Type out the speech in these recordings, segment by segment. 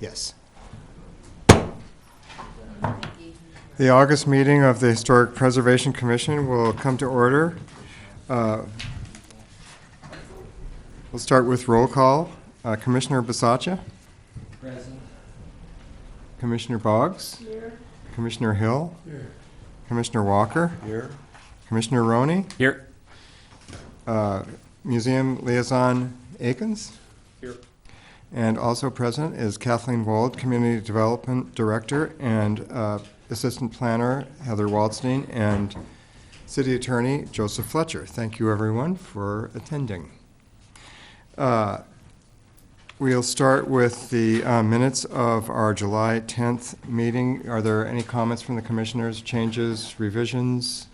Yes. The August meeting of the Historic Preservation Commission will come to order. We'll start with roll call. Commissioner Bisaccia? Present. Commissioner Boggs? Here. Commissioner Hill? Here. Commissioner Walker? Here. Commissioner Roney? Here. Museum Liaison Akins? Here. And also present is Kathleen Wold, Community Development Director, and Assistant Planner Heather Waldstein, and City Attorney Joseph Fletcher. Thank you, everyone, for attending. We'll start with the minutes of our July 10th meeting. Are there any comments from the commissioners, changes, revisions?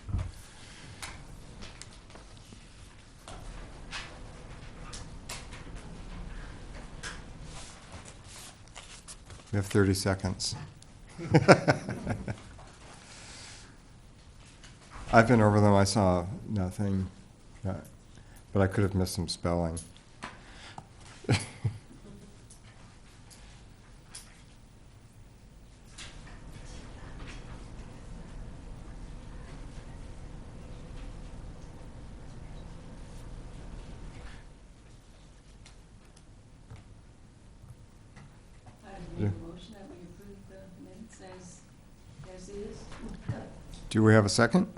We have 30 seconds. I've been over them. I saw nothing, but I could have missed some spelling. Do we have a second?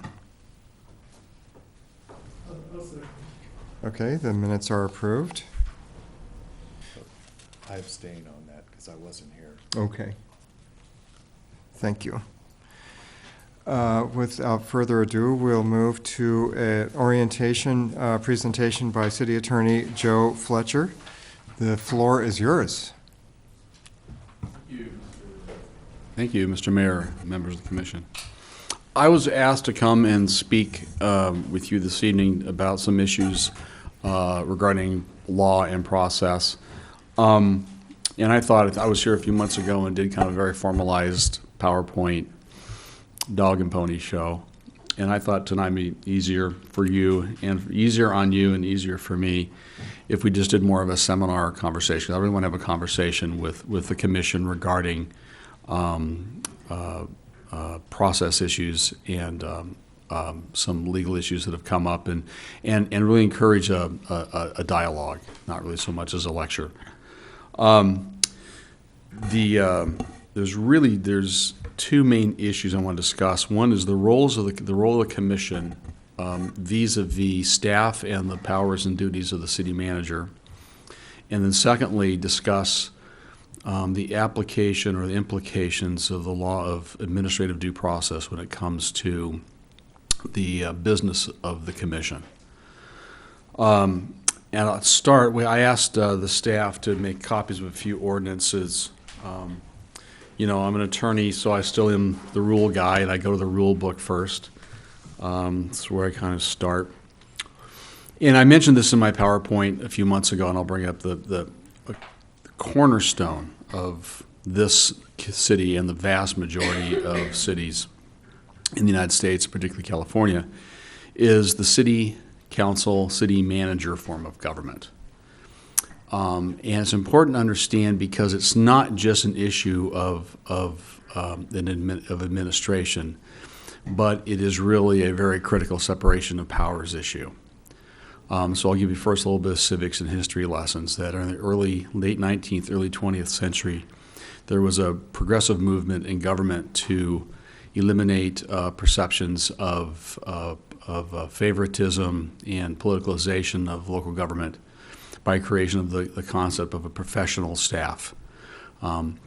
I'll second. Okay, the minutes are approved. I abstain on that because I wasn't here. Okay. Thank you. Without further ado, we'll move to an orientation presentation by City Attorney Joe Fletcher. The floor is yours. Thank you, Mr. Mayor, members of the commission. I was asked to come and speak with you this evening about some issues regarding law and process. And I thought I was here a few months ago and did kind of a very formalized PowerPoint dog and pony show. And I thought tonight would be easier for you and easier on you and easier for me if we just did more of a seminar conversation. I really want to have a conversation with the commission regarding process issues and some legal issues that have come up, and really encourage a dialogue, not really so much as a lecture. There's two main issues I want to discuss. One is the role of the commission vis-a-vis staff and the powers and duties of the city manager, and then secondly discuss the application or the implications of the law of administrative due process when it comes to the business of the commission. And I'll start, I asked the staff to make copies of a few ordinances. You know, I'm an attorney, so I still am the rule guy, and I go to the rule book first. That's where I kind of start. And I mentioned this in my PowerPoint a few months ago, and I'll bring up the cornerstone of this city and the vast majority of cities in the United States, particularly California, is the city council, city manager form of government. And it's important to understand because it's not just an issue of administration, but it is really a very critical separation of powers issue. So I'll give you first a little bit of civics and history lessons that are in the late 19th, early 20th century. There was a progressive movement in government to eliminate perceptions of favoritism and politicalization of local government by creation of the concept of a professional staff, and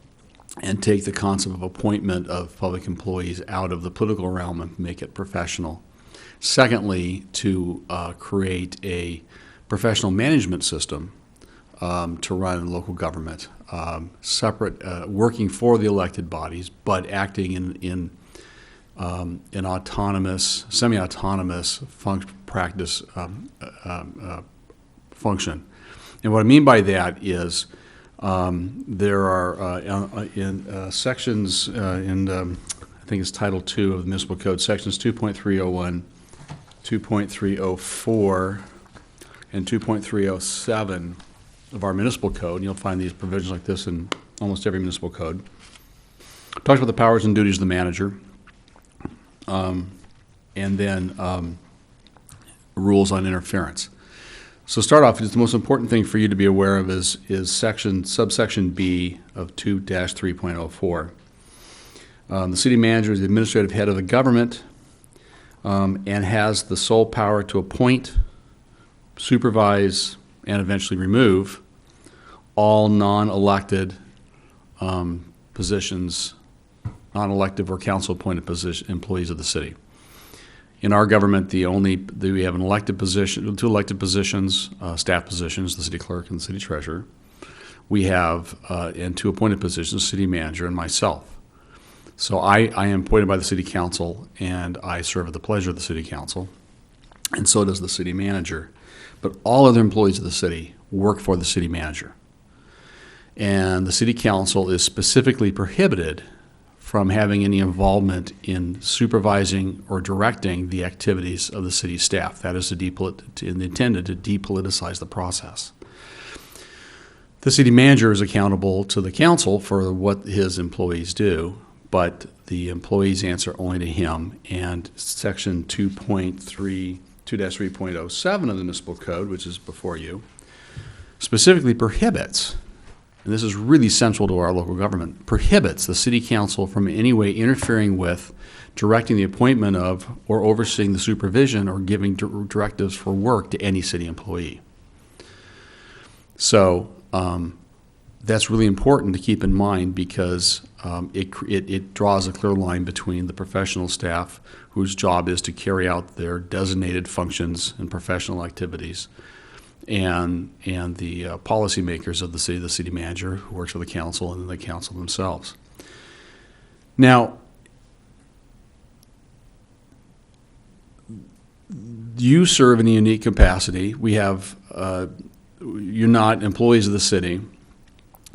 take the concept of appointment of public employees out of the political realm and make it professional. Secondly, to create a professional management system to run local government, separate, working for the elected bodies, but acting in an autonomous, semi-autonomous practice function. And what I mean by that is there are in sections I think it's Title II of the Municipal Code, sections 2.301, 2.304, and 2.307 of our municipal code, and you'll find these provisions like this in almost every municipal code. It talks about the powers and duties of the manager, and then rules on interference. So start off, the most important thing for you to be aware of is subsection B of 2-3.04. The city manager is the administrative head of the government and has the sole power to appoint, supervise, and eventually remove all non-elected positions, non-elective or council-appointed employees of the city. In our government, we have an elected position, two elected positions, staff positions, the city clerk and the city treasurer. We have, and two appointed positions, the city manager and myself. So I am appointed by the city council, and I serve at the pleasure of the city council, and so does the city manager. But all other employees of the city work for the city manager. And the city council is specifically prohibited from having any involvement in supervising or directing the activities of the city staff. That is intended to depoliticize the process. The city manager is accountable to the council for what his employees do, but the employees answer only to him. And section 2.3.07 of the municipal code, which is before you, specifically prohibits, and this is really central to our local government, prohibits the city council from in any way interfering with, directing the appointment of, or overseeing the supervision or giving directives for work to any city employee. So that's really important to keep in mind because it draws a clear line between the professional staff whose job is to carry out their designated functions and professional activities and the policymakers of the city manager who works for the council and the council themselves. Now, you serve in a unique capacity. We have, you're not employees of the city,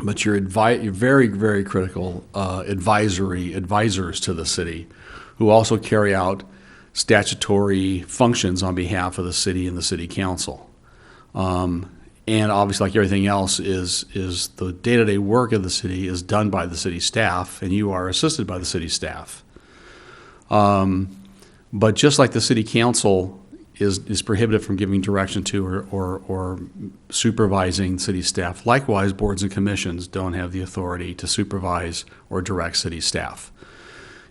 but you're very, very critical advisors to the city who also carry out statutory functions on behalf of the city and the city council. And obviously, like everything else, is the day-to-day work of the city is done by the city staff, and you are assisted by the city staff. But just like the city council is prohibited from giving direction to or supervising city staff, likewise, boards and commissions don't have the authority to supervise or direct city staff.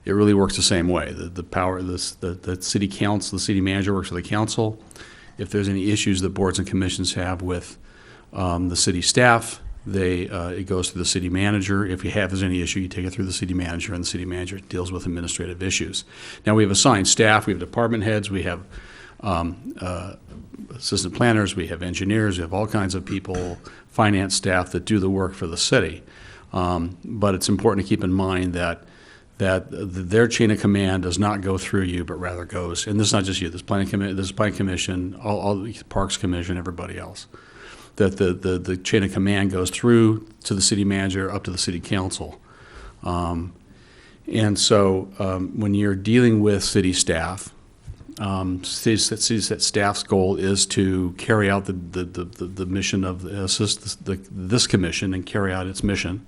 It really works the same way. The city council, the city manager works for the council. If there's any issues that boards and commissions have with the city staff, it goes to the city manager. If there's any issue, you take it through the city manager, and the city manager deals with administrative issues. Now, we have assigned staff, we have department heads, we have assistant planners, we have engineers, we have all kinds of people, finance staff that do the work for the city. But it's important to keep in mind that their chain of command does not go through you, but rather goes, and this is not just you, this planning commission, all the Parks Commission, everybody else, that the chain of command goes through to the city manager up to the city council. And so when you're dealing with city staff, city staff's goal is to carry out the mission of this commission and carry out its mission.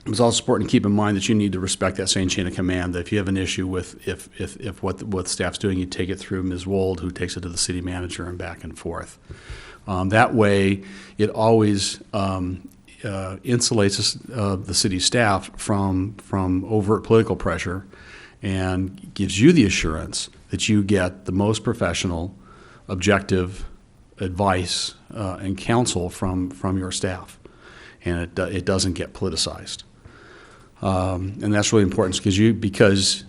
It's also important to keep in mind that you need to respect that same chain of command. That if you have an issue with if what staff's doing, you take it through Ms. Wold, who takes it to the city manager, and back and forth. That way, it always insulates the city staff from overt political pressure, and gives you the assurance that you get the most professional, objective advice and counsel from your staff, and it doesn't get politicized. And that's really important because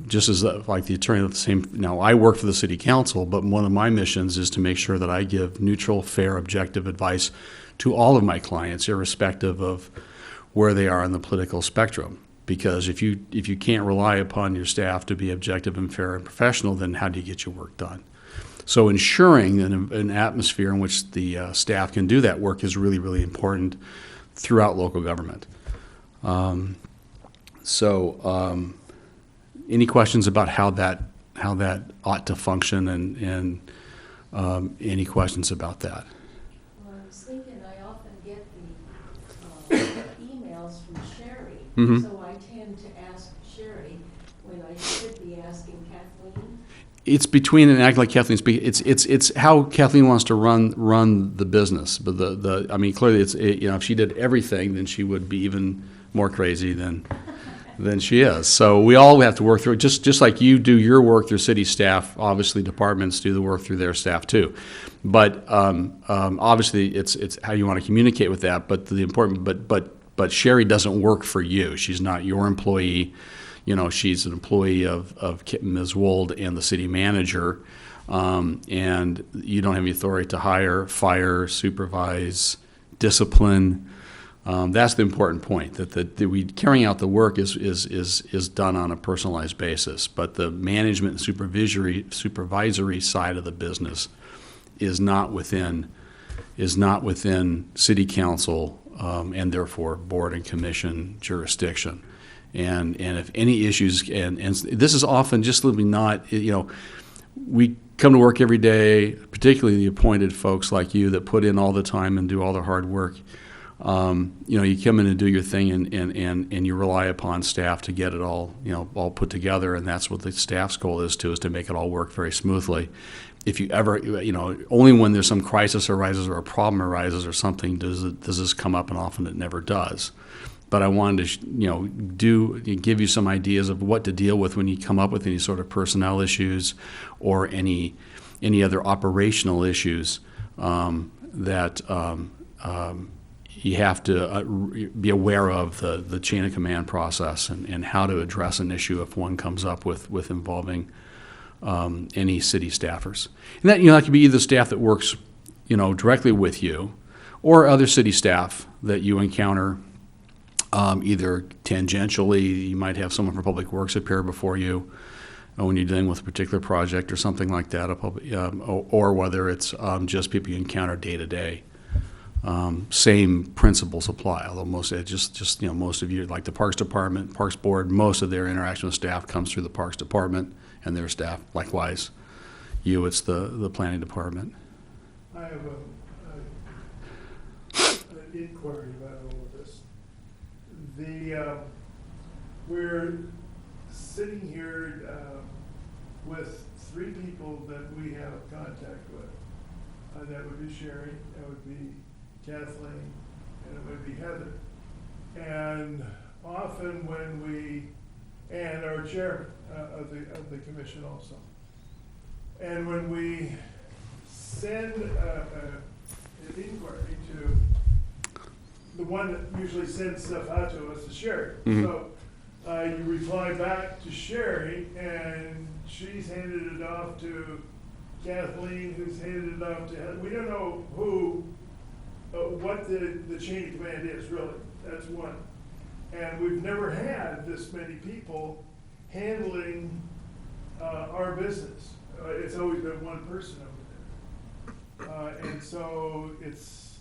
just as like the attorney of the same, now I work for the city council, but one of my missions is to make sure that I give neutral, fair, objective advice to all of my clients, irrespective of where they are on the political spectrum. Because if you can't rely upon your staff to be objective and fair and professional, then how do you get your work done? So ensuring an atmosphere in which the staff can do that work is really, really important throughout local government. Any questions about how that ought to function, and any questions about that? Well, I was thinking I often get the emails from Sherry, Mhm. so I tend to ask Sherry when I should be asking Kathleen. It's between an act like Kathleen's. It's how Kathleen wants to run the business. But I mean, clearly, if she did everything, then she would be even more crazy than she is. So we all have to work through it, just like you do your work through city staff. Obviously, departments do the work through their staff too. But obviously, it's how you want to communicate with that. But the important, but Sherry doesn't work for you. She's not your employee. She's an employee of Ms. Wold and the city manager, and you don't have any authority to hire, fire, supervise, discipline. That's the important point, that we carrying out the work is done on a personalized basis, but the management and supervisory side of the business is not within city council and therefore board and commission jurisdiction. And if any issues, and this is often just literally not, we come to work every day, particularly the appointed folks like you that put in all the time and do all the hard work. You come in and do your thing, and you rely upon staff to get it all put together, and that's what the staff's goal is to make it all work very smoothly. If you ever, only when there's some crisis arises or a problem arises or something does this come up, and often it never does. But I wanted to, give you some ideas of what to deal with when you come up with any sort of personnel issues or any other operational issues that you have to be aware of the chain of command process and how to address an issue if one comes up with involving any city staffers. And that could be either staff that works directly with you or other city staff that you encounter. Either tangentially, you might have someone from Public Works appear before you when you're dealing with a particular project or something like that, or whether it's just people you encounter day to day. Same principles apply, although most most of you, like the Parks Department, Parks Board, most of their interaction with staff comes through the Parks Department and their staff. Likewise, it's the Planning Department. I have an inquiry about all of this. We're sitting here with three people that we have contact with. That would be Sherry, that would be Kathleen, and it would be Heather. And often and our chair of the commission also. And when we send an inquiry to the one that usually sends stuff out to us is Sherry. Mm-hmm. So you reply back to Sherry, and she's handed it off to Kathleen, who's handed it off to Heather. We don't know what the chain of command is, really. That's one. And we've never had this many people handling our business. It's always been one person over there. And so it's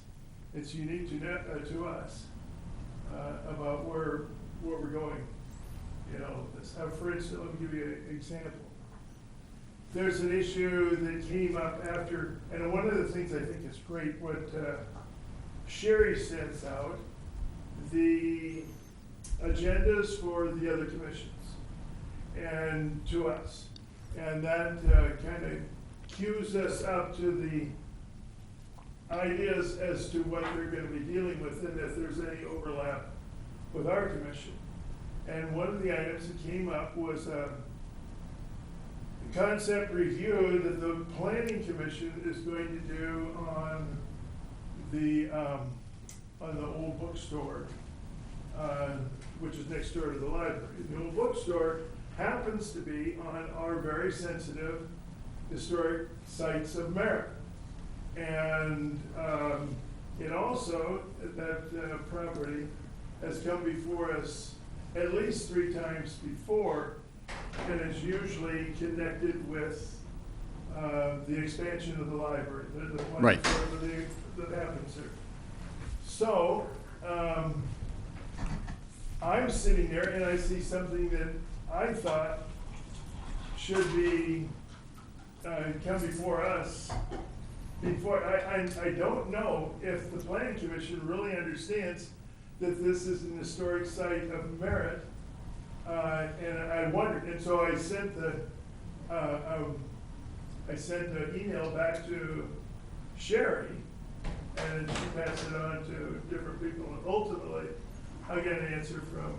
unique to us about where we're going. For instance, let me give you an example. There's an issue that came up after, and one of the things I think is great, what Sherry sends out, the agendas for the other commissions and to us. And that kind of cues us up to the ideas as to what they're going to be dealing with and if there's any overlap with our commission. And one of the items that came up was a concept review that the Planning Commission is going to do on the old bookstore, which is next door to the library. The old bookstore happens to be on our very sensitive historic sites of merit. And it also, that property has come before us at least 3 times before, and it's usually connected with the expansion of the library, the plan Right. that happens there. So, I'm sitting there and I see something that I thought should be, come before us. I don't know if the planning commission really understands that this is an historic site of merit. And I wondered, and so I sent the email back to Sherry, and she passed it on to different people, and ultimately, I got an answer from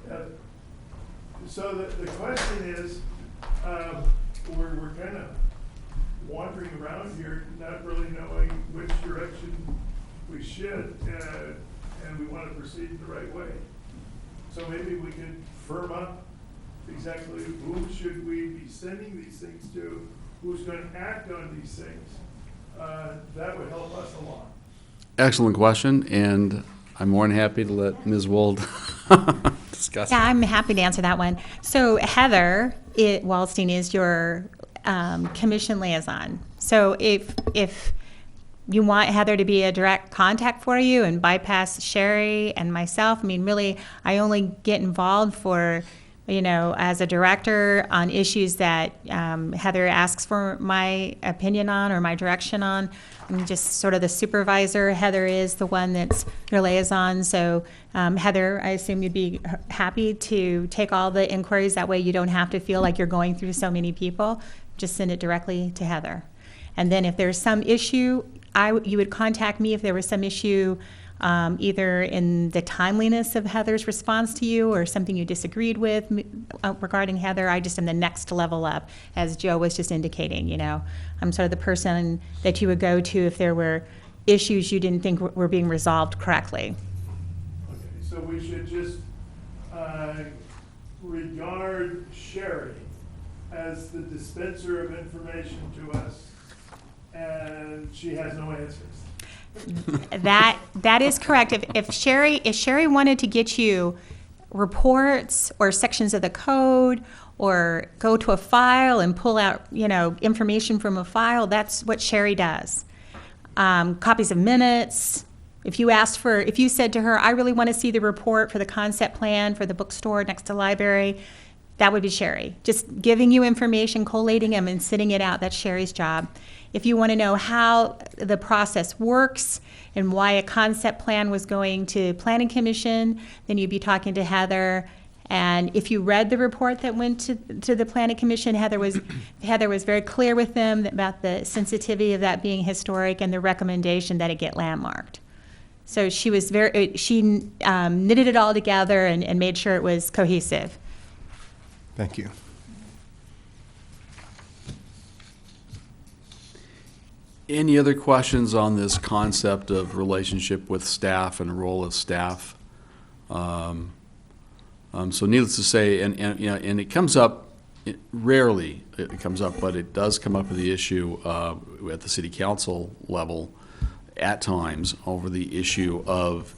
Heather. So the question is, we're kind of wandering around here, not really knowing which direction we should, and we want to proceed the right way. So maybe we could firm up exactly who should we be sending these things to, who's going to act on these things. That would help us a lot. Excellent question, and I'm more than happy to let Ms. Wold discuss. Yeah, I'm happy to answer that one. So Heather Waldstein is your commission liaison. So if you want Heather to be a direct contact for you and bypass Sherry and myself, I mean, really, I only get involved for, as a director on issues that Heather asks for my opinion on or my direction on. I'm just sort of the supervisor. Heather is the one that's your liaison. So Heather, I assume you'd be happy to take all the inquiries. That way you don't have to feel like you're going through so many people. Just send it directly to Heather. And then if there's some issue, you would contact me if there was some issue, either in the timeliness of Heather's response to you or something you disagreed with regarding Heather. I just am the next level up, as Joe was just indicating. I'm sort of the person that you would go to if there were issues you didn't think were being resolved correctly. Okay, so we should just regard Sherry as the dispenser of information to us, and she has no answers. That is correct. If Sherry wanted to get you reports or sections of the code or go to a file and pull out, information from a file, that's what Sherry does. Copies of minutes. If you said to her, I really want to see the report for the concept plan for the bookstore next to the library, that would be Sherry. Just giving you information, collating them, and sitting it out. That's Sherry's job. If you want to know how the process works and why a concept plan was going to Planning Commission, then you'd be talking to Heather. And if you read the report that went to the Planning Commission, Heather was very clear with them about the sensitivity of that being historic and the recommendation that it get landmarked. So she knitted it all together and made sure it was cohesive. Thank you. Any other questions on this concept of relationship with staff and role of staff? So needless to say, and it comes up rarely. It comes up, but it does come up with the issue at the city council level at times over the issue of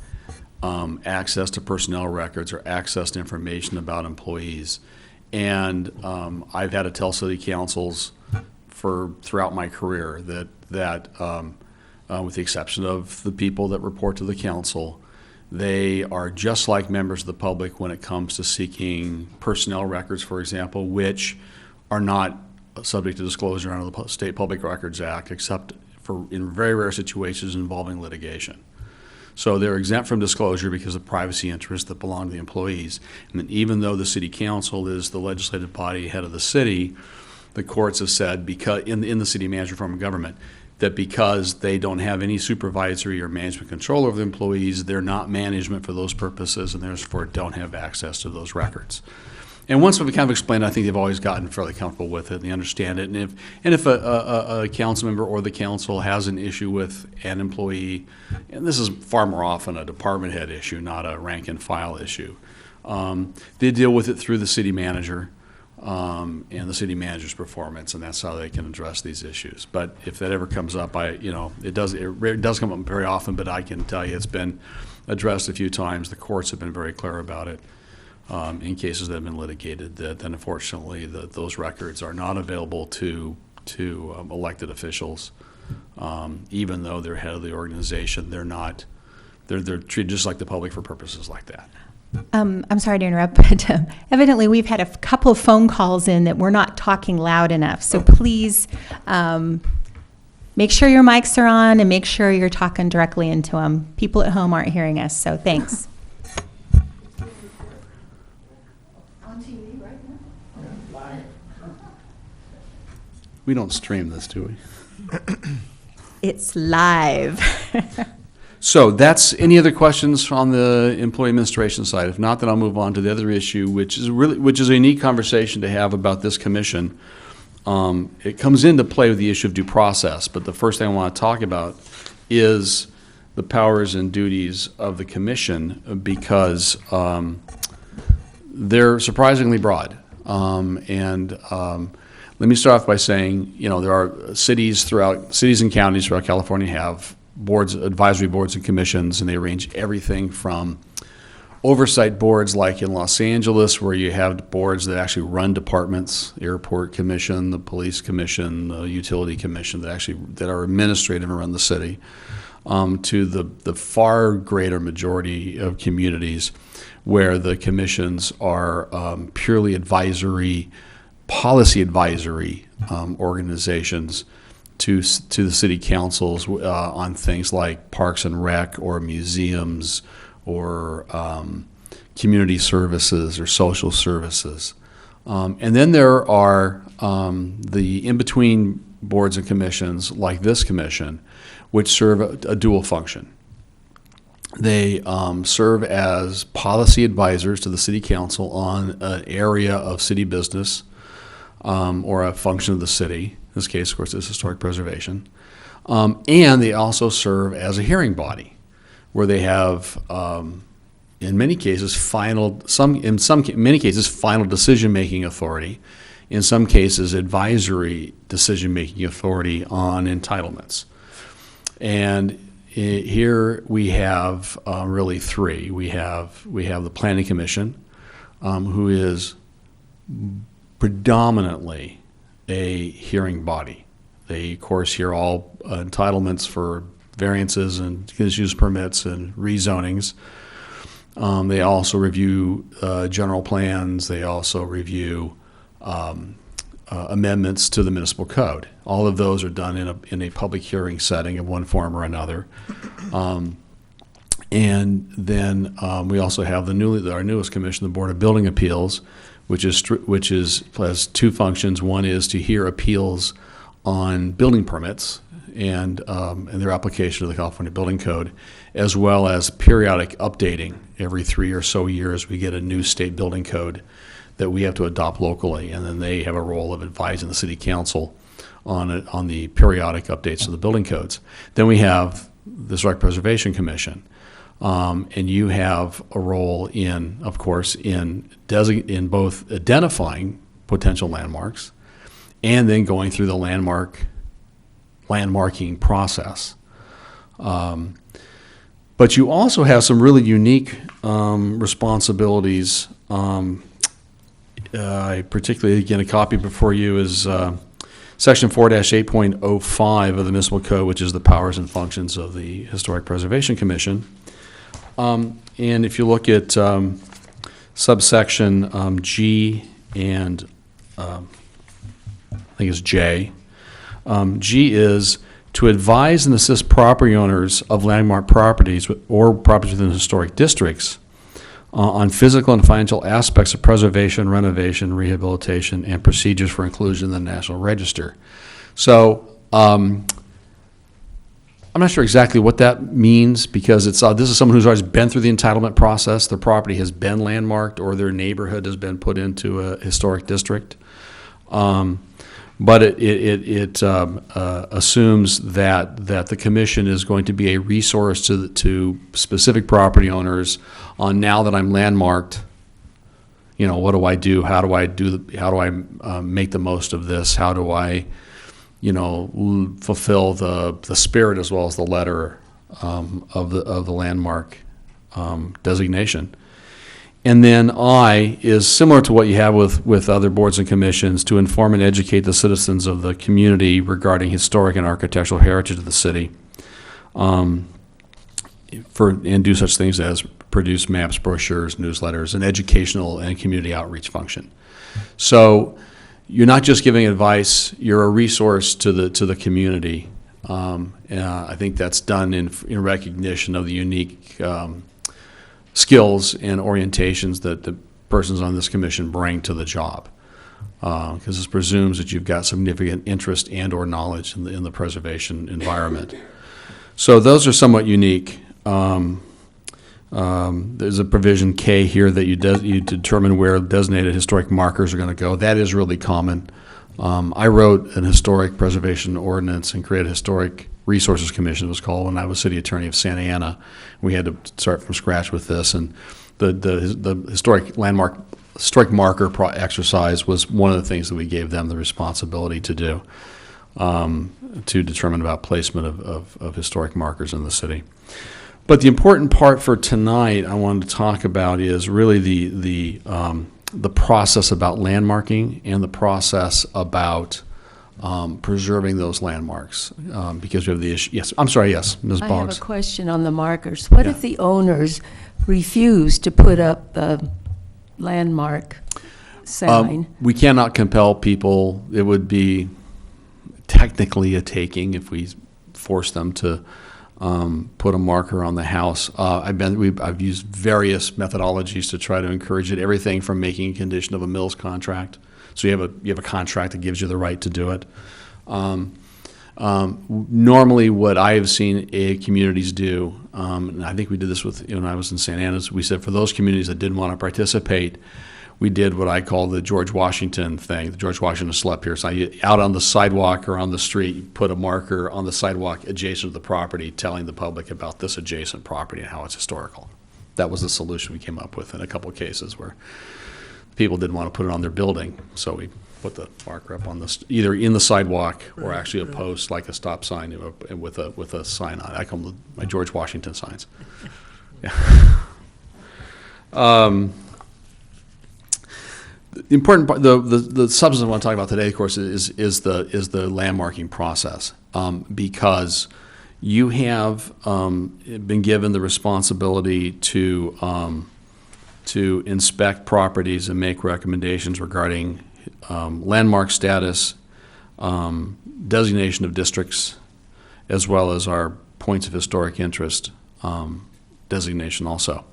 access to personnel records or access to information about employees. And I've had to tell city councils throughout my career that with the exception of the people that report to the council, they are just like members of the public when it comes to seeking personnel records, for example, which are not subject to disclosure under the State Public Records Act, except for in very rare situations involving litigation. So they're exempt from disclosure because of privacy interests that belong to the employees. And then even though the city council is the legislative body head of the city, the courts have said, because in the city manager form of government, that because they don't have any supervisory or management control over the employees, they're not management for those purposes and therefore don't have access to those records. And once we've kind of explained, I think they've always gotten fairly comfortable with it and they understand it. And if a council member or the council has an issue with an employee, and this is far more often a department head issue, not a rank and file issue, they deal with it through the city manager and the city manager's performance, and that's how they can address these issues. It if that ever comes up, it does come up very often, but I can tell you it's been addressed a few times. The courts have been very clear about it. in cases that have been litigated, that then unfortunately those records are not available to elected officials. Even though they're head of the organization, they're not. They're treated just like the public for purposes like that. I'm sorry to interrupt, but evidently we've had a couple of phone calls in that we're not talking loud enough. So please make sure your mics are on and make sure you're talking directly into them. People at home aren't hearing us, so thanks. On TV right now? We don't stream this, do we? It's live. So that's, any other questions on the employee administration side? If not, then I'll move on to the other issue, which is a unique conversation to have about this commission. It comes into play with the issue of due process, but the first thing I want to talk about is the powers and duties of the commission, because they're surprisingly broad. Let me start off by saying, there are cities and counties throughout California have boards, advisory boards and commissions, and they range everything from oversight boards like in Los Angeles, where you have boards that actually run departments, airport commission, the police commission, the utility commission, that are administrative and run the city, to the far greater majority of communities where the commissions are purely advisory, policy advisory organizations to the city councils on things like parks and rec or museums or community services or social services. And then there are the in-between boards and commissions like this commission, which serve a dual function. They serve as policy advisors to the city council on an area of city business or a function of the city. In this case, of course, is historic preservation. And they also serve as a hearing body, where they have, in many cases, final decision-making authority, in some cases, advisory decision-making authority on entitlements. And here we have really three. We have the Planning Commission, who is predominantly a hearing body. They, of course, hear all entitlements for variances and conditional use permits and rezonings. They also review general plans. They also review amendments to the municipal code. All of those are done in a public hearing setting of one form or another. And then we also have our newest commission, the Board of Building Appeals, which has two functions. One is to hear appeals on building permits and their application to the California Building Code, as well as periodic updating. Every 3 or so years, we get a new state building code that we have to adopt locally, and then they have a role of advising the city council on the periodic updates of the building codes. Then we have the Historic Preservation Commission, and you have a role in, of course, in both identifying potential landmarks and then going through the landmarking process. But you also have some really unique responsibilities. I particularly, again, a copy before you is Section 4-8.05 of the Municipal Code, which is the powers and functions of the Historic Preservation Commission. And if you look at subsection G and I think it's J, G is to advise and assist property owners of landmark properties or properties within historic districts on physical and financial aspects of preservation, renovation, rehabilitation, and procedures for inclusion in the National Register. So I'm not sure exactly what that means, because this is someone who's always been through the entitlement process. Their property has been landmarked or their neighborhood has been put into a historic district. But it assumes that the commission is going to be a resource to specific property owners on, now that I'm landmarked, what do I do? How do I make the most of this? How do I, fulfill the spirit as well as the letter of the landmark designation? And then I is similar to what you have with other boards and commissions, to inform and educate the citizens of the community regarding historic and architectural heritage of the city. And do such things as produce maps, brochures, newsletters, an educational and community outreach function. So you're not just giving advice, you're a resource to the community. And I think that's done in recognition of the unique skills and orientations that the persons on this commission bring to the job. Because this presumes that you've got significant interest and or knowledge in the preservation environment. So those are somewhat unique. There's a provision K here that you determine where designated historic markers are going to go. That is really common. I wrote an historic preservation ordinance and created a historic resources commission, it was called, when I was city attorney of Santa Ana. We had to start from scratch with this, and the historic marker exercise was one of the things that we gave them the responsibility to do, to determine about placement of historic markers in the city. But the important part for tonight I wanted to talk about is really the process about landmarking and the process about preserving those landmarks, because we have the issue. Yes, I'm sorry. Yes, Ms. I Boggs. have a question on the markers. What if the owners refuse to put up the landmark sign? We cannot compel people. It would be technically a taking if we force them to put a marker on the house. I've used various methodologies to try to encourage it. Everything from making a condition of a mills contract. So you have a contract that gives you the right to do it. Normally, what I have seen communities do, and I think we did this when I was in Santa Ana, we said for those communities that didn't want to participate, we did what I call the George Washington thing. The George Washington slept here. So out on the sidewalk or on the street, you put a marker on the sidewalk adjacent to the property telling the public about this adjacent property and how it's historical. That was the solution we came up with in a couple of cases where people didn't want to put it on their building, so we put the marker up on either in the sidewalk or actually a post like a stop sign with a sign on it. I call them my George Washington signs. Yeah. The important part, the substance I want to talk about today, of course, is the landmarking process, because you have been given the responsibility to inspect properties and make recommendations regarding landmark status, designation of districts, as well as our points of historic interest designation also.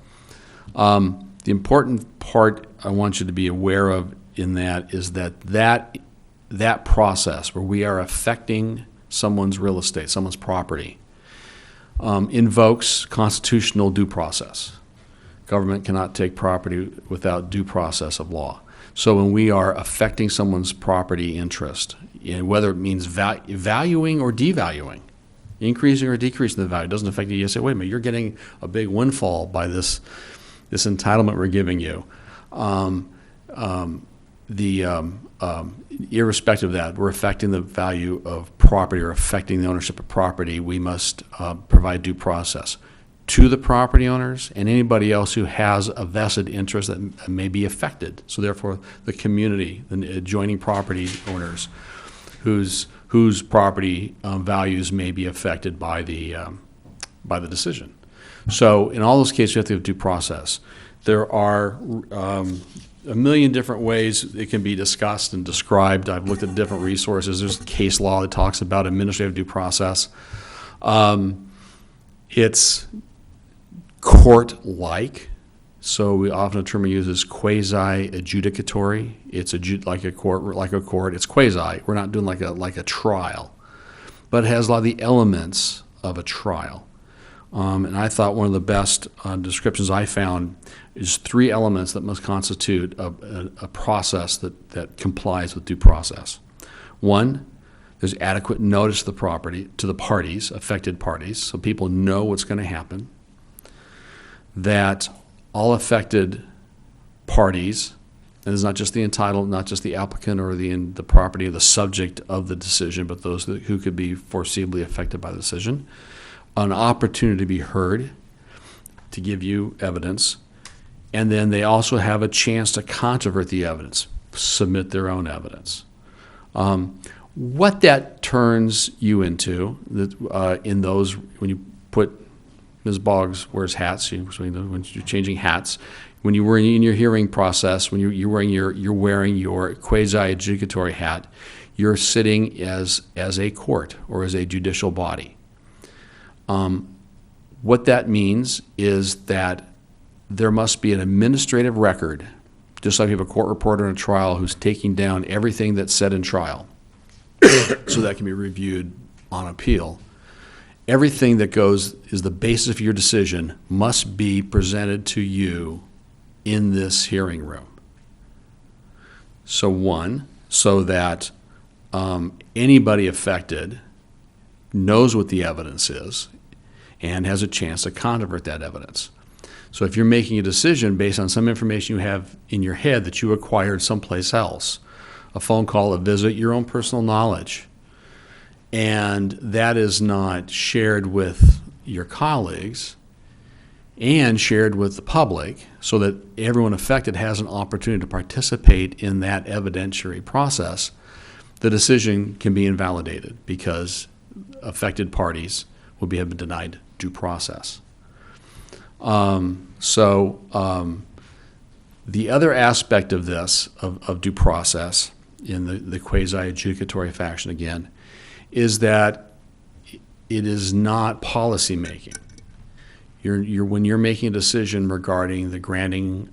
The important part I want you to be aware of in that is that process where we are affecting someone's real estate, someone's property, invokes constitutional due process. Government cannot take property without due process of law. So when we are affecting someone's property interest, whether it means valuing or devaluing, increasing or decreasing the value, it doesn't affect you. You say, wait a minute, you're getting a big windfall by this entitlement we're giving you. Irrespective of that, we're affecting the value of property or affecting the ownership of property, we must provide due process to the property owners and anybody else who has a vested interest that may be affected. So therefore, the community, the adjoining property owners whose property values may be affected by the decision. So in all those cases, you have to have due process. There are a million different ways it can be discussed and described. I've looked at different resources. There's case law that talks about administrative due process. It's court-like, so we often a term we use is quasi-adjudicatory. It's like a court. It's quasi. We're not doing like a trial, but it has a lot of the elements of a trial. And I thought one of the best descriptions I found is 3 elements that must constitute a process that complies with due process. 1, there's adequate notice to the parties, affected parties, so people know what's going to happen. That all affected parties, and it's not just the entitled, not just the applicant or the property or the subject of the decision, but those who could be foreseeably affected by the decision, an opportunity to be heard, to give you evidence, And then they also have a chance to controvert the evidence, submit their own evidence. What that turns you into, in those, when you put, Ms. Boggs wears hats, when you're changing hats, when you were in your hearing process, when you're wearing your quasi-adjudicatory hat, you're sitting as a court or as a judicial body. What that means is that there must be an administrative record, just like you have a court reporter in a trial who's taking down everything that's said in trial, so that can be reviewed on appeal. Everything that goes is the basis of your decision must be presented to you in this hearing room. So that anybody affected knows what the evidence is and has a chance to controvert that evidence. So if you're making a decision based on some information you have in your head that you acquired someplace else, a phone call, a visit, your own personal knowledge, and that is not shared with your colleagues and shared with the public so that everyone affected has an opportunity to participate in that evidentiary process, the decision can be invalidated because affected parties will have been denied due process. The other aspect of this, of due process, in the quasi-adjudicatory faction again, is that it is not policy making. When you're making a decision regarding the granting,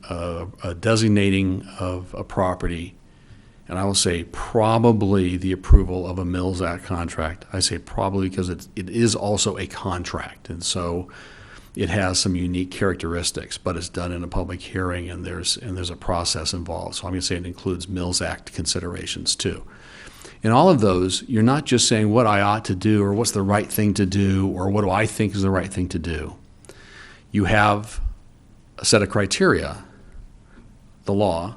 designating of a property, and I will say probably the approval of a Mills Act contract. I say probably because it is also a contract, and so it has some unique characteristics, but it's done in a public hearing, and there's a process involved. So I'm going to say it includes Mills Act considerations too. In all of those, you're not just saying what I ought to do or what's the right thing to do or what do I think is the right thing to do. You have a set of criteria, the law,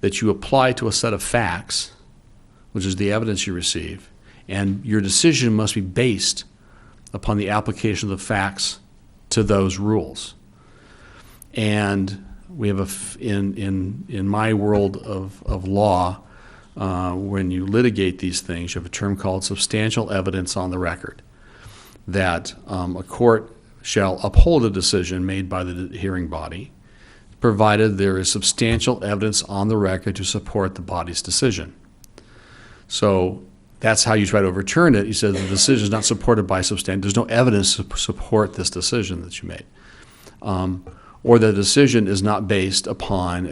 that you apply to a set of facts, which is the evidence you receive, and your decision must be based upon the application of the facts to those rules. And we have in my world of law, when you litigate these things, you have a term called substantial evidence on the record, that a court shall uphold a decision made by the hearing body, provided there is substantial evidence on the record to support the body's decision. So that's how you try to overturn it. You said the decision is not supported by there's no evidence to support this decision that you made. Or the decision is not based upon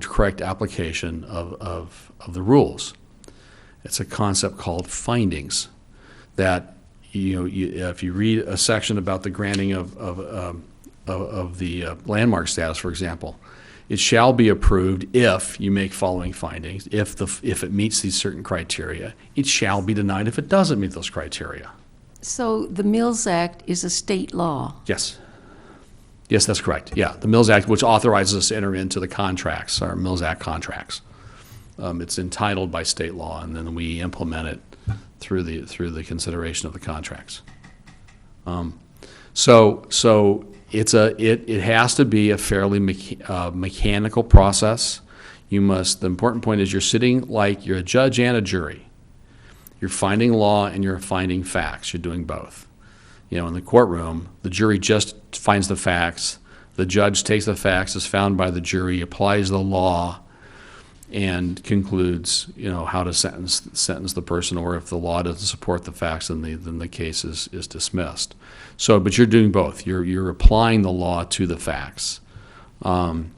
correct application of the rules. It's a concept called findings that, if you read a section about the granting of the landmark status, for example, it shall be approved if you make following findings. If it meets these certain criteria, it shall be denied if it doesn't meet those criteria. So the Mills Act is a state law. Yes. Yes, that's correct. Yeah, the Mills Act, which authorizes us to enter into the contracts, our Mills Act contracts. It's entitled by state law, and then we implement it through the consideration of the contracts. So it has to be a fairly mechanical process. The important point is you're sitting like you're a judge and a jury. You're finding law and you're finding facts. You're doing both. In the courtroom, the jury just finds the facts. The judge takes the facts as found by the jury, applies the law, and concludes, how to sentence the person, or if the law doesn't support the facts, then the case is dismissed. So, but you're doing both. You're applying the law to the facts, and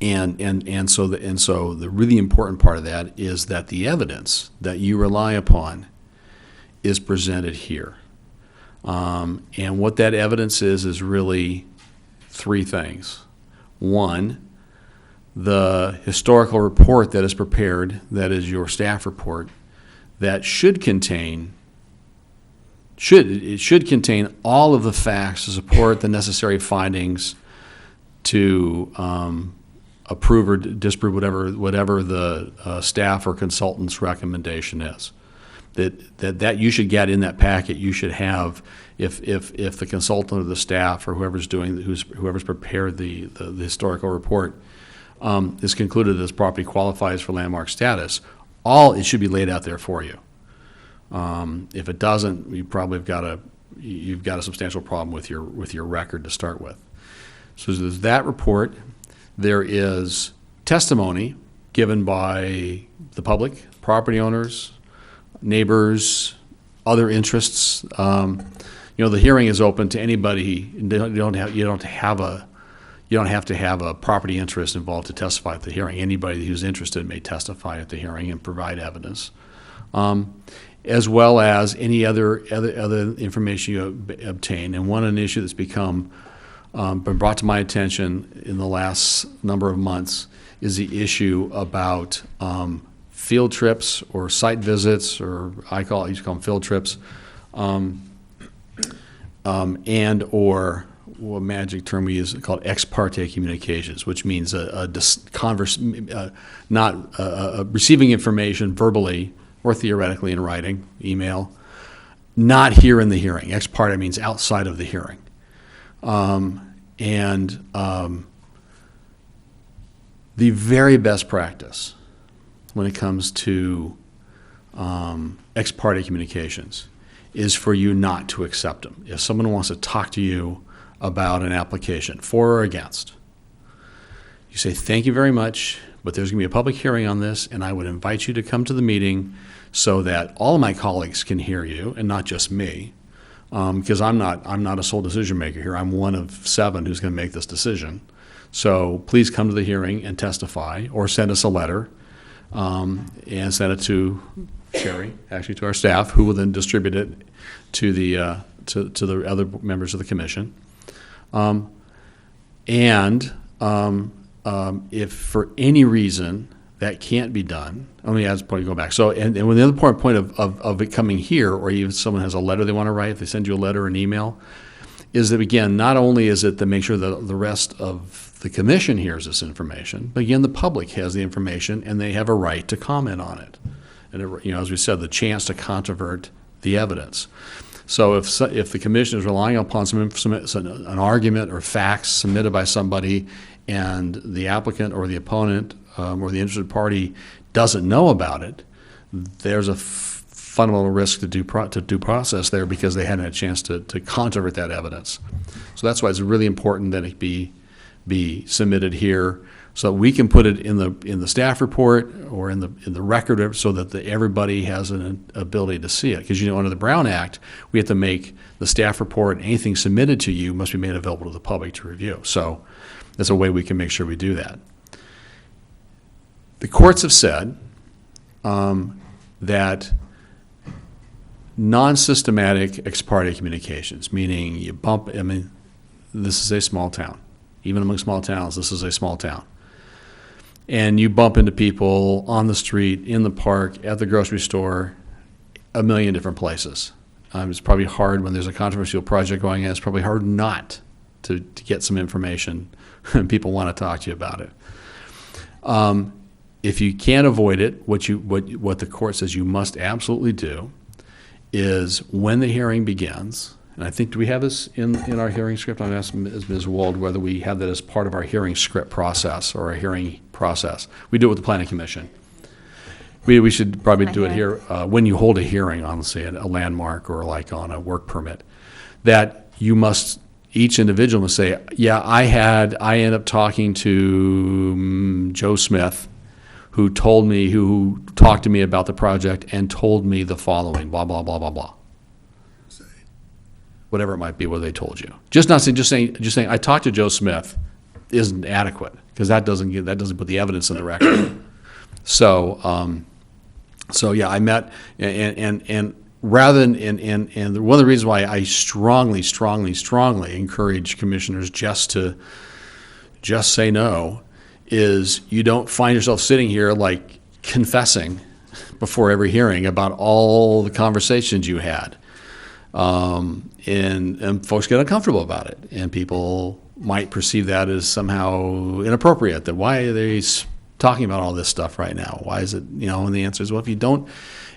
so the really important part of that is that the evidence that you rely upon is presented here, and what that evidence is really three things. One, the historical report that is prepared, that is your staff report, that should contain all of the facts to support the necessary findings to approve or disapprove whatever the staff or consultant's recommendation is. that you should get in that packet. You should have, if the consultant or the staff or whoever's prepared the historical report is concluded that this property qualifies for landmark status, it should be laid out there for you. If it doesn't, you've got a substantial problem with your record to start with. So there's that report. There is testimony given by the public, property owners, neighbors, other interests. The hearing is open to anybody. You don't have to have a property interest involved to testify at the hearing. Anybody who's interested may testify at the hearing and provide evidence, as well as any other information you obtain. And an issue that's been brought to my attention in the last number of months is the issue about field trips or site visits, or I used to call them field trips, and or what magic term we use called ex parte communications, which means receiving information verbally or theoretically in writing, email, not here in the hearing. Ex parte means outside of the hearing. The very best practice when it comes to ex parte communications is for you not to accept them. If someone wants to talk to you about an application, for or against, you say, thank you very much, but there's going to be a public hearing on this, and I would invite you to come to the meeting so that all of my colleagues can hear you, and not just me, because I'm not a sole decision maker here. I'm one of 7 who's going to make this decision. So please come to the hearing and testify, or send us a letter, and send it to Sherry, actually to our staff, who will then distribute it to the other members of the commission. If for any reason that can't be done, let me add a point, go back. So, and when the other point of it coming here, or even someone has a letter they want to write, if they send you a letter or an email, is that, again, not only is it to make sure that the rest of the commission hears this information, but again, the public has the information and they have a right to comment on it. And, as we said, the chance to controvert the evidence. So if the commission is relying upon an argument or facts submitted by somebody, and the applicant or the opponent or the interested party doesn't know about it, there's a fundamental risk to due process there, because they hadn't had a chance to controvert that evidence. So that's why it's really important that it be submitted here, so that we can put it in the staff report or in the record, so that everybody has an ability to see it. Because under the Brown Act, we have to make the staff report, anything submitted to you must be made available to the public to review. So that's a way we can make sure we do that. The courts have said that non-systematic ex parte communications, meaning this is a small town. Even among small towns, this is a small town. And you bump into people on the street, in the park, at the grocery store, a million different places. It's probably hard when there's a controversial project going on. It's probably hard not to get some information, and people want to talk to you about it. If you can't avoid it, what the court says you must absolutely do is, when the hearing begins, and I think, do we have this in our hearing script? I'm asking Ms. Wald whether we have that as part of our hearing script process or a hearing process. We do it with the Planning Commission. We should probably do it here when you hold a hearing on, say, a landmark or like on a work permit, that each individual must say, yeah, I ended up talking to Joe Smith, who talked to me about the project and told me the following, blah, blah, blah, blah, blah. Whatever it might be, what they told you. Just saying, I talked to Joe Smith isn't adequate, because that doesn't put the evidence in the record. So yeah, I met, and rather than, and one of the reasons why I strongly encourage commissioners just say no, is you don't find yourself sitting here like confessing before every hearing about all the conversations you had. And folks get uncomfortable about it, and people might perceive that as somehow inappropriate, that why are they talking about all this stuff right now? Why is it, and the answer is, well, if you don't,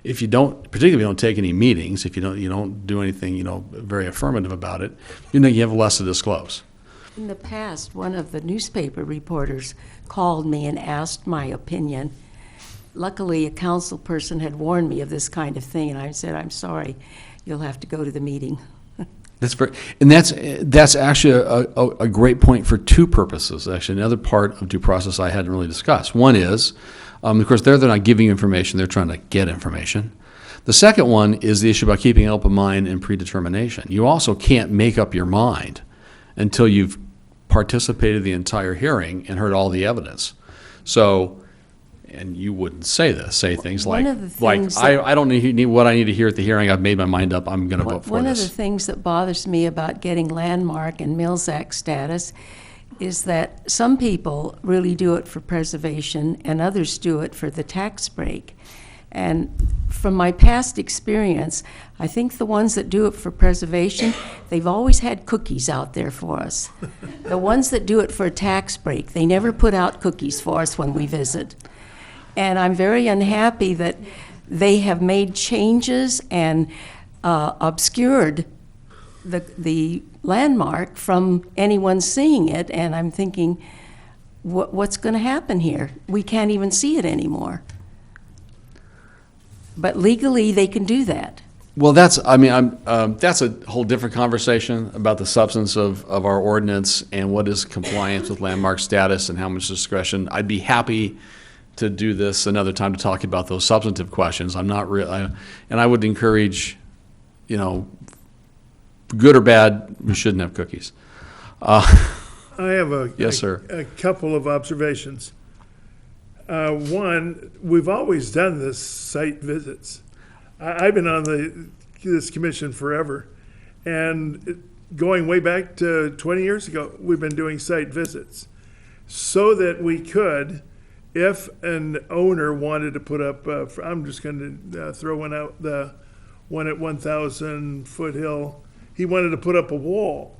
particularly if you don't take any meetings, if you don't do anything, very affirmative about it, you have less to disclose. In the past, one of the newspaper reporters called me and asked my opinion. Luckily, a council person had warned me of this kind of thing, and I said, I'm sorry, you'll have to go to the meeting. That's actually a great point for two purposes. Actually, another part of due process I hadn't really discussed. One is, of course, they're not giving you information; they're trying to get information. The second one is the issue about keeping an open mind and predetermination. You also can't make up your mind until you've participated in the entire hearing and heard all the evidence. So. And you wouldn't say things One like, of the things I don't need what I need to hear at the hearing. I've made my mind up. I'm going to vote for One of this. the things that bothers me about getting landmark and Mills Act status is that some people really do it for preservation and others do it for the tax break. And from my past experience, I think the ones that do it for preservation, they've always had cookies out there for us. The ones that do it for a tax break, they never put out cookies for us when we visit. And I'm very unhappy that they have made changes and obscured the landmark from anyone seeing it. And I'm thinking, what's going to happen here? We can't even see it anymore. But legally, they can do that. Well, that's a whole different conversation about the substance of our ordinance and what is compliance with landmark status and how much discretion. I'd be happy to do this another time to talk about those substantive questions. I'm not real, and I would encourage, good or bad, we shouldn't have cookies. I have Yes, sir. a couple of observations. One, we've always done this site visits. I've been on this commission forever, and going way back to 20 years ago, we've been doing site visits so that we could, if an owner wanted to put up, I'm just going to throw one out, the one at 1,000 Foothill, he wanted to put up a wall.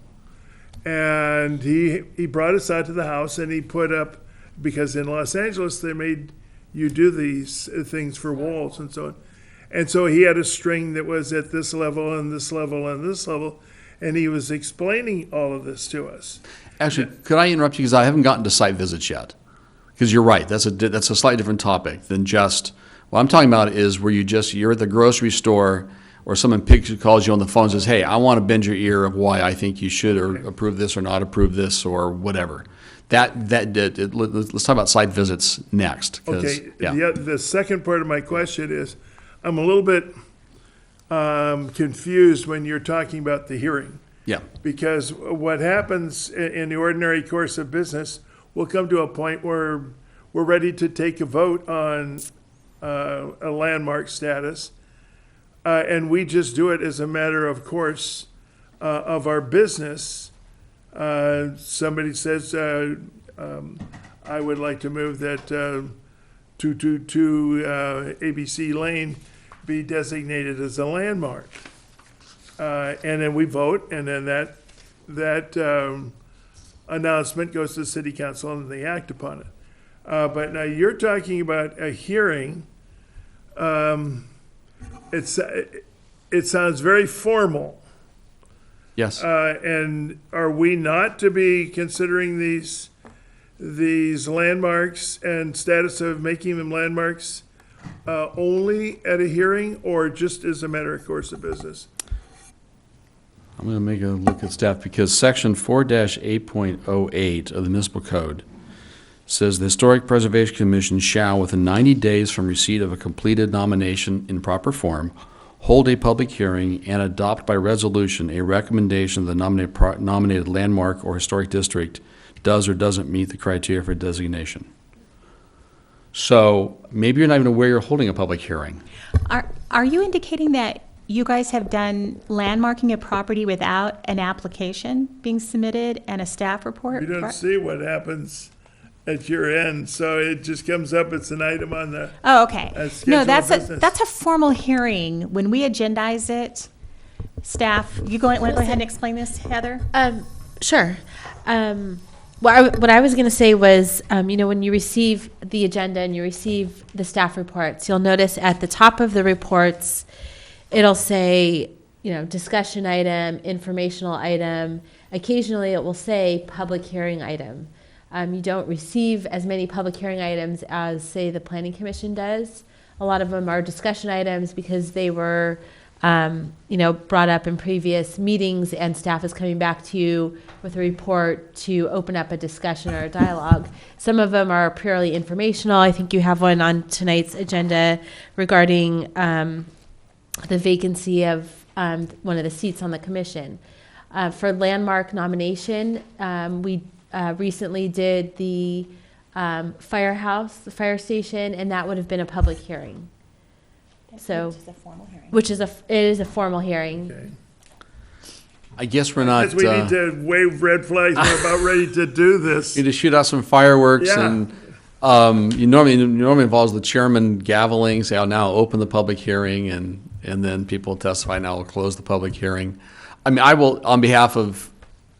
And he brought us out to the house and he put up, because in Los Angeles they made you do these things for walls and so on. And so he had a string that was at this level and this level and this level, and he was explaining all of this to us. Actually, could I interrupt you because I haven't gotten to site visits yet? Because you're right, that's a slightly different topic than just, what I'm talking about is where you're at the grocery store or someone calls you on the phone and says, hey, I want to bend your ear of why I think you should or approve this or not approve this or whatever. Let's talk about site visits next. Okay, Yeah. the second part of my question is, I'm a little bit confused when you're talking about the hearing. Yeah. Because what happens in the ordinary course of business, we'll come to a point where we're ready to take a vote on a landmark status, and we just do it as a matter of course of our business. Somebody says, I would like to move that 222 ABC Lane be designated as a landmark. And then we vote, and then that announcement goes to the city council and they act upon it. But now you're talking about a hearing. It sounds very formal. Yes. And are we not to be considering these landmarks and status of making them landmarks only at a hearing or just as a matter of course of business? I'm going to make a look at staff because section 4-8.08 of the municipal code says the Historic Preservation Commission shall, within 90 days from receipt of a completed nomination in proper form, hold a public hearing and adopt by resolution a recommendation of the nominated landmark or historic district does or doesn't meet the criteria for designation. So maybe you're not even aware you're holding a public hearing. Are you indicating that you guys have done landmarking a property without an application being submitted and a staff report? You don't see what happens at your end, so it just comes up, it's an item on the, Oh, okay. schedule No, of business. that's a formal hearing. When we agendize it, staff, want to go ahead and explain this, Heather? Sure. what I was going to say was, when you receive the agenda and you receive the staff reports, you'll notice at the top of the reports, it'll say, discussion item, informational item. Occasionally, it will say public hearing item. You don't receive as many public hearing items as, say, the Planning Commission does. A lot of them are discussion items because they were, brought up in previous meetings, and staff is coming back to you with a report to open up a discussion or a dialogue. Some of them are purely informational. I think you have one on tonight's agenda regarding the vacancy of one of the seats on the commission. For landmark nomination, we recently did the firehouse, the fire station, and that would have been a public hearing. So, Which is a formal hearing. it is a formal hearing. Okay. I guess we're not. Because we need to wave red flags, we're about ready to do this. Need to shoot out some fireworks, Yeah. and you normally involves the chairman gaveling, say, "I'll now open the public hearing," and then people testify. Now we'll close the public hearing. I mean, I will, on behalf of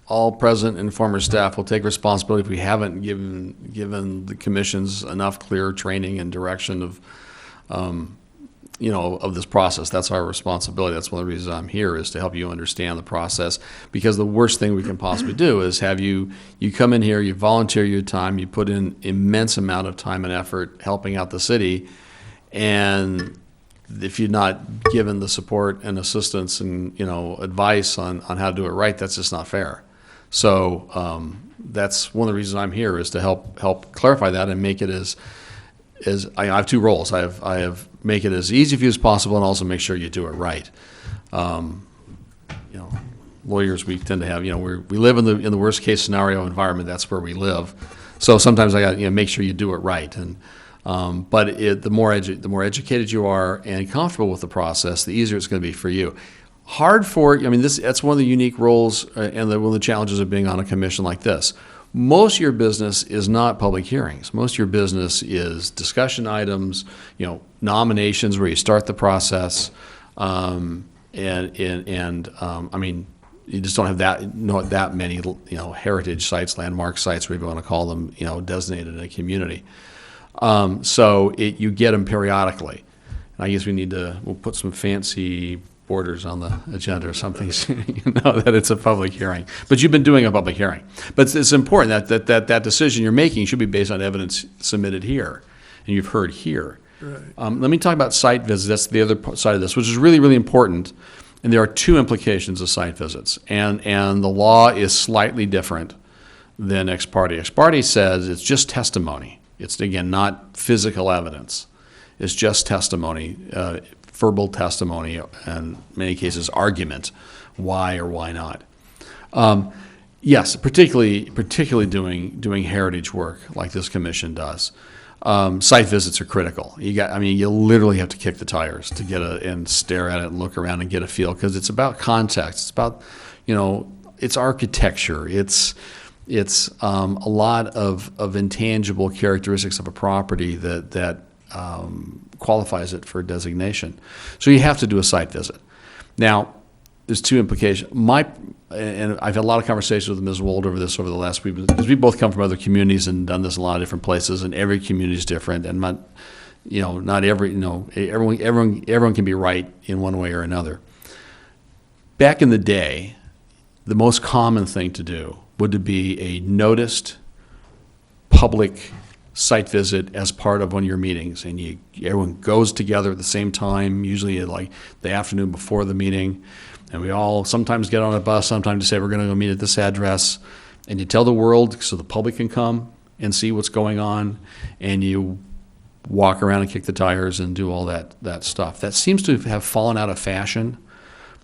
all present and former staff, will take responsibility if we haven't given the commissions enough clear training and direction of this process. That's our responsibility. That's one of the reasons I'm here, is to help you understand the process. Because the worst thing we can possibly do is have you come in here, you volunteer your time, you put in immense amount of time and effort helping out the city, and if you're not given the support and assistance and advice on how to do it right, that's just not fair. So that's one of the reasons I'm here, is to help clarify that and make it as I have two roles. I have make it as easy for you as possible, and also make sure you do it right. Lawyers, we tend to have, we live in the worst case scenario environment. That's where we live. So sometimes I got make sure you do it right. And but the more educated you are and comfortable with the process, the easier it's going to be for you. That's one of the unique roles and one of the challenges of being on a commission like this. Most of your business is not public hearings. Most of your business is discussion items, nominations where you start the process, you just don't have that many heritage sites, landmark sites, whatever you want to call them, designated in a community. So you get them periodically. And I guess we'll put some fancy borders on the agenda or something, so that it's a public hearing. But you've been doing a public hearing. But it's important that decision you're making should be based on evidence submitted here, and you've heard here. Right. Let me talk about site visits. That's the other side of this, which is really, really important. And there are two implications of site visits. And the law is slightly different than ex parte. Ex parte says it's just testimony. It's, again, not physical evidence. It's just testimony, verbal testimony, and in many cases argument, why or why not. Yes, particularly doing heritage work like this commission does. Site visits are critical. You literally have to kick the tires to get and stare at it and look around and get a feel, because it's about context. It's about, it's architecture. It's a lot of intangible characteristics of a property that qualifies it for designation. So you have to do a site visit. Now, there's two implications. And I've had a lot of conversations with Ms. Wold over the last week, because we both come from other communities and done this in a lot of different places, and every community is different, and not every, everyone can be right in one way or another. Back in the day, the most common thing to do would be a noticed public site visit as part of one of your meetings, and everyone goes together at the same time, usually at like the afternoon before the meeting, and we all sometimes get on a bus, sometimes to say we're going to go meet at this address, and you tell the world so the public can come and see what's going on, and you walk around and kick the tires and do all that stuff. That seems to have fallen out of fashion.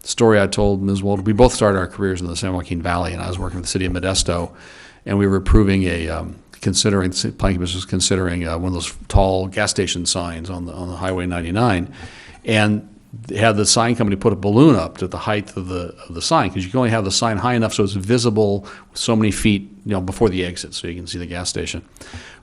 The story I told Ms. Wold, we both started our careers in the San Joaquin Valley, and I was working with the city of Modesto, and we were approving the Planning Commission was considering one of those tall gas station signs on the Highway 99, and had the sign company put a balloon up to the height of the sign, because you can only have the sign high enough so it's visible so many feet before the exit, so you can see the gas station.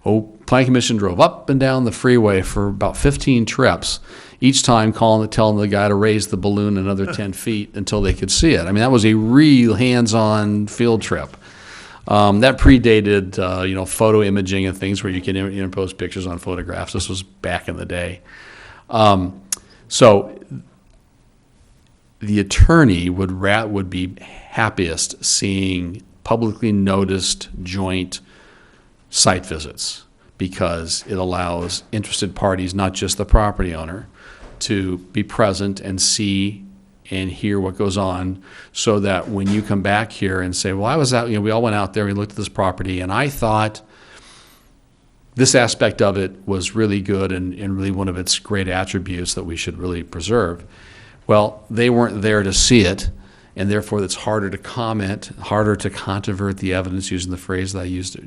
Planning Commission drove up and down the freeway for about 15 trips, each time telling the guy to raise the balloon another 10 feet until they could see it. I mean, that was a real hands-on field trip. That predated, photo imaging and things where you can impose pictures on photographs. This was back in the day. So the attorney would be happiest seeing publicly noticed joint site visits, because it allows interested parties, not just the property owner, to be present and see and hear what goes on, so that when you come back here and say, well, I was out, we all went out there, we looked at this property, and I thought this aspect of it was really good and really one of its great attributes that we should really preserve. Well, they weren't there to see it, and therefore it's harder to comment, harder to controvert the evidence, using the phrase that I used.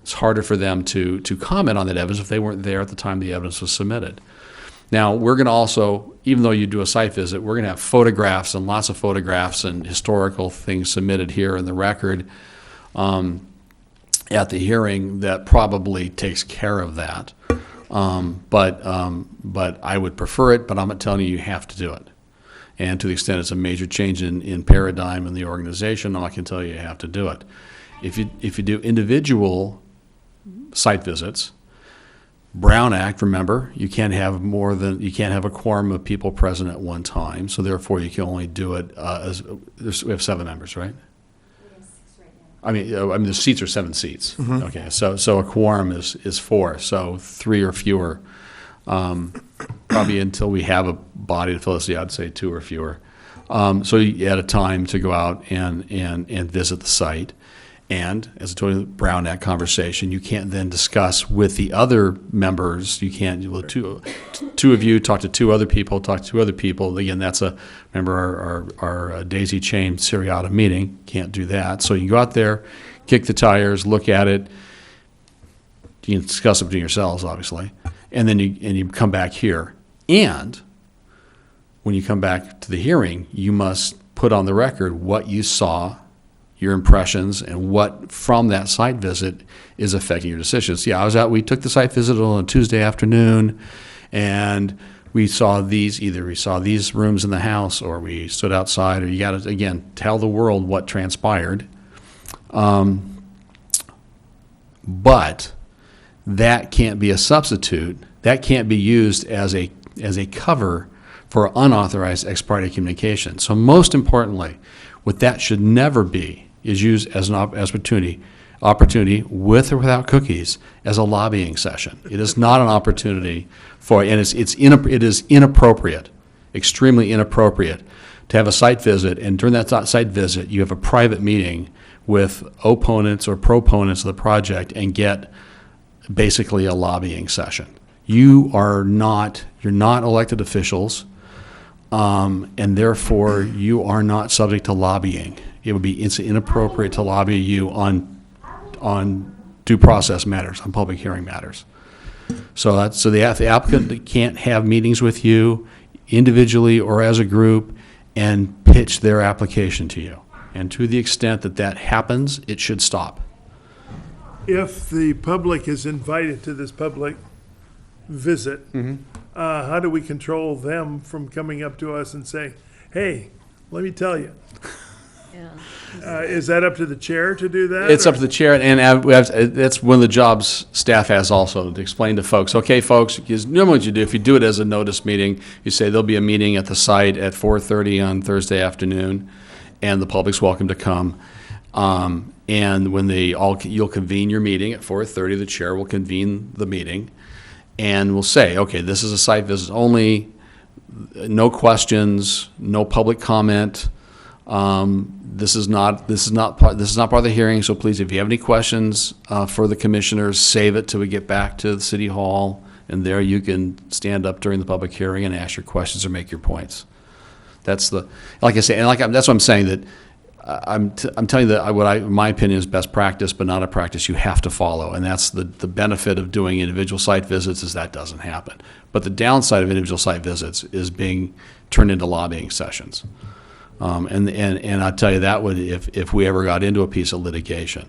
It's harder for them to comment on that evidence if they weren't there at the time the evidence was submitted. Now, we're going to also, even though you do a site visit, we're going to have photographs and lots of photographs and historical things submitted here in the record at the hearing that probably takes care of that. But I would prefer it, but I'm not telling you have to do it. And to the extent it's a major change in paradigm in the organization, I can tell you have to do it. If you do individual site visits, Brown Act, remember, you can't have a quorum of people present at one time, so therefore you can only do it we have 7 members, right? I mean, the seats are 7 seats. Okay, so a quorum is 4, so 3 or fewer. Probably until we have a body to fill this, I'd say 2 or fewer. So you had a time to go out and visit the site. And as I told you, the Brown Act conversation, you can't then discuss with the other members. You can't, well, two of you talk to 2 other people, talk to 2 other people. Again, that's remember our daisy chain seriatim meeting. Can't do that. So you go out there, kick the tires, look at it. You can discuss it between yourselves, obviously. And then you come back here. And when you come back to the hearing, you must put on the record what you saw, your impressions, and what from that site visit is affecting your decisions. Yeah, we took the site visit on a Tuesday afternoon, and we saw either we saw these rooms in the house, or we stood outside, or you got to, again, tell the world what transpired. But that can't be a substitute. That can't be used as a cover for unauthorized ex parte communication. So most importantly, what that should never be is used as an opportunity, with or without cookies, as a lobbying session. It is not an opportunity and it is inappropriate, extremely inappropriate, to have a site visit, and during that site visit, you have a private meeting with opponents or proponents of the project and get basically a lobbying session. You're not elected officials, and therefore you are not subject to lobbying. It's inappropriate to lobby you on due process matters, on public hearing matters. So the applicant can't have meetings with you individually or as a group and pitch their application to you. And to the extent that happens, it should stop. If the public is invited to this public visit, how do we control them from coming up to us and saying, hey, let me tell you? Is that up to the chair to do that? It's up to the chair, and that's one of the jobs staff has also, to explain to folks, okay, folks, because normally what you do, if you do it as a notice meeting, you say there'll be a meeting at the site at 4:30 on Thursday afternoon, and the public's welcome to come. And when you'll convene your meeting at 4:30, the chair will convene the meeting, and we'll say, okay, this is a site visit only, no questions, no public comment. This is not part of the hearing. So please, if you have any questions for the commissioners, save it till we get back to the city hall, and there you can stand up during the public hearing and ask your questions or make your points. That's like I say, and that's what I'm saying, that I'm telling you that my opinion is best practice, but not a practice you have to follow. And that's the benefit of doing individual site visits, is that doesn't happen. But the downside of individual site visits is being turned into lobbying sessions. And I'll tell you, that would, if we ever got into a piece of litigation,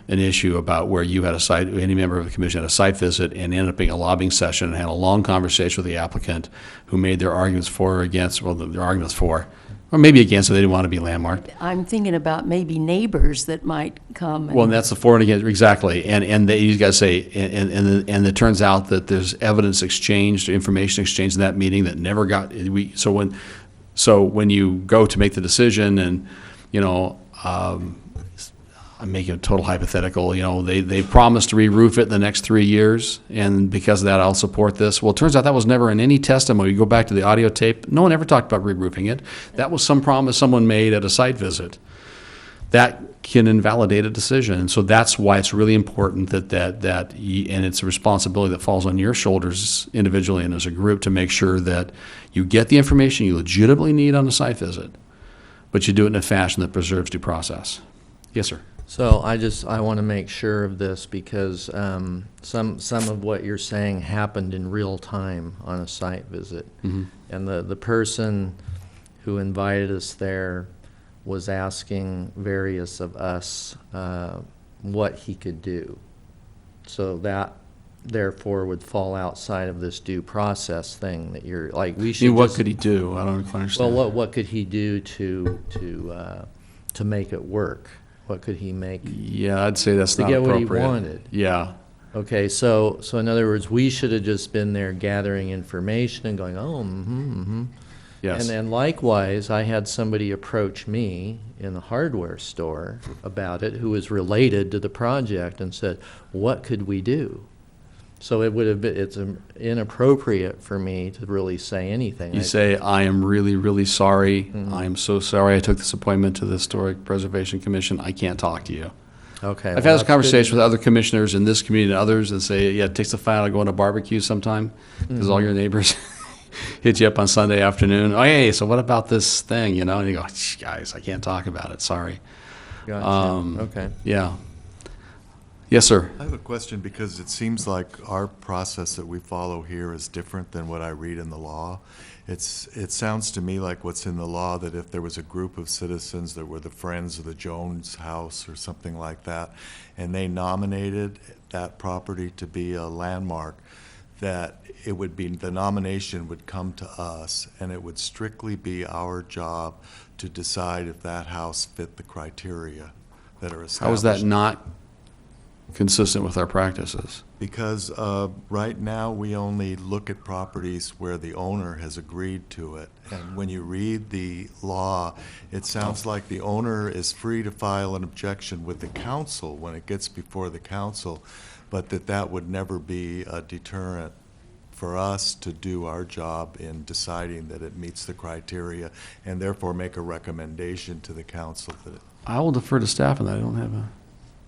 an issue about where you had any member of the commission had a site visit and ended up being a lobbying session and had a long conversation with the applicant, who made their arguments for or against, well, their arguments for, Or maybe against it, they didn't want to be landmarked. I'm thinking about maybe neighbors that might come. Well, and that's the for and against, exactly. And you guys say, and it turns out that there's evidence exchanged, information exchanged in that meeting that never got, so when you go to make the decision and, I'm making a total hypothetical, they promised to re-roof it in the next 3 years, and because of that, I'll support this. Well, it turns out that was never in any testimony. You go back to the audio tape, no one ever talked about re-roofing it. That was some promise someone made at a site visit. That can invalidate a decision, and so that's why it's really important that and it's a responsibility that falls on your shoulders individually and as a group to make sure that you get the information you legitimately need on a site visit, but you do it in a fashion that preserves due process. Yes, sir. So I want to make sure of this because some of what you're saying happened in real time on a site visit. Mm-hmm. And the person who invited us there was asking various of us what he could do. So that therefore would fall outside of this due process thing that you're like, we should What just- could he do? I don't quite understand. Well, what could he do to make it work? What could he make? Yeah, I'd say that's To not get what he appropriate. wanted. Yeah. Okay, so in other words, we should have just been there gathering information and going, oh, Yes. And then likewise, I had somebody approach me in the hardware store about it who was related to the project and said, what could we do? So it would have been, it's inappropriate for me to really say anything. You say, I am really, really sorry. Mm-hmm. I am so sorry I took this appointment to the Historic Preservation Commission. I can't talk to you. Okay. I've well, had this that's conversation good. with other commissioners in this community and others that say, yeah, it takes the fun out of going to barbecue sometime because all your neighbors hit you up on Sunday afternoon. Oh, hey, so what about this thing, And you go, guys, I can't talk about it. Sorry. Gotcha. Okay. Yeah. Yes, sir. I have a question because it seems like our process that we follow here is different than what I read in the law. It sounds to me like what's in the law, that if there was a group of citizens that were the Friends of the Jones House or something like that, and they nominated that property to be a landmark, that it would be, the nomination would come to us, and it would strictly be our job to decide if that house fit the criteria that are established. How is that not consistent with our practices? Because right now, we only look at properties where the owner has agreed to it. And when you read the law, it sounds like the owner is free to file an objection with the council when it gets before the council, but that would never be a deterrent for us to do our job in deciding that it meets the criteria and therefore make a recommendation to the council that it. I will defer to staff on that. I don't have a.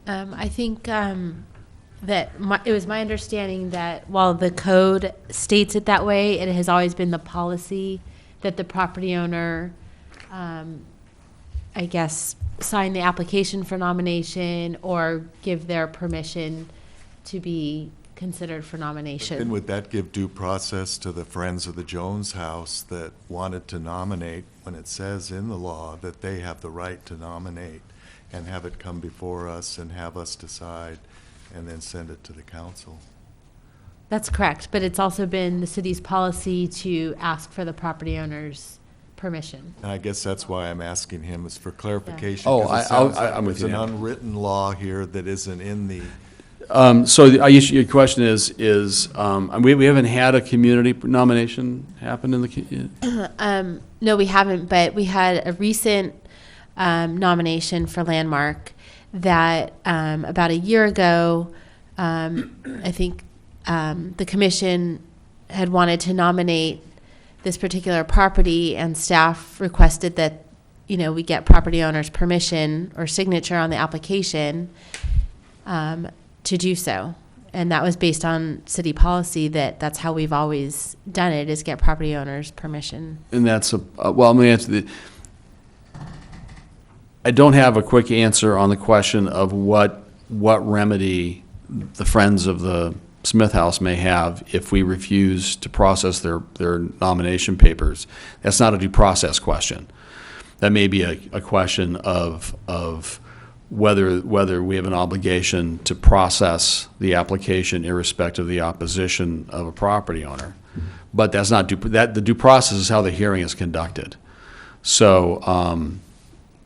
I think that it was my understanding that while the code states it that way, it has always been the policy that the property owner, I guess, sign the application for nomination or give their permission to be considered for nomination. And would that give due process to the Friends of the Jones House that wanted to nominate, when it says in the law that they have the right to nominate and have it come before us and have us decide and then send it to the council? That's correct, but it's also been the city's policy to ask for the property owner's permission. And I guess that's why I'm asking him, is for clarification. Oh, 'cause it sounds like I'm with you There's now. an unwritten law here that isn't in the. So your question is we haven't had a community nomination happen in the. No, we haven't, but we had a recent nomination for Landmark that about a year ago, I think the commission had wanted to nominate this particular property, and staff requested that, we get property owner's permission or signature on the application to do so. And that was based on city policy that's how we've always done it, is get property owner's permission. And that's well, I'm going to answer I don't have a quick answer on the question of what remedy the Friends of the Smith House may have if we refuse to process their nomination papers. That's not a due process question. That may be a question of whether we have an obligation to process the application irrespective of the opposition of a property owner. But that's not the due process is how the hearing is conducted. So,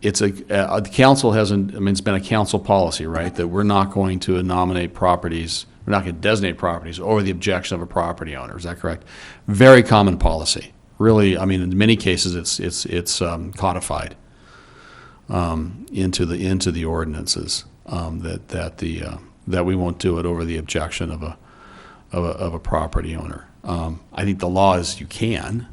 the council hasn't, I mean, it's been a council policy, right, that we're not going to nominate properties, we're not going to designate properties over the objection of a property owner. Is that correct? Very common policy. Really, I mean, in many cases, it's codified into the ordinances, that we won't do it over the objection of a property owner. I think the law is you can.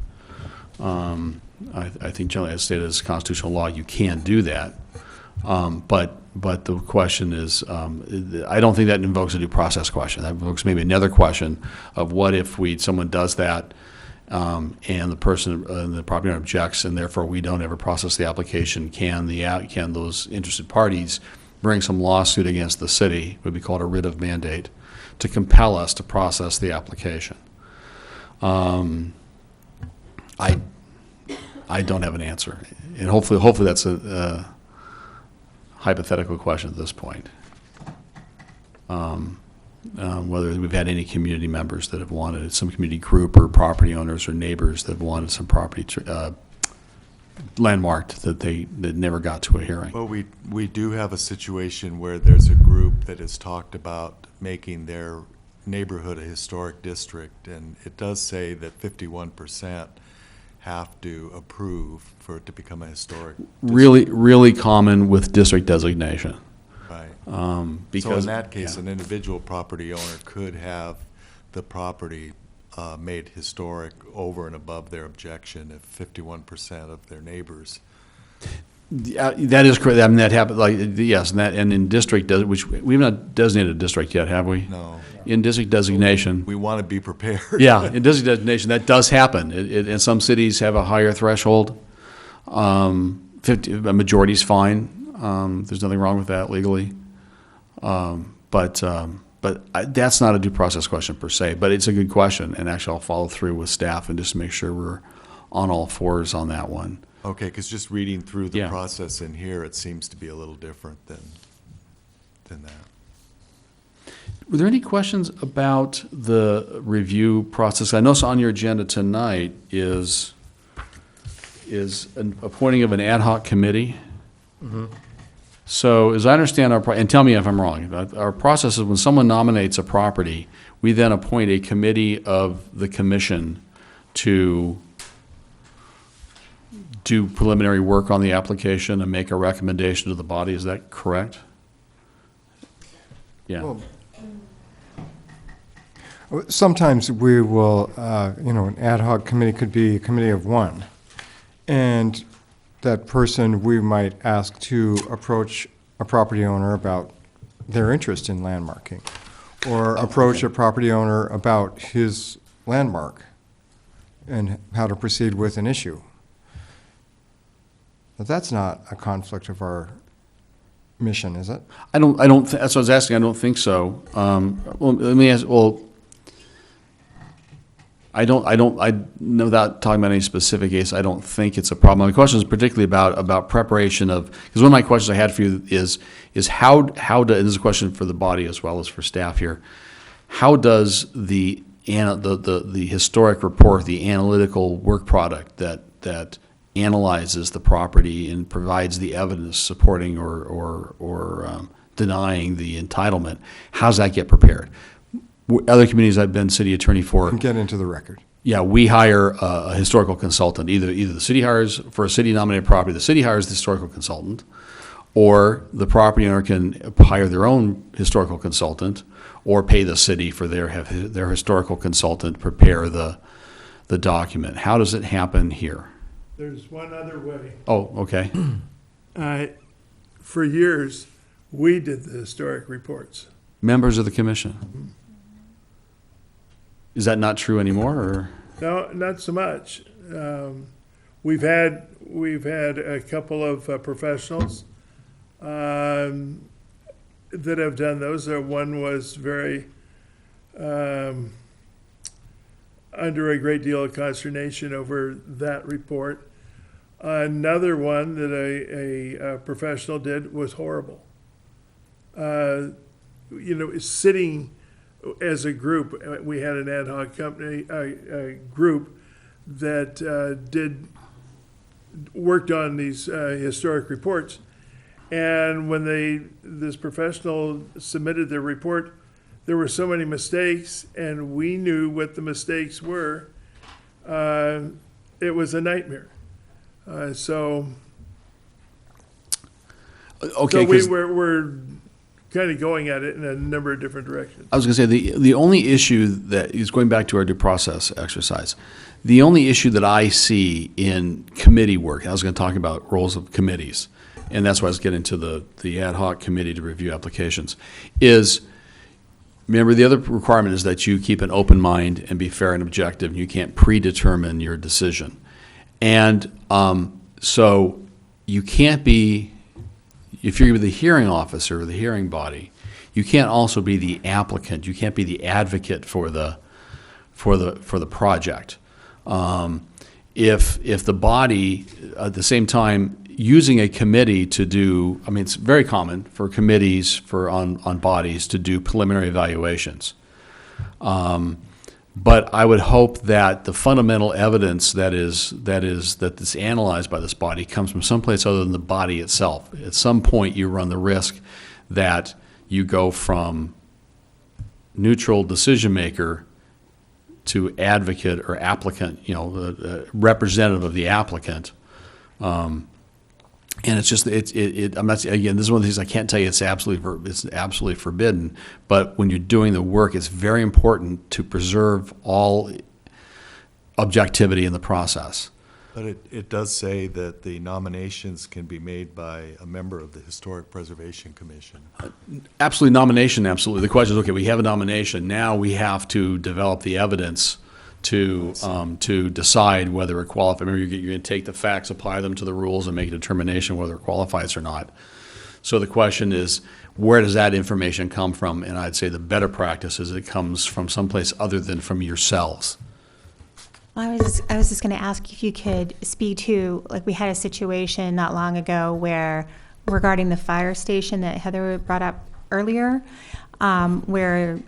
I think generally, as stated as constitutional law, you can do that. But the question is, I don't think that invokes a due process question. That invokes maybe another question of what if someone does that, and the property owner objects, and therefore we don't ever process the application. Can those interested parties bring some lawsuit against the city, would be called a writ of mandate, to compel us to process the application? I don't have an answer, and hopefully that's a hypothetical question at this point. Whether we've had any community members that have wanted some community group or property owners or neighbors that have wanted some property landmarked that never got to a hearing. Well, we do have a situation where there's a group that has talked about making their neighborhood a historic district, and it does say that 51% have to approve for it to become a historic district. Really common with district designation. Right. Because, so in that case, yeah. an individual property owner could have the property made historic over and above their objection if 51% of their neighbors. That is correct. I mean, that happened. Yes, and in district, which we've not designated a district yet, have we? No. In district designation. We want to be prepared. Yeah, in district designation, that does happen. And some cities have a higher threshold. 50, a majority's fine. There's nothing wrong with that legally. But that's not a due process question per se, but it's a good question, and actually I'll follow through with staff and just make sure we're on all fours on that one. Okay, because just reading through the Yeah. process in here, it seems to be a little different than that. Were there any questions about the review process? I notice on your agenda tonight is an appointing of an ad hoc committee. So as I understand and tell me if I'm wrong, our process is when someone nominates a property, we then appoint a committee of the commission to do preliminary work on the application and make a recommendation to the body. Is that correct? Yeah. Well, sometimes we will, an ad hoc committee could be a committee of one. And that person, we might ask to approach a property owner about their interest in landmarking, or approach a property owner about his landmark and how to proceed with an issue. But that's not a conflict of our mission, is it? That's what I was asking. I don't think so. Well, let me ask, I know without talking about any specific case, I don't think it's a problem. My question is particularly about preparation of, because one of my questions I had for you is how and this is a question for the body as well as for staff here, how does the historic report, the analytical work product that analyzes the property and provides the evidence supporting or denying the entitlement, how does that get prepared? Other communities I've been city attorney for. Get into the record. Yeah, we hire a historical consultant. Either the city hires, for a city nominated property, the city hires the historical consultant, or the property owner can hire their own historical consultant, or pay the city for their historical consultant prepare the document. How does it happen here? There's one other way. Oh, okay. For years, we did the historic reports. Members of the commission. Is that not true anymore, or? No, not so much. We've had a couple of professionals that have done those. One was very under a great deal of consternation over that report. Another one that a professional did was horrible. Sitting as a group, we had an ad hoc company, a group that did worked on these historic reports. And when this professional submitted their report, there were so many mistakes, and we knew what the mistakes were. It was a nightmare. So Okay, 'cause we're kind of going at it in a number of different directions. I was going to say, the only issue that is going back to our due process exercise, the only issue that I see in committee work, and I was going to talk about roles of committees, and that's why I was getting to the ad hoc committee to review applications, is, remember, the other requirement is that you keep an open mind and be fair and objective, and you can't predetermine your decision. And so you can't be, if you're the hearing officer or the hearing body, you can't also be the applicant. You can't be the advocate for the project. If the body, at the same time, using a committee to do, I mean, it's very common for committees on bodies to do preliminary evaluations. But I would hope that the fundamental evidence that's analyzed by this body comes from someplace other than the body itself. At some point, you run the risk that you go from neutral decision maker to advocate or applicant, representative of the applicant. And it's just, I'm not, again, this is one of the things I can't tell you it's absolutely forbidden, but when you're doing the work, it's very important to preserve all objectivity in the process. But it does say that the nominations can be made by a member of the Historic Preservation Commission. Absolutely, nomination, absolutely. The question is, okay, we have a nomination, now we have to develop the evidence to decide whether it qualifies. Remember, you're going to take the facts, apply them to the rules, and make a determination whether it qualifies or not. So the question is, where does that information come from? And I'd say the better practice is it comes from someplace other than from yourselves. I was just going to ask if you could speak to, like, we had a situation not long ago where, regarding the fire station that Heather brought up earlier, where,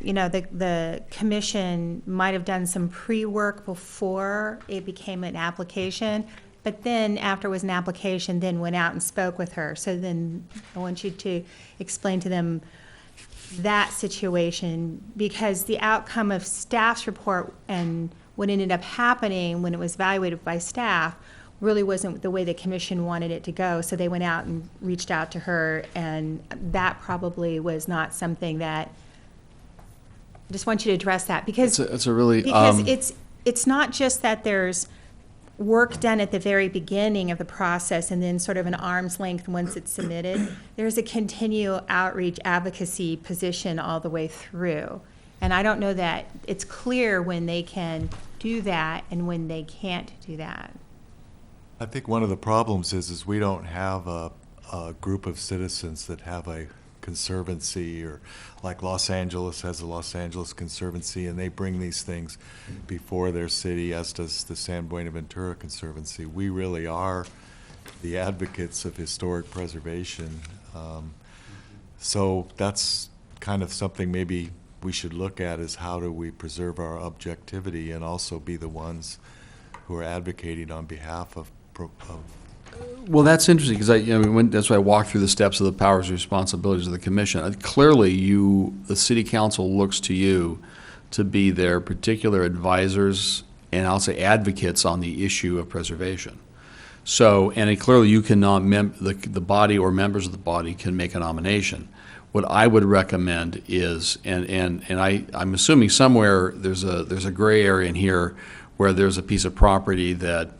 the commission might have done some pre-work before it became an application, but then after it was an application, then went out and spoke with her. So then I want you to explain to them that situation, because the outcome of staff's report and what ended up happening when it was evaluated by staff really wasn't the way the commission wanted it to go. So they went out and reached out to her, and that probably was not something that, I just want you to address that, because It's a really, it's not just that there's work done at the very beginning of the process and then sort of an arm's length once it's submitted. There's a continual outreach advocacy position all the way through. And I don't know that it's clear when they can do that and when they can't do that. I think one of the problems is we don't have a group of citizens that have a conservancy, or like Los Angeles has a Los Angeles Conservancy, and they bring these things before their city, as does the San Buenaventura Conservancy. We really are the advocates of historic preservation. So that's kind of something maybe we should look at, is how do we preserve our objectivity and also be the ones who are advocating on behalf of well, that's interesting, because that's why I walked through the steps of the powers and responsibilities of the commission. Clearly, the city council looks to you to be their particular advisors and I'll say advocates on the issue of preservation. So, and clearly you cannot, the body or members of the body can make a nomination. What I would recommend is, and I'm assuming somewhere there's a gray area in here where there's a piece of property that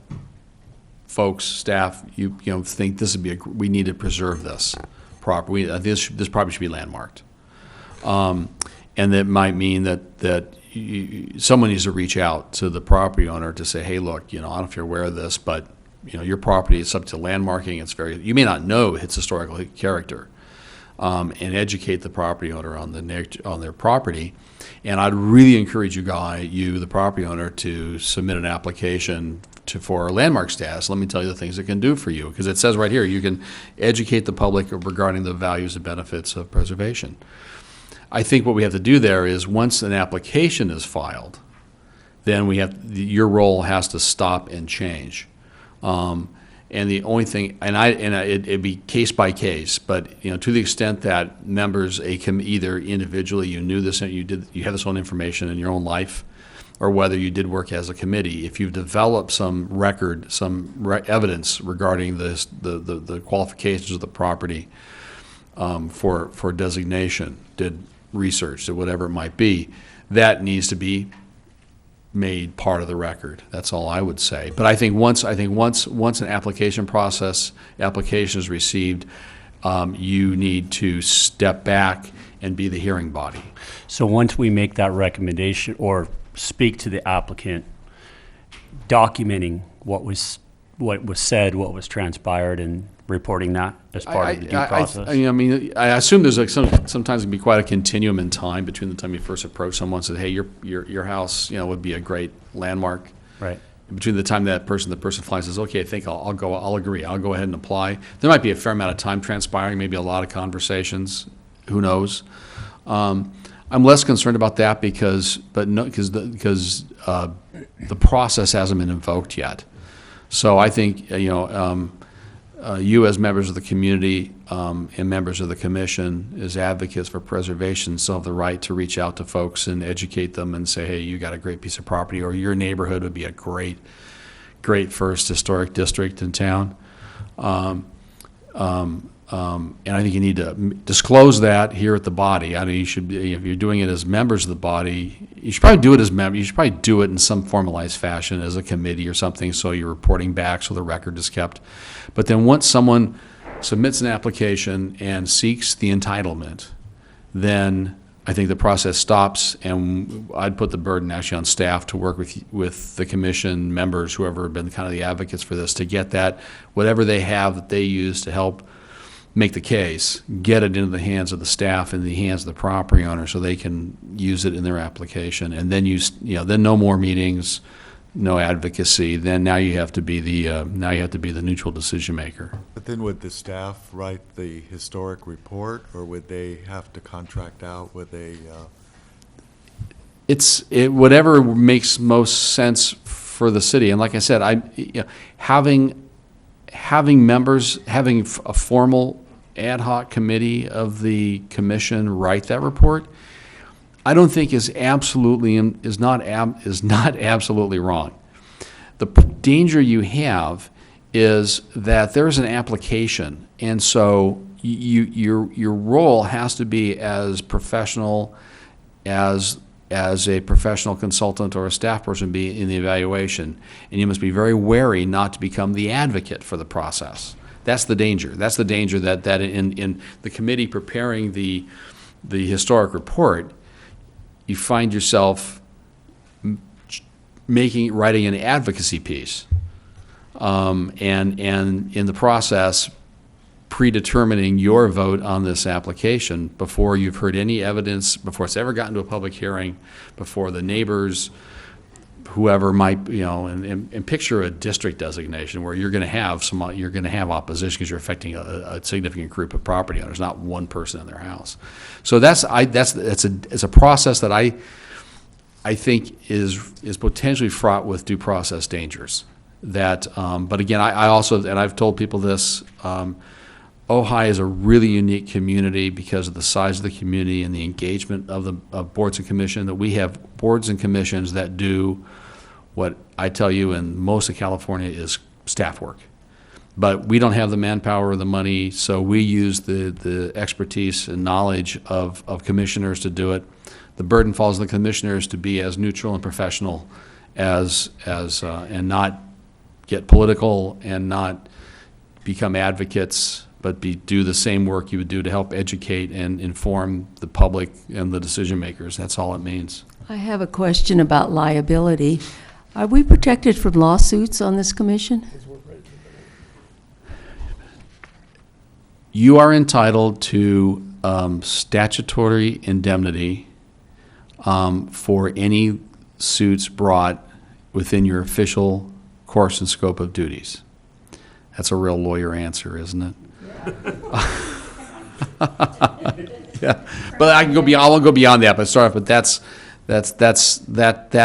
folks, staff, you think this would be we need to preserve this property. This property should be landmarked, and that might mean that someone needs to reach out to the property owner to say, hey, look, I don't know if you're aware of this, but your property is subject to landmarking. It's you may not know its historical character, and educate the property owner on their property. And I'd really encourage you, the property owner, to submit an application for landmark status. Let me tell you the things it can do for you, because it says right here you can educate the public regarding the values and benefits of preservation. I think what we have to do there is, once an application is filed, then your role has to stop and change. And the only thing, it'd be case by case, but, to the extent that members, either individually you knew this, you have this own information in your own life, or whether you did work as a committee, if you've developed some record, evidence regarding the qualifications of the property for designation, did research, did whatever it might be, that needs to be made part of the record. That's all I would say. But I think once an application is received, you need to step back and be the hearing body. So once we make that recommendation or speak to the applicant, documenting what was said, what was transpired, and reporting that as part of the due process. I assume there's sometimes it can be quite a continuum in time between the time you first approach someone and said, hey, your house, would be a great landmark. Right. Between the time the person flies says, okay, I think I'll agree. I'll go ahead and apply. There might be a fair amount of time transpiring, maybe a lot of conversations. Who knows? I'm less concerned about that because the process hasn't been invoked yet. So I think you as members of the community and members of the commission, as advocates for preservation, still have the right to reach out to folks and educate them and say, hey, you got a great piece of property, or your neighborhood would be a great first historic district in town. And I think you need to disclose that here at the body. I mean, you should be, if you're doing it as members of the body, you should probably do it as members. You should probably do it in some formalized fashion as a committee or something, so you're reporting back, so the record is kept. But then once someone submits an application and seeks the entitlement, then I think the process stops, and I'd put the burden actually on staff to work with the commission members, whoever have been kind of the advocates for this, to get that, whatever they have that they use to help make the case, get it into the hands of the staff and the hands of the property owner so they can use it in their application. And then then no more meetings, no advocacy. Then now you have to be the neutral decision maker. But then would the staff write the historic report, or would they have to contract out with a? Whatever makes most sense for the city. And like I said, having members, having a formal ad hoc committee of the commission write that report, I don't think is not absolutely wrong. The danger you have is that there's an application, and so your role has to be as professional as a professional consultant or a staff person be in the evaluation, and you must be very wary not to become the advocate for the process. That's the danger. That's the danger that in the committee preparing the historic report, you find yourself writing an advocacy piece, and in the process predetermining your vote on this application before you've heard any evidence, before it's ever gotten to a public hearing, before the neighbors, whoever might, and picture a district designation where you're going to have opposition because you're affecting a significant group of property owners, not one person in their house. So it's a process that I think is potentially fraught with due process dangers. But again, I also, and I've told people this, Ojai is a really unique community because of the size of the community and the engagement of boards and commission, that we have boards and commissions that do what I tell you in most of California is staff work. But we don't have the manpower or the money, so we use the expertise and knowledge of commissioners to do it. The burden falls on the commissioners to be as neutral and professional as and not get political and not become advocates, but do the same work you would do to help educate and inform the public and the decision makers. That's all it means. I have a question about liability. Are we protected from lawsuits on this commission? You are entitled to statutory indemnity for any suits brought within your official course and scope of duties. That's a real lawyer answer, isn't it? Yeah, but I won't go beyond that. But sorry, but that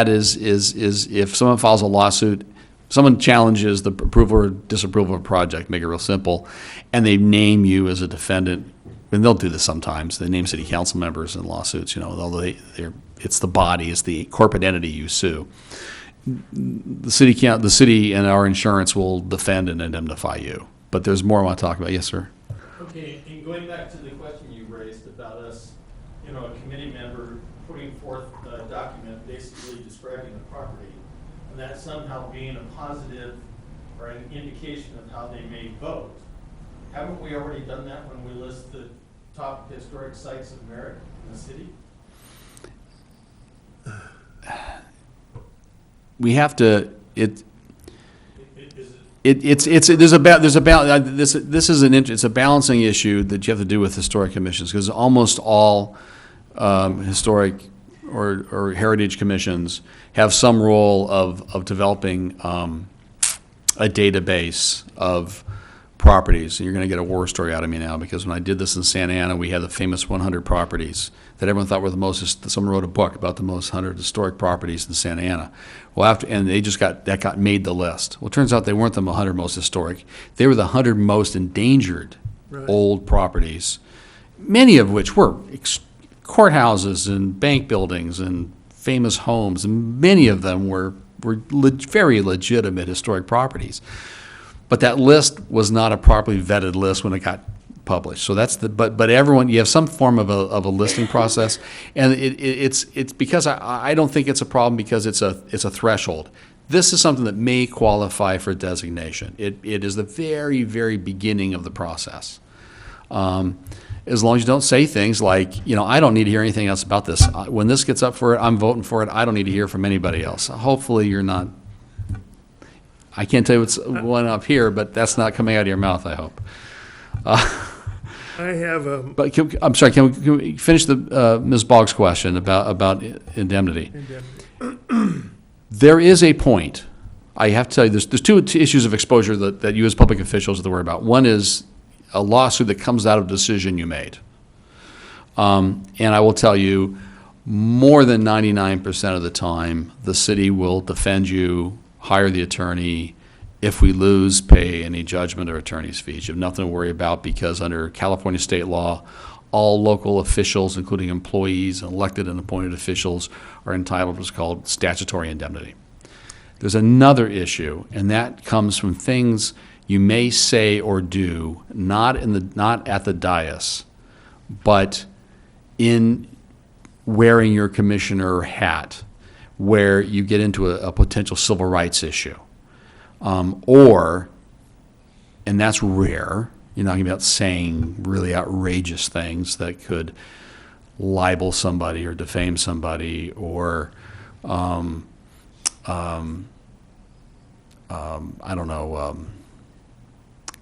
is if someone files a lawsuit someone challenges the approval or disapproval of a project, make it real simple, and they name you as a defendant, and they'll do this sometimes, they name city council members in lawsuits, although it's the body, it's the corporate entity you sue. The city and our insurance will defend and indemnify you. But there's more I want to talk about. Yes, sir. Okay, and going back to the question you raised about us, a committee member putting forth a document basically describing the property, and that somehow being a positive or an indication of how they may vote. Haven't we already done that when we list the top historic sites of merit in the city? We have to. Is It's a balancing issue that you have to do with historic commissions, because almost all historic or heritage commissions have some role of developing a database of properties. And you're going to get a war story out of me now, because when I did this in Santa Ana, we had the famous 100 properties that everyone thought were the most. Someone wrote a book about the most 100 historic properties in Santa Ana. Well, and they just got made the list. Well, it turns out they weren't the 100 most historic. They were the 100 most endangered old properties, many of which were courthouses and bank buildings and famous homes, and many of them were very legitimate historic properties. But that list was not a properly vetted list when it got published. So that's but everyone, you have some form of a listing process, and it's because I don't think it's a problem because it's a threshold. This is something that may qualify for designation. It is the very, very beginning of the process. As long as you don't say things like, I don't need to hear anything else about this. When this gets up for it, I'm voting for it. I don't need to hear from anybody else. Hopefully you're not. I can't tell you what's going up here, but that's not coming out of your mouth, I hope. I have a. But I'm sorry, can we finish the Ms. Boggs' question about indemnity? There is a point. I have to tell you, there's two issues of exposure that you as public officials have to worry about. One is a lawsuit that comes out of a decision you made. And I will tell you, more than 99% of the time, the city will defend you, hire the attorney. If we lose, pay any judgment or attorney's fees. You have nothing to worry about, because under California state law, all local officials, including employees, elected and appointed officials, are entitled to what's called statutory indemnity. There's another issue, and that comes from things you may say or do, not at the dais, but in wearing your commissioner hat, where you get into a potential civil rights issue. And that's rare, you're not going to be out saying really outrageous things that could libel somebody or defame somebody or,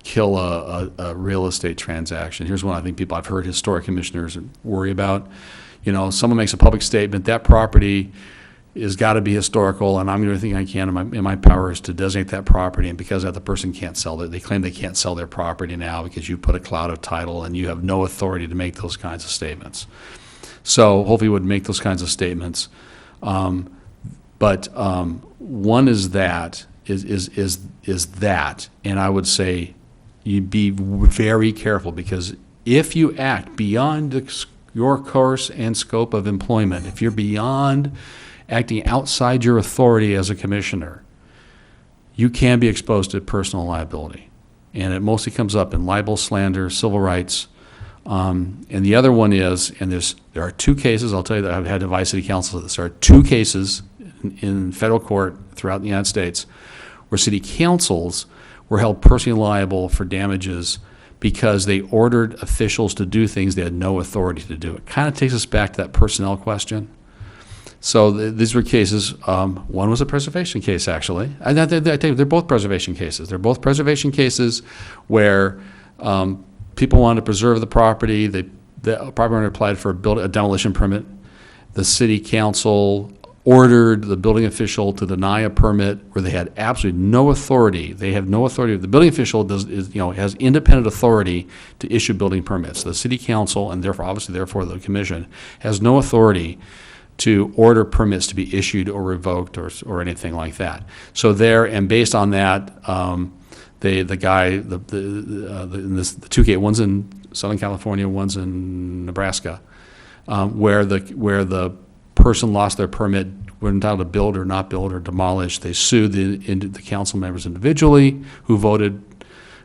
kill a real estate transaction. Here's one I think I've heard historic commissioners worry about. Someone makes a public statement, that property has got to be historical, and I'm going to do everything I can in my power is to designate that property, and because that the person can't sell it, they claim they can't sell their property now because you put a cloud of title and you have no authority to make those kinds of statements. So hopefully you would make those kinds of statements. But one is that, and I would say you be very careful, because if you act beyond your course and scope of employment, if you're beyond acting outside your authority as a commissioner, you can be exposed to personal liability. And it mostly comes up in libel, slander, civil rights. And the other one is, and there are two cases, I'll tell you that I've had to advise city council this, there are two cases in federal court throughout the United States where city councils were held personally liable for damages because they ordered officials to do things they had no authority to do. It kind of takes us back to that personnel question. So these were cases, one was a preservation case, actually. And I tell you, they're both preservation cases. They're both preservation cases where people wanted to preserve the property. The property owner applied for a demolition permit. The city council ordered the building official to deny a permit where they had absolutely no authority. They have no authority. The building official has independent authority to issue building permits. The city council, and therefore the commission, has no authority to order permits to be issued or revoked or anything like that. So and based on that, the two cases, one's in Southern California, one's in Nebraska, where the person lost their permit, were entitled to build or not build or demolish. They sued the council members individually who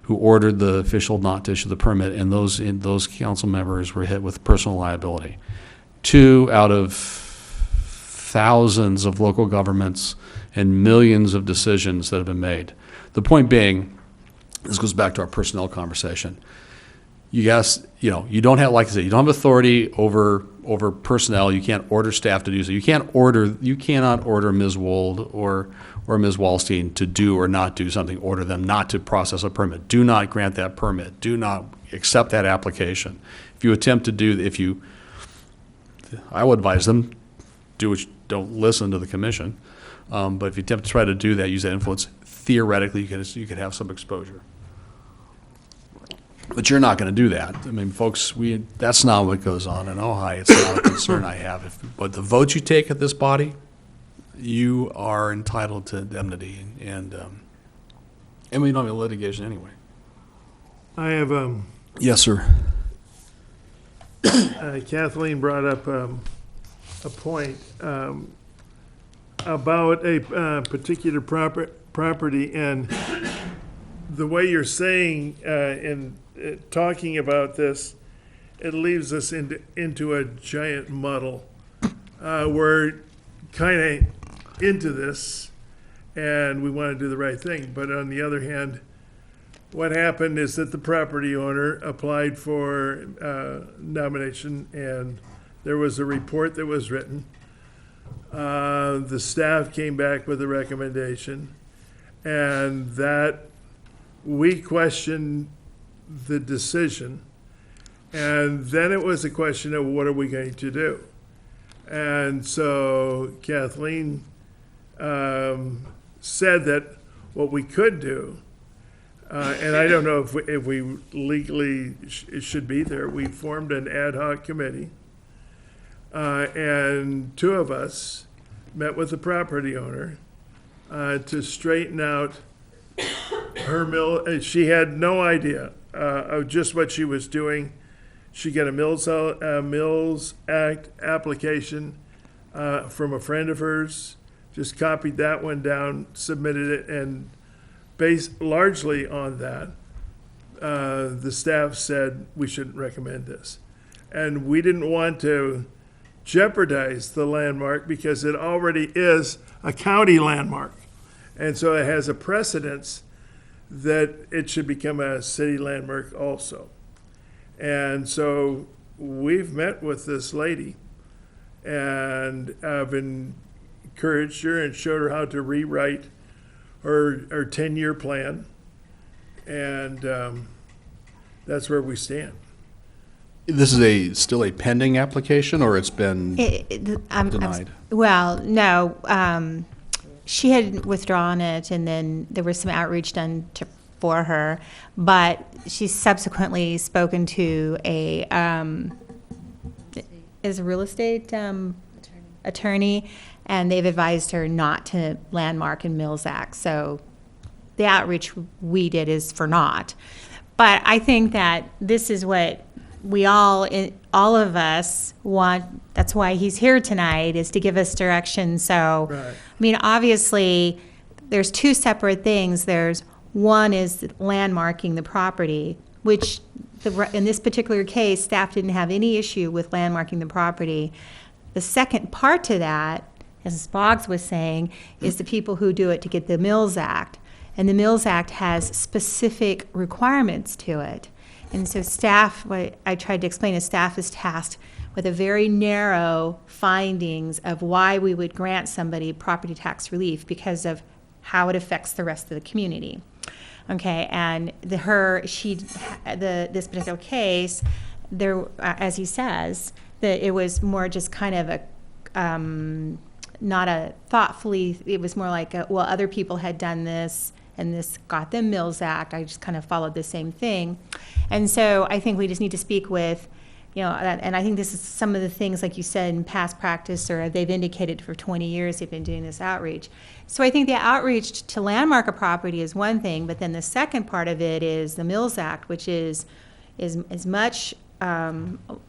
ordered the official not to issue the permit, and those council members were hit with personal liability. 2 out of thousands of local governments and millions of decisions that have been made. The point being, this goes back to our personnel conversation. You don't have, like I said, you don't have authority over personnel. You can't order staff to do so. You cannot order Ms. Wold or Ms. Wallstein to do or not do something. Order them not to process a permit. Do not grant that permit. Do not accept that application. If you attempt to do, I would advise them, don't listen to the commission. But if you attempt to try to do that, use that influence, theoretically, you could have some exposure. But you're not going to do that. I mean, folks, that's not what goes on in Ojai. It's not a concern I have. But the vote you take at this body, you are entitled to indemnity, and we don't have litigation anyway. I have, Yes, sir. Kathleen brought up a point about a particular property, and the way you're saying in talking about this, it leaves us into a giant muddle. We're kind of into this, and we want to do the right thing. But on the other hand, what happened is that the property owner applied for nomination, and there was a report that was written. The staff came back with a recommendation, and that we questioned the decision, and then it was a question of what are we going to do? And so Kathleen said that what we could do, and I don't know if we legally it should be there, we formed an ad hoc committee, and 2 of us met with the property owner to straighten out her mill. She had no idea of just what she was doing. She got a Mills Act application from a friend of hers, just copied that one down, submitted it, and based largely on that, the staff said we shouldn't recommend this. And we didn't want to jeopardize the landmark because it already is a county landmark. And so it has a precedence that it should become a city landmark also. And so we've met with this lady, and I've encouraged her and showed her how to rewrite her 10-year plan, and that's where we stand. This is still a pending application, or it's been denied? Well, no. She had withdrawn it, and then there was some outreach done for her. But she's subsequently spoken to a real estate attorney, and they've advised her not to landmark in Mills Act. So the outreach we did is for naught. But I think that this is what we all of us want. That's why he's here tonight, is to give us direction. So, right. I mean, obviously, there's 2 separate things. One is landmarking the property, which in this particular case, staff didn't have any issue with landmarking the property. The second part to that, as Boggs was saying, is the people who do it to get the Mills Act. And the Mills Act has specific requirements to it. And so staff, what I tried to explain is staff is tasked with a very narrow findings of why we would grant somebody property tax relief because of how it affects the rest of the community. Okay, and this particular case, there, as he says, that it was more just kind of a, not a thoughtfully, it was more like, well, other people had done this, and this got them Mills Act. I just kind of followed the same thing. And so I think we just need to speak with you know, and I think this is some of the things, like you said, in past practice, or they've indicated for 20 years they've been doing this outreach. So I think the outreach to landmark a property is one thing, but then the second part of it is the Mills Act, which is much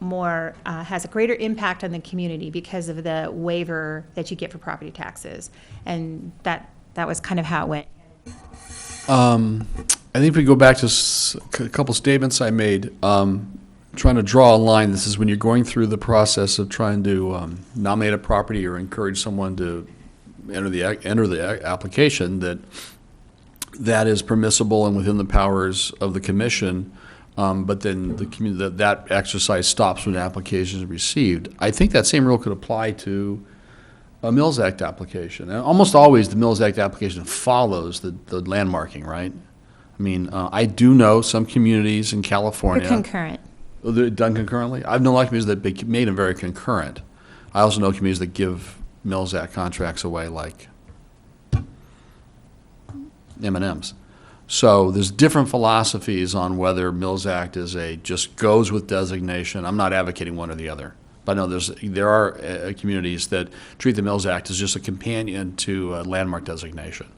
more, has a greater impact on the community because of the waiver that you get for property taxes. And that was kind of how it went. I think if we go back to a couple statements I made, trying to draw a line, this is when you're going through the process of trying to nominate a property or encourage someone to enter the application, that is permissible and within the powers of the commission, but then that exercise stops when the application is received. I think that same rule could apply to a Mills Act application. And almost always the Mills Act application follows the landmarking, right? I mean, I do know some communities in California. They're concurrent. Oh, they're done concurrently? I've known a lot of communities that made them very concurrent. I also know communities that give Mills Act contracts away like M&Ms. So there's different philosophies on whether Mills Act is just goes with designation. I'm not advocating one or the other. But no, there are communities that treat the Mills Act as just a companion to landmark designation.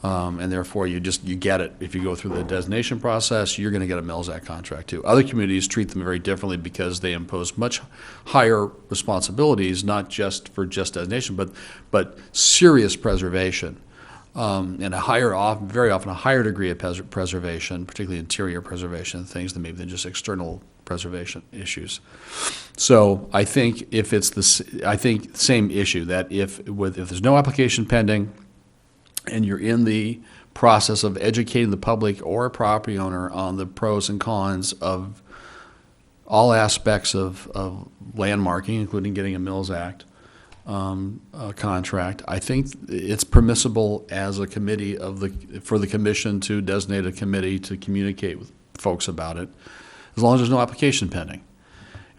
And therefore, you get it. If you go through the designation process, you're going to get a Mills Act contract too. Other communities treat them very differently because they impose much higher responsibilities, not just for designation, but serious preservation, and very often a higher degree of preservation, particularly interior preservation, things than just external preservation issues. So I think same issue, that if there's no application pending, and you're in the process of educating the public or a property owner on the pros and cons of all aspects of landmarking, including getting a Mills Act contract, I think it's permissible as a committee for the commission to designate a committee to communicate with folks about it, as long as there's no application pending.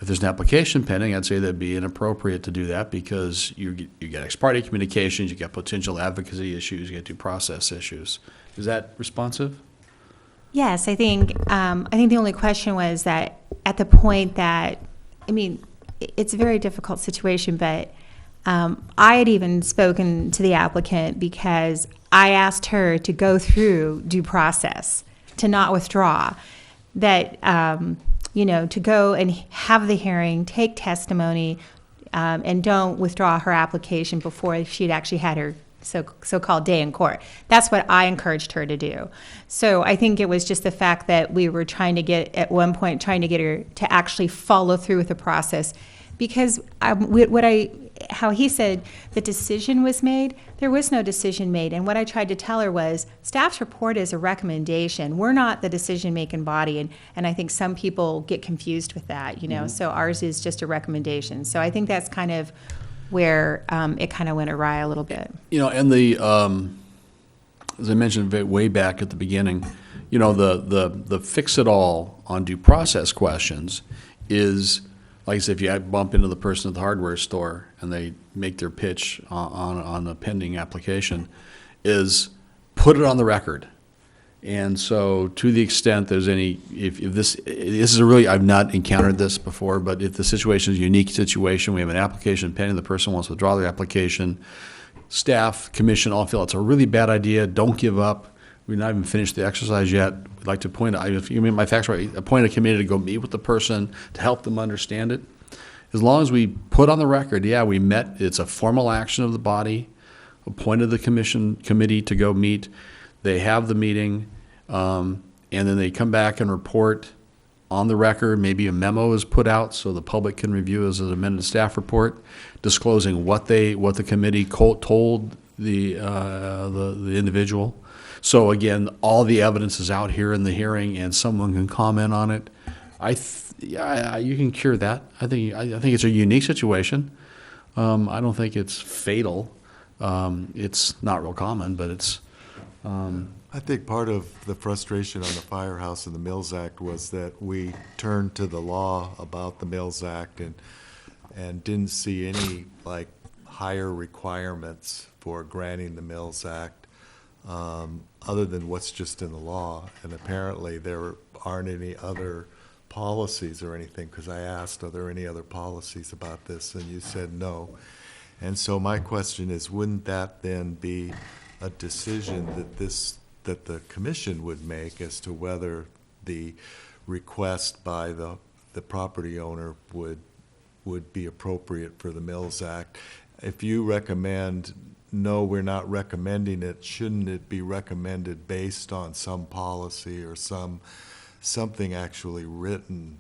If there's an application pending, I'd say that'd be inappropriate to do that because you get ex parte communications, you get potential advocacy issues, you get due process issues. Is that responsive? Yes, I think the only question was that at the point that, I mean, it's a very difficult situation, but I had even spoken to the applicant because I asked her to go through due process, to not withdraw, that, to go and have the hearing, take testimony, and don't withdraw her application before she'd actually had her so-called day in court. That's what I encouraged her to do. So I think it was just the fact that we were at one point trying to get her to actually follow through with the process, because how he said the decision was made, there was no decision made. And what I tried to tell her was, staff's report is a recommendation. We're not the decision-making body. And I think some people get confused with that, So ours is just a recommendation. So I think that's kind of where it kind of went awry a little bit. And as I mentioned way back at the beginning, the fix-it-all on due process questions is, like I said, if you bump into the person at the hardware store and they make their pitch on a pending application, is put it on the record. And so to the extent there's if this is I've not encountered this before, but if the situation is a unique situation, we have an application pending, the person wants to withdraw their application, staff, commission all feel it's a really bad idea, don't give up. We've not even finished the exercise yet. We'd like to if you mean my facts right, appoint a committee to go meet with the person to help them understand it. As long as we put on the record, we met, it's a formal action of the body, appointed the committee to go meet, they have the meeting, and then they come back and report on the record. Maybe a memo is put out so the public can review as an amended staff report, disclosing what the committee told the individual. So again, all the evidence is out here in the hearing, and someone can comment on it. You can cure that. I think it's a unique situation. I don't think it's fatal. It's not real common, but it's. I think part of the frustration on the Firehouse and the Mills Act was that we turned to the law about the Mills Act and didn't see any higher requirements for granting the Mills Act. Other than what's just in the law, and apparently there aren't any other policies or anything, because I asked, are there any other policies about this? And you said no. And so my question is, wouldn't that then be a decision that the commission would make as to whether the request by the property owner would be appropriate for the Mills Act? If you recommend, no, we're not recommending it, shouldn't it be recommended based on some policy or something actually written?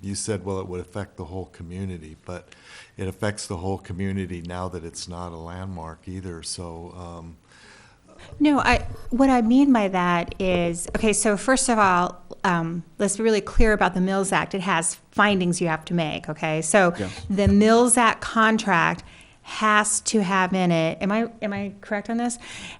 You said, well, it would affect the whole community, but it affects the whole community now that it's not a landmark either, so, No, what I mean by that is, okay, so first of all, let's be really clear about the Mills Act. It has findings you have to make, okay? So Yeah. the Mills Act contract has to have in it, am I correct on this?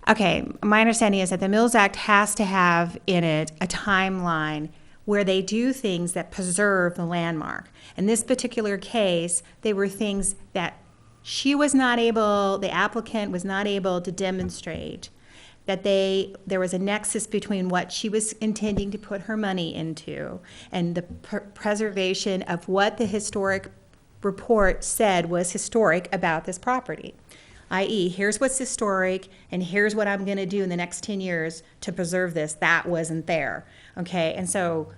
Okay, my understanding is that the Mills Act has to have in it a timeline where they do things that preserve the landmark. In this particular case, they were things that the applicant was not able to demonstrate that there was a nexus between what she was intending to put her money into and the preservation of what the historic report said was historic about this property. I.e., here's what's historic, and here's what I'm going to do in the next 10 years to preserve this. That wasn't there, okay? And so,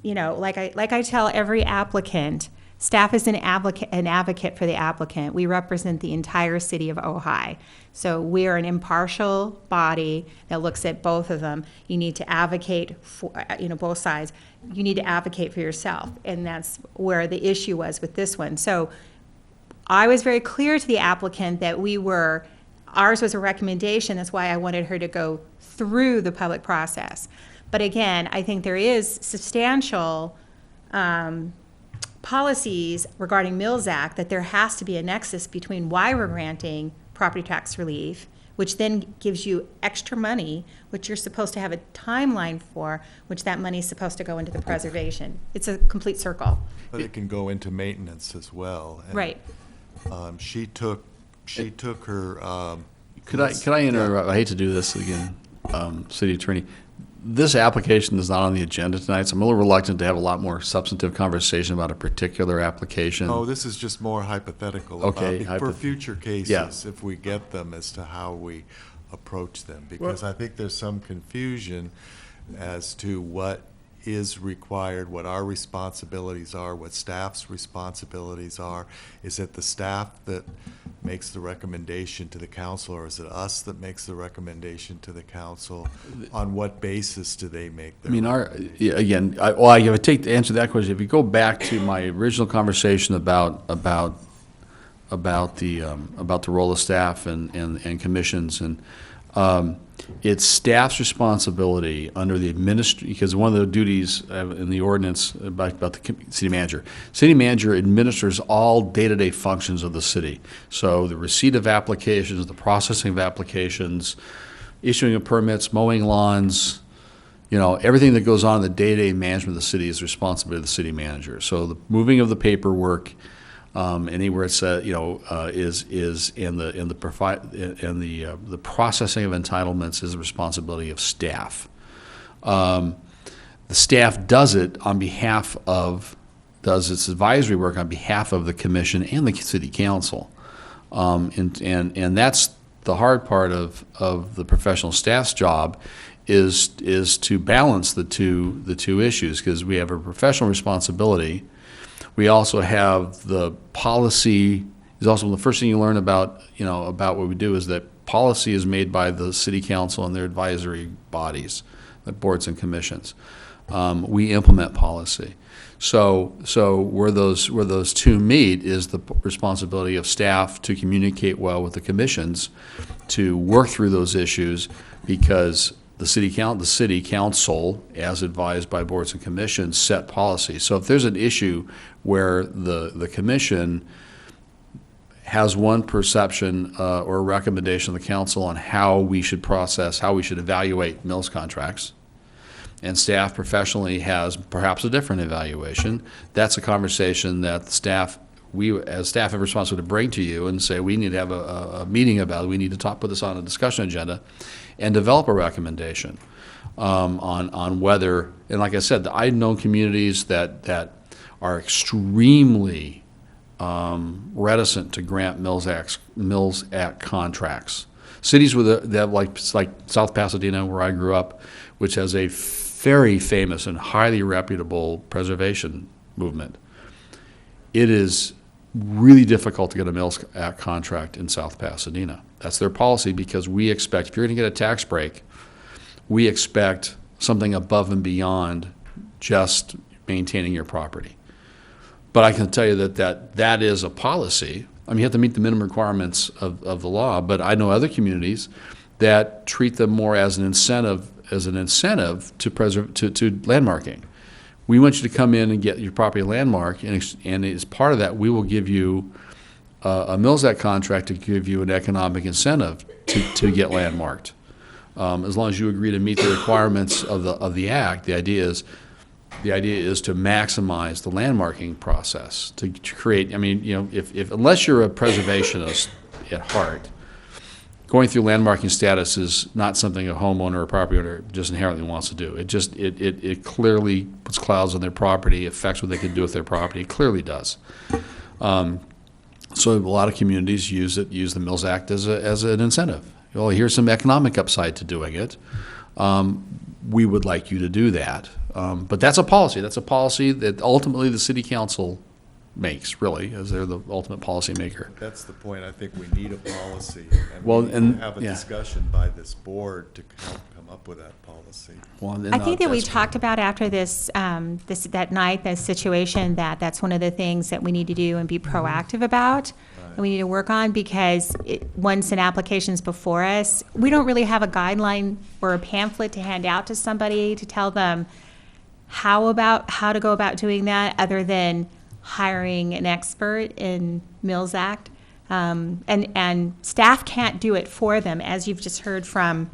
you know, like I tell every applicant, staff is an advocate for the applicant. We represent the entire city of Ojai. So we are an impartial body that looks at both of them. You need to advocate for, both sides. You need to advocate for yourself. And that's where the issue was with this one. So I was very clear to the applicant that ours was a recommendation. That's why I wanted her to go through the public process. But again, I think there is substantial policies regarding Mills Act that there has to be a nexus between why we're granting property tax relief, which then gives you extra money, which you're supposed to have a timeline for, which that money is supposed to go into the preservation. It's a complete circle. but it can go into maintenance as well. And, Right. She took her, Could I interrupt? I hate to do this again, City Attorney. This application is not on the agenda tonight, so I'm a little reluctant to have a lot more substantive conversation about a particular application. Oh, this is just more hypothetical. Okay, For future cases, Yeah. if we get them, as to how we approach them. Because I think there's some confusion as to what is required, what our responsibilities are, what staff's responsibilities are. Is it the staff that makes the recommendation to the council, or is it us that makes the recommendation to the council? On what basis do they make I their mean, recommendation? again, I would take to answer that question. If you go back to my original conversation about the role of staff and commissions, and it's staff's responsibility under the because one of the duties in the ordinance about the city manager. City manager administers all day-to-day functions of the city. So the receipt of applications, the processing of applications, issuing of permits, mowing lawns, everything that goes on in the day-to-day management of the city is the responsibility of the city manager. So the moving of the paperwork, anywhere it's is in the processing of entitlements is the responsibility of staff. The staff does its advisory work on behalf of the commission and the city council, and that's the hard part of the professional staff's job is to balance the two issues, because we have a professional responsibility. We also have the policy. Is also the first thing you learn about what we do is that policy is made by the city council and their advisory bodies, the boards and commissions. We implement policy. So where those two meet is the responsibility of staff to communicate well with the commissions, to work through those issues, because the city council, as advised by boards and commissions, set policy. So if there's an issue where the commission has one perception or a recommendation of the council on how we should evaluate mills contracts, and staff professionally has perhaps a different evaluation, that's a conversation that we as staff have a responsibility to bring to you and say, we need to have a meeting about it. We need to put this on a discussion agenda and develop a recommendation. on whether, and like I said, I've known communities that are extremely reticent to grant Mills Act contracts. Cities that have like South Pasadena, where I grew up, which has a very famous and highly reputable preservation movement. It is really difficult to get a Mills Act contract in South Pasadena. That's their policy, because we expect, if you're going to get a tax break, we expect something above and beyond just maintaining your property. But I can tell you that is a policy. I mean, you have to meet the minimum requirements of the law, but I know other communities that treat them more as an incentive to landmarking. We want you to come in and get your property landmark, and as part of that, we will give you a Mills Act contract to give you an economic incentive to get landmarked. As long as you agree to meet the requirements of the act, the idea is to maximize the landmarking process, to create. I mean, if unless you're a preservationist at heart, going through landmarking status is not something a homeowner or property owner just inherently wants to do. It clearly puts clouds on their property, affects what they can do with their property. It clearly does. So a lot of communities use the Mills Act as an incentive. Well, here's some economic upside to doing it. We would like you to do that. But that's a policy. That's a policy that ultimately the city council makes, really, as they're the ultimate policy maker. That's the point. I think we need a policy, and Well, we need and- to have a yeah. discussion by this board to help come up with that policy. Well, and I think that we that's- talked about after that night, this situation, that's one of the things that we need to do and be proactive about. And we need to work on, because once an application's before us, we don't really have a guideline or a pamphlet to hand out to somebody to tell them how to go about doing that, other than hiring an expert in Mills Act. And staff can't do it for them, as you've just heard from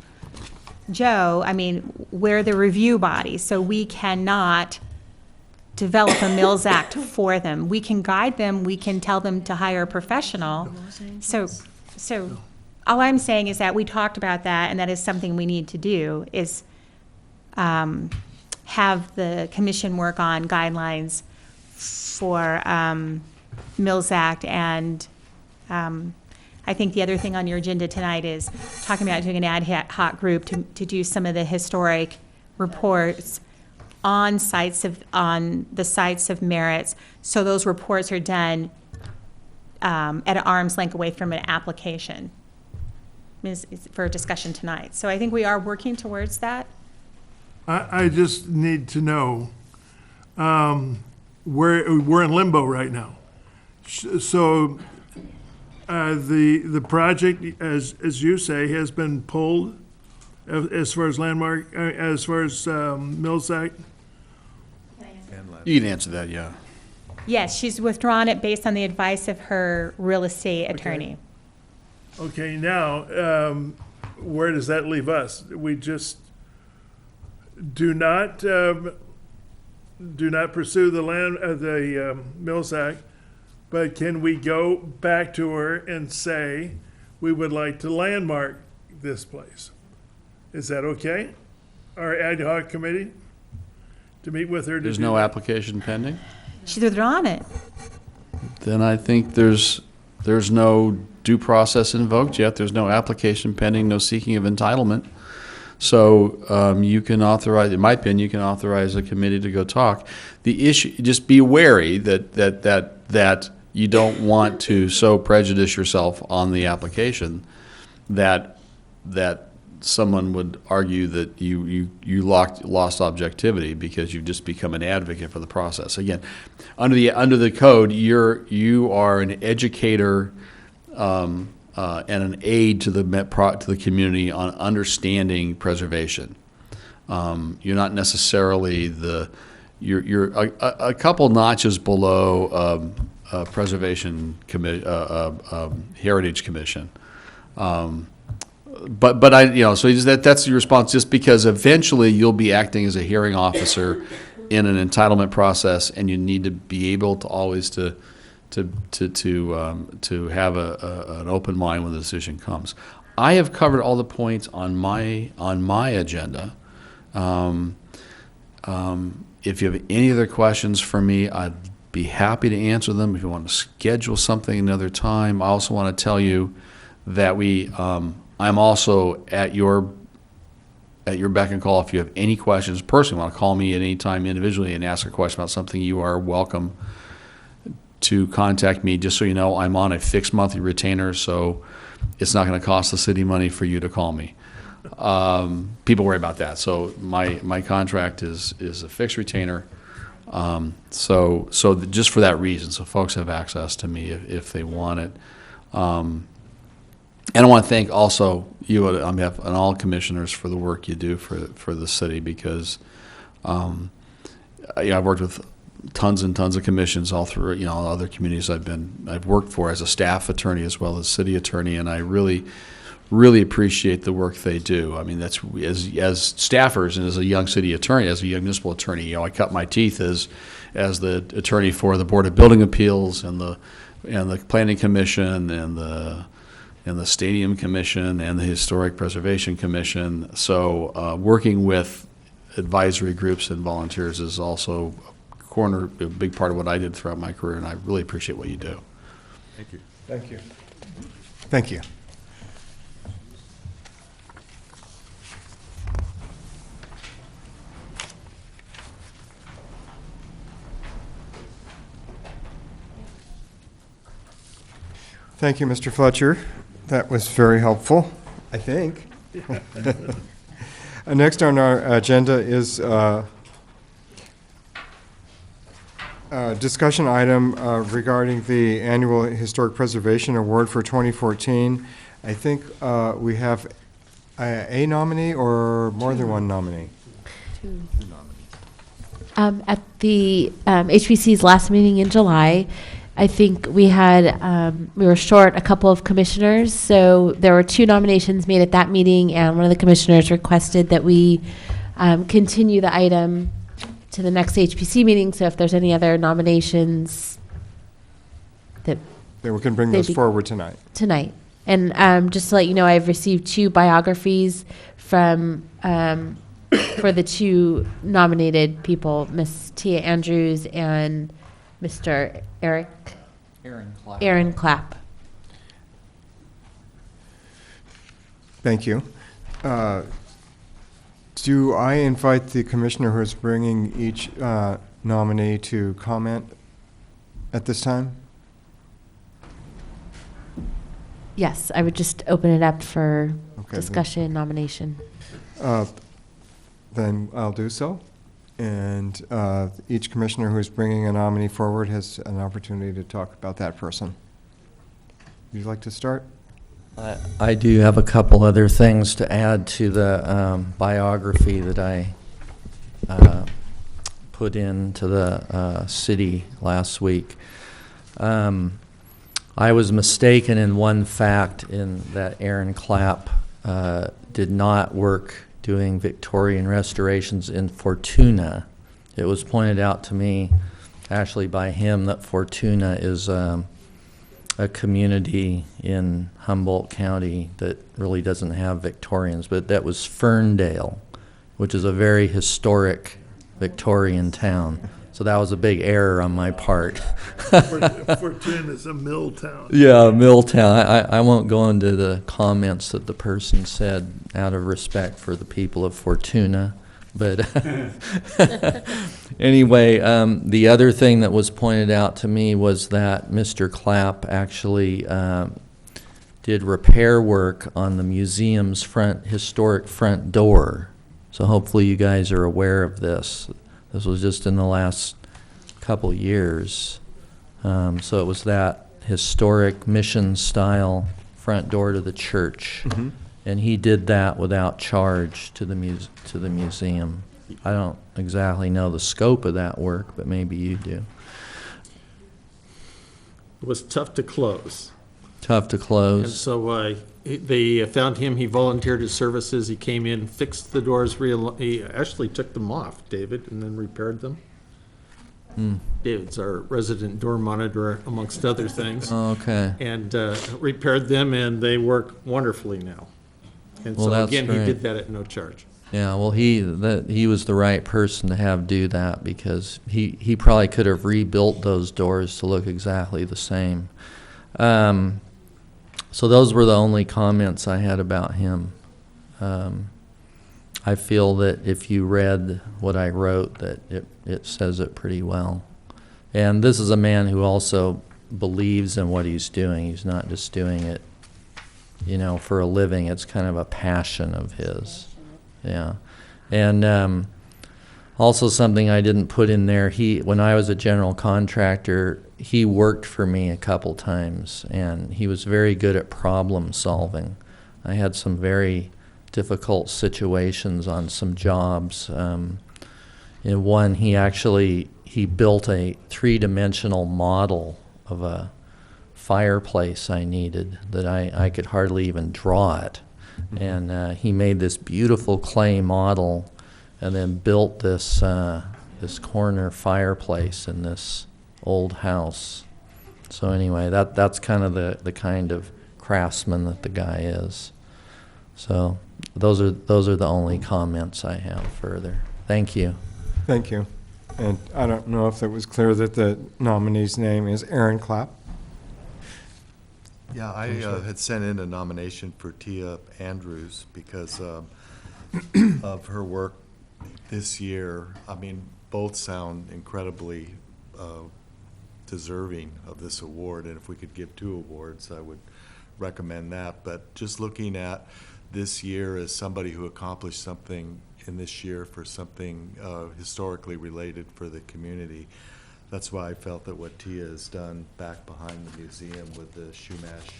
Joe. I mean, we're the review body, so we cannot develop a Mills Act for them. We can guide them, we can tell them to hire a professional. So all I'm saying is that we talked about that, and that is something we need to do, is have the commission work on guidelines for Mills Act. And I think the other thing on your agenda tonight is talking about doing an ad hoc group to do some of the historic reports on the sites of merits, so those reports are done at an arm's length away from an application. Is for a discussion tonight. So I think we are working towards that. I just need to know, we're in limbo right now. So the project, as you say, has been pulled as far as landmark, as far as Mills Act. You can answer that, yeah. Yes, she's withdrawn it based on the advice of her real estate attorney. Okay, now, where does that leave us? We just do not pursue the Mills Act, but can we go back to her and say, we would like to landmark this place? Is that okay? Our ad hoc committee to meet with her to There's do no that? application pending? She's withdrawn it. Then I think there's no due process invoked yet. There's no application pending, no seeking of entitlement. So you can authorize, in my opinion, you can authorize a committee to go talk. The issue, just be wary that you don't want to so prejudice yourself on the application that someone would argue that you lost objectivity because you've just become an advocate for the process. Again, under the code, you are an educator and an aid to the community on understanding preservation. You're not necessarily you're a couple notches below preservation heritage commission. But I, so that's your response, just because eventually you'll be acting as a hearing officer in an entitlement process, and you need to be able to always to have an open mind when the decision comes. I have covered all the points on my agenda. If you have any other questions for me, I'd be happy to answer them. If you want to schedule something another time, I also want to tell you that I'm also at your beck and call. If you have any questions, personally want to call me at any time individually and ask a question about something, you are welcome to contact me. Just so you know, I'm on a fixed monthly retainer, so it's not going to cost the city money for you to call me. People worry about that. So my contract is a fixed retainer. So just for that reason, so folks have access to me if they want it. And I want to thank also you on behalf of all commissioners for the work you do for the city, because I've worked with tons and tons of commissions all through other communities I've worked for as a staff attorney as well as city attorney, and I really appreciate the work they do. I mean, that's as staffers and as a young city attorney, as a young municipal attorney, I cut my teeth as the attorney for the Board of Building Appeals and the Planning Commission and the Stadium Commission and the Historic Preservation Commission. So working with advisory groups and volunteers is also a big part of what I did throughout my career, and I really appreciate what you do. Thank you. Thank you. Thank you. Thank you, Mr. Fletcher. That was very helpful, I think. Next on our agenda is a discussion item regarding the Annual Historic Preservation Award for 2014. I think we have a nominee or more than one nominee? At the HPC's last meeting in July, I think we were short a couple of commissioners, so there were 2 nominations made at that meeting, and one of the commissioners requested that we continue the item to the next HPC meeting. So if there's any other nominations that Then we can bring those forward tonight. And just to let you know, I've received 2 biographies from for the 2 nominated people, Miss Tia Andrews and Mr. Aaron Clapp. Thank you. Do I invite the commissioner who is bringing each nominee to comment at this time? Yes, I would just open it up for Okay, discussion, nomination. Then I'll do so. And each commissioner who is bringing a nominee forward has an opportunity to talk about that person. Would you like to start? I do have a couple other things to add to the biography that I put into the city last week. I was mistaken in one fact, in that Aaron Clapp did not work doing Victorian restorations in Fortuna. It was pointed out to me, actually by him, that Fortuna is a community in Humboldt County that really doesn't have Victorians, but that was Ferndale, which is a very historic Victorian town. So that was a big error on my part. Fortune is a mill town. Yeah, mill town. I won't go into the comments that the person said out of respect for the people of Fortuna. But anyway, the other thing that was pointed out to me was that Mr. Clapp actually did repair work on the museum's historic front door. So hopefully you guys are aware of this. This was just in the last couple years. So it was that historic mission-style front door to the church. Mm-hmm. And he did that without charge to the museum. I don't exactly know the scope of that work, but maybe you do. It was tough to close. Tough to And close. so they found him, he volunteered his services, he came in, fixed the doors, he actually took them off, David, and then repaired them. David's our resident door monitor, amongst other things. Okay. And repaired them, and they work wonderfully now. And Well, so that's again, he great. did that at no charge. Yeah, well, he was the right person to have do that, because he probably could have rebuilt those doors to look exactly the same. So those were the only comments I had about him. I feel that if you read what I wrote, that it says it pretty well. And this is a man who also believes in what he's doing. He's not just doing it, for a living. It's kind of a passion of his. Yeah. And also something I didn't put in there, when I was a general contractor, he worked for me a couple times, and he was very good at problem solving. I had some very difficult situations on some jobs. In one, he built a three-dimensional model of a fireplace I needed that I could hardly even draw it. And he made this beautiful clay model and then built this corner fireplace in this old house. So anyway, that's kind of the kind of craftsman that the guy is. So those are the only comments I have further. Thank you. Thank you. And I don't know if it was clear that the nominee's name is Aaron Clapp. Yeah, I had sent in a nomination for Tia Andrews because of her work this year. I mean, both sound incredibly deserving of this award, and if we could give 2 awards, I would recommend that. But just looking at this year as somebody who accomplished something in this year for something historically related for the community, that's why I felt that what Tia has done back behind the museum with the Shumash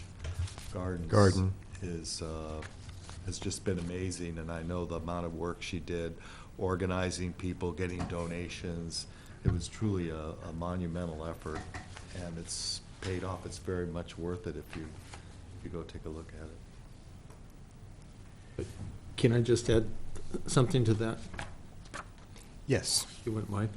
Garden has just been amazing. And I know the amount of work she did organizing people, getting donations. It was truly a monumental effort, and it's paid off. It's very much worth it if you go take a look at it. Can I just add something to that, Yes. if you wouldn't mind?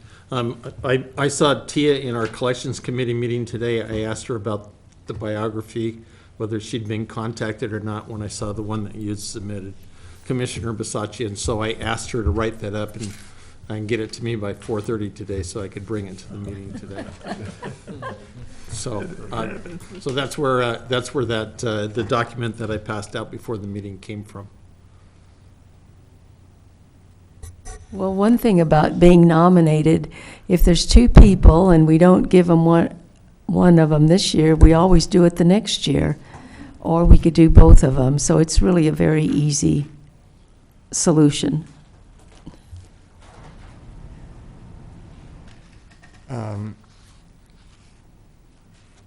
I saw Tia in our collections committee meeting today. I asked her about the biography, whether she'd been contacted or not, when I saw the one that you had submitted, Commissioner Basacci, and so I asked her to write that up and get it to me by 4:30 today so I could bring it to the meeting today. So that's where the document that I passed out before the meeting came from. Well, one thing about being nominated, if there's 2 people and we don't give them one of them this year, we always do it the next year, or we could do both of them. So it's really a very easy solution.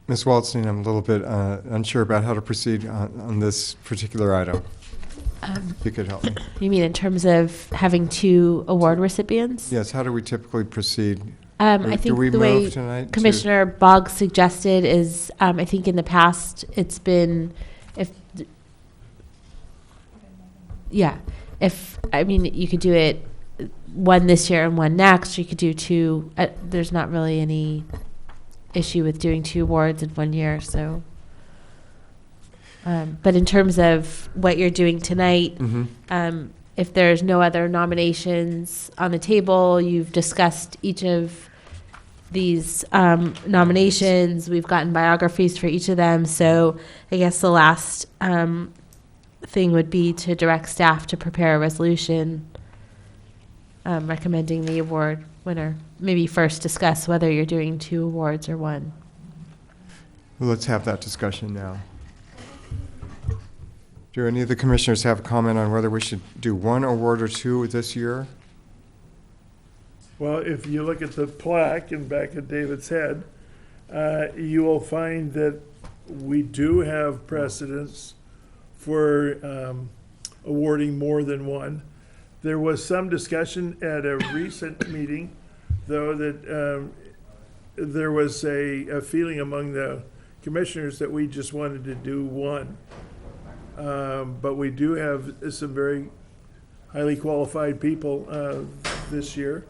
Ms. Waldstein, I'm a little bit unsure about how to proceed on this particular item. If you could help me. You mean in terms of having 2 award recipients? Yes, how do we typically proceed? I Do think we the move way tonight to- Commissioner Boggs suggested is, I think in the past, it's been, you could do it one this year and one next, or you could do 2. There's not really any issue with doing 2 awards in 1 year, so. But in terms of what you're doing tonight, if there's no other nominations on the table, you've discussed each of these nominations. We've gotten biographies for each of them. So I guess the last thing would be to direct staff to prepare a resolution recommending the award winner. Maybe first discuss whether you're doing 2 awards or 1. Well, let's have that discussion now. Do any of the commissioners have a comment on whether we should do 1 award or 2 this year? Well, if you look at the plaque in back of David's head, you will find that we do have precedence for awarding more than 1. There was some discussion at a recent meeting, though, that there was a feeling among the commissioners that we just wanted to do 1. But we do have some very highly qualified people this year,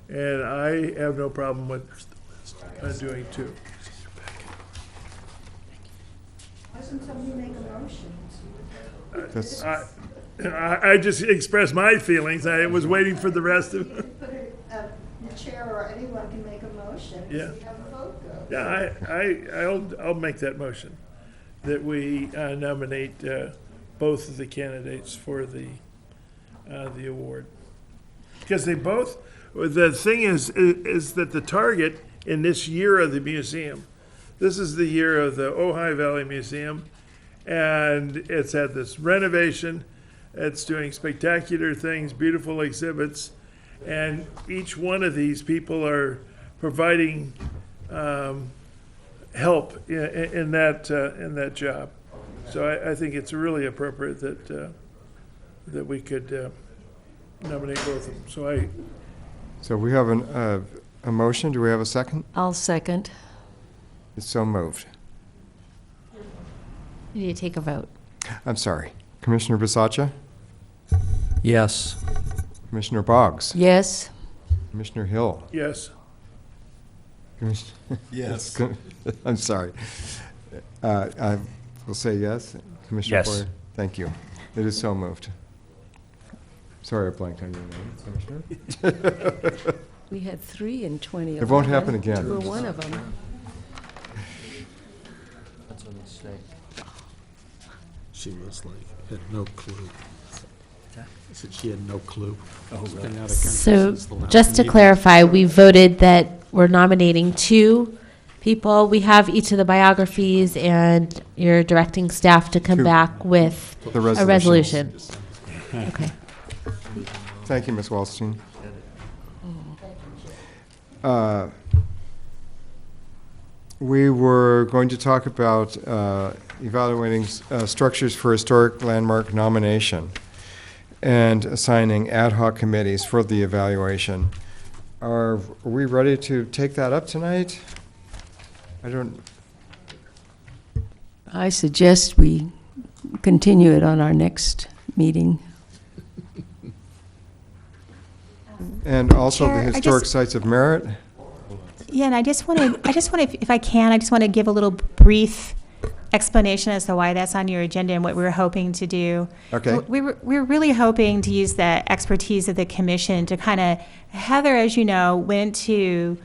and I have no problem with doing 2. Why doesn't somebody make a motion? That's- I just expressed my feelings. I was waiting for the rest of. You could put it, the chair or anyone can make a motion and Yeah. see how the vote goes. Yeah, I'll make that motion, that we nominate both of the candidates for the award. Because they both, the thing is that the target in this year of the museum, this is the year of the Ojai Valley Museum, and it's had this renovation, it's doing spectacular things, beautiful exhibits, and each one of these people are providing help in that job. So I think it's really appropriate that we could nominate both of them. So we have a motion. Do we have a second? I'll second. It's so moved. You need to take a vote. I'm sorry. Commissioner Bisaccia? Yes. Commissioner Boggs? Yes. Commissioner Hill? Yes. Yes. I'm sorry. I will say yes. Commissioner Yes. Boyer? Thank you. It is so moved. Sorry I blanked on your name, Commissioner. We had 3 in 2011. It won't happen again. You were one of them. That's a mistake. She was like, had no clue. I said she had no clue. She's been out of country So since the last just to meeting. clarify, we voted that we're nominating 2 people. We have each of the biographies, and you're directing staff to come 2. back with The a resolution. Okay. Thank you, Ms. Wallstein. We were going to talk about evaluating structures for historic landmark nomination and assigning ad hoc committees for the evaluation. Are we ready to take that up tonight? I suggest we continue it on our next meeting. And also the Chair, I historic just- sites of merit? Yeah, and I just want to, if I can, I just want to give a little brief explanation as to why that's on your agenda and what we were hoping to do. Okay. We were really hoping to use the expertise of the commission to kind of, Heather, as you know, went to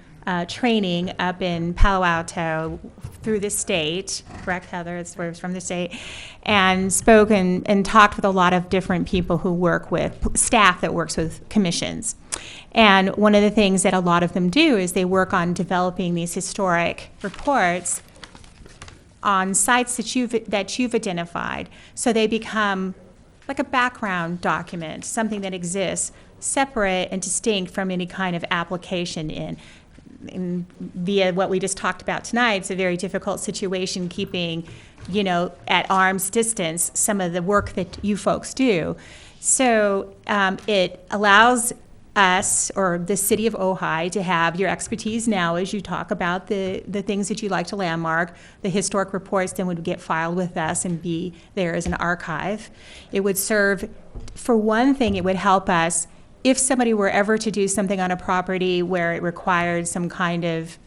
training up in Palo Alto through the state, correct, Heather? It's where it's from the state, and spoke and talked with a lot of different people who work with, staff that works with commissions. And one of the things that a lot of them do is they work on developing these historic reports on sites that you've identified. So they become like a background document, something that exists separate and distinct from any kind of application in via what we just talked about tonight. It's a very difficult situation keeping, at arm's distance some of the work that you folks do. So it allows us, or the city of Ojai, to have your expertise now as you talk about the things that you like to landmark. The historic reports then would get filed with us and be there as an archive. It would serve, for one thing, it would help us if somebody were ever to do something on a property where it required some kind of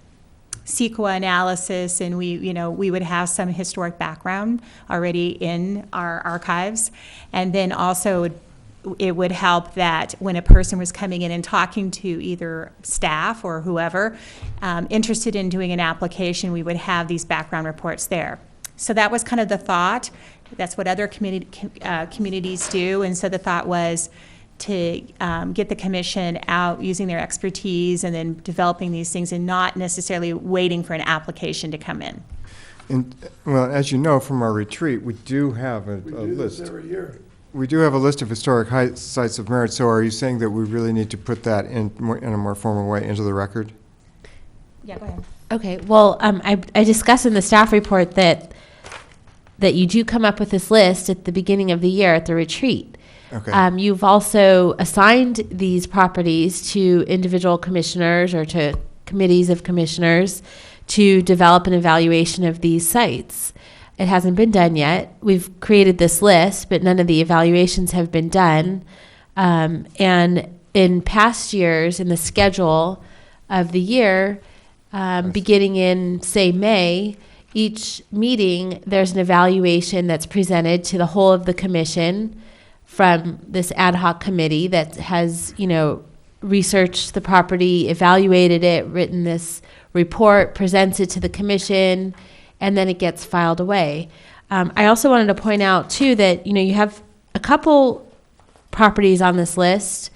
CEQA analysis, and we would have some historic background already in our archives. And then also it would help that when a person was coming in and talking to either staff or whoever interested in doing an application, we would have these background reports there. So that was kind of the thought. That's what other communities do. And so the thought was to get the commission out using their expertise and then developing these things and not necessarily waiting for an application to come in. And, well, as you know from our retreat, we do have a We do this list. every year. We do have a list of historic sites of merit, so are you saying that we really need to put that in a more formal way into the record? Yeah, go ahead. Okay, well, I discussed in the staff report that you do come up with this list at the beginning of the year at the retreat. Okay. You've also assigned these properties to individual commissioners or to committees of commissioners to develop an evaluation of these sites. It hasn't been done yet. We've created this list, but none of the evaluations have been done. And in past years, in the schedule of the year, beginning in, say, May, each meeting, there's an evaluation that's presented to the whole of the commission from this ad hoc committee that has, researched the property, evaluated it, written this report, presents it to the commission, and then it gets filed away. I also wanted to point out too that, you have a couple properties on this list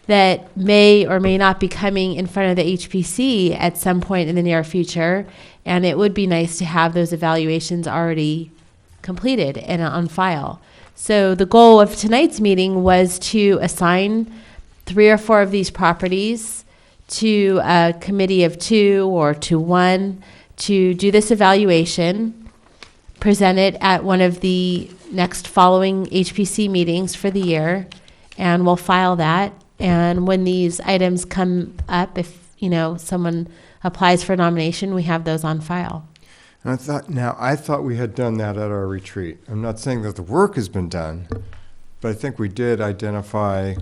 that may or may not be coming in front of the HPC at some point in the near future, and it would be nice to have those evaluations already completed and on file. So the goal of tonight's meeting was to assign 3 or 4 of these properties to a committee of 2 or to 1 to do this evaluation, present it at one of the next following HPC meetings for the year, and we'll file that. And when these items come up, if, someone applies for nomination, we have those on file. And I thought we had done that at our retreat. I'm not saying that the work has been done, but I think we did identify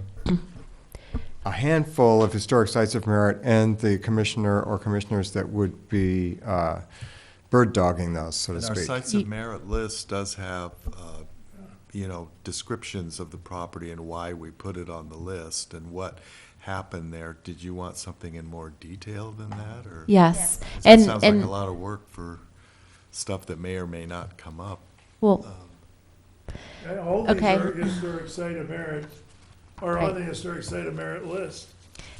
a handful of historic sites of merit and the commissioner or commissioners that would be bird dogging those, so to And our speak. sites of merit list does have, descriptions of the property and why we put it on the list and what happened there. Did you want something in more detail than that, or? Yes. 'Cause And, that sounds like and a lot of work for stuff that may or may not come up. well, And all these Okay. are historic site of merit, are on the historic site of merit list.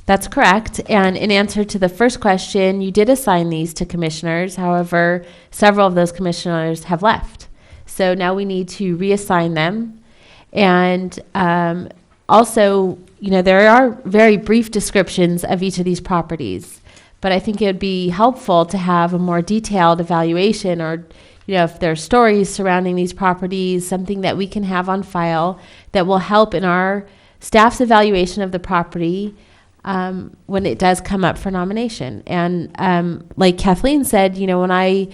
that's correct. And in answer to the first question, you did assign these to commissioners. However, several of those commissioners have left. So now we need to reassign them. And also, there are very brief descriptions of each of these properties. But I think it would be helpful to have a more detailed evaluation, or, if there are stories surrounding these properties, something that we can have on file that will help in our staff's evaluation of the property when it does come up for nomination. And like Kathleen said, when I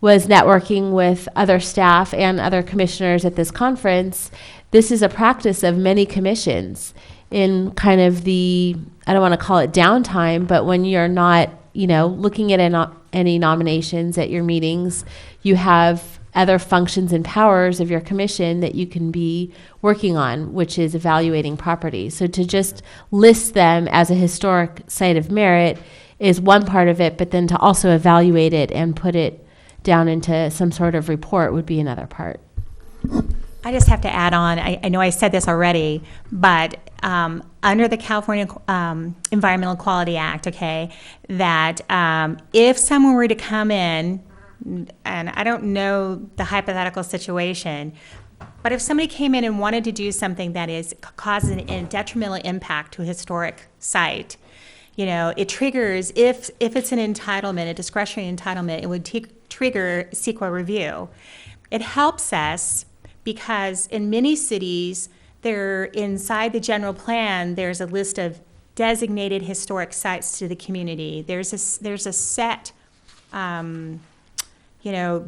was networking with other staff and other commissioners at this conference, this is a practice of many commissions in kind of the, I don't want to call it downtime, but when you're not, looking at any nominations at your meetings, you have other functions and powers of your commission that you can be working on, which is evaluating properties. So to just list them as a historic site of merit is one part of it, but then to also evaluate it and put it down into some sort of report would be another part. I just have to add on, I know I said this already, but under the California Environmental Quality Act, okay, that if someone were to come in, and I don't know the hypothetical situation, but if somebody came in and wanted to do something that is causing a detrimental impact to a historic site, it triggers, if it's an entitlement, a discretionary entitlement, it would trigger CEQA review. It helps us because in many cities, inside the general plan, there's a list of designated historic sites to the community. There's a set,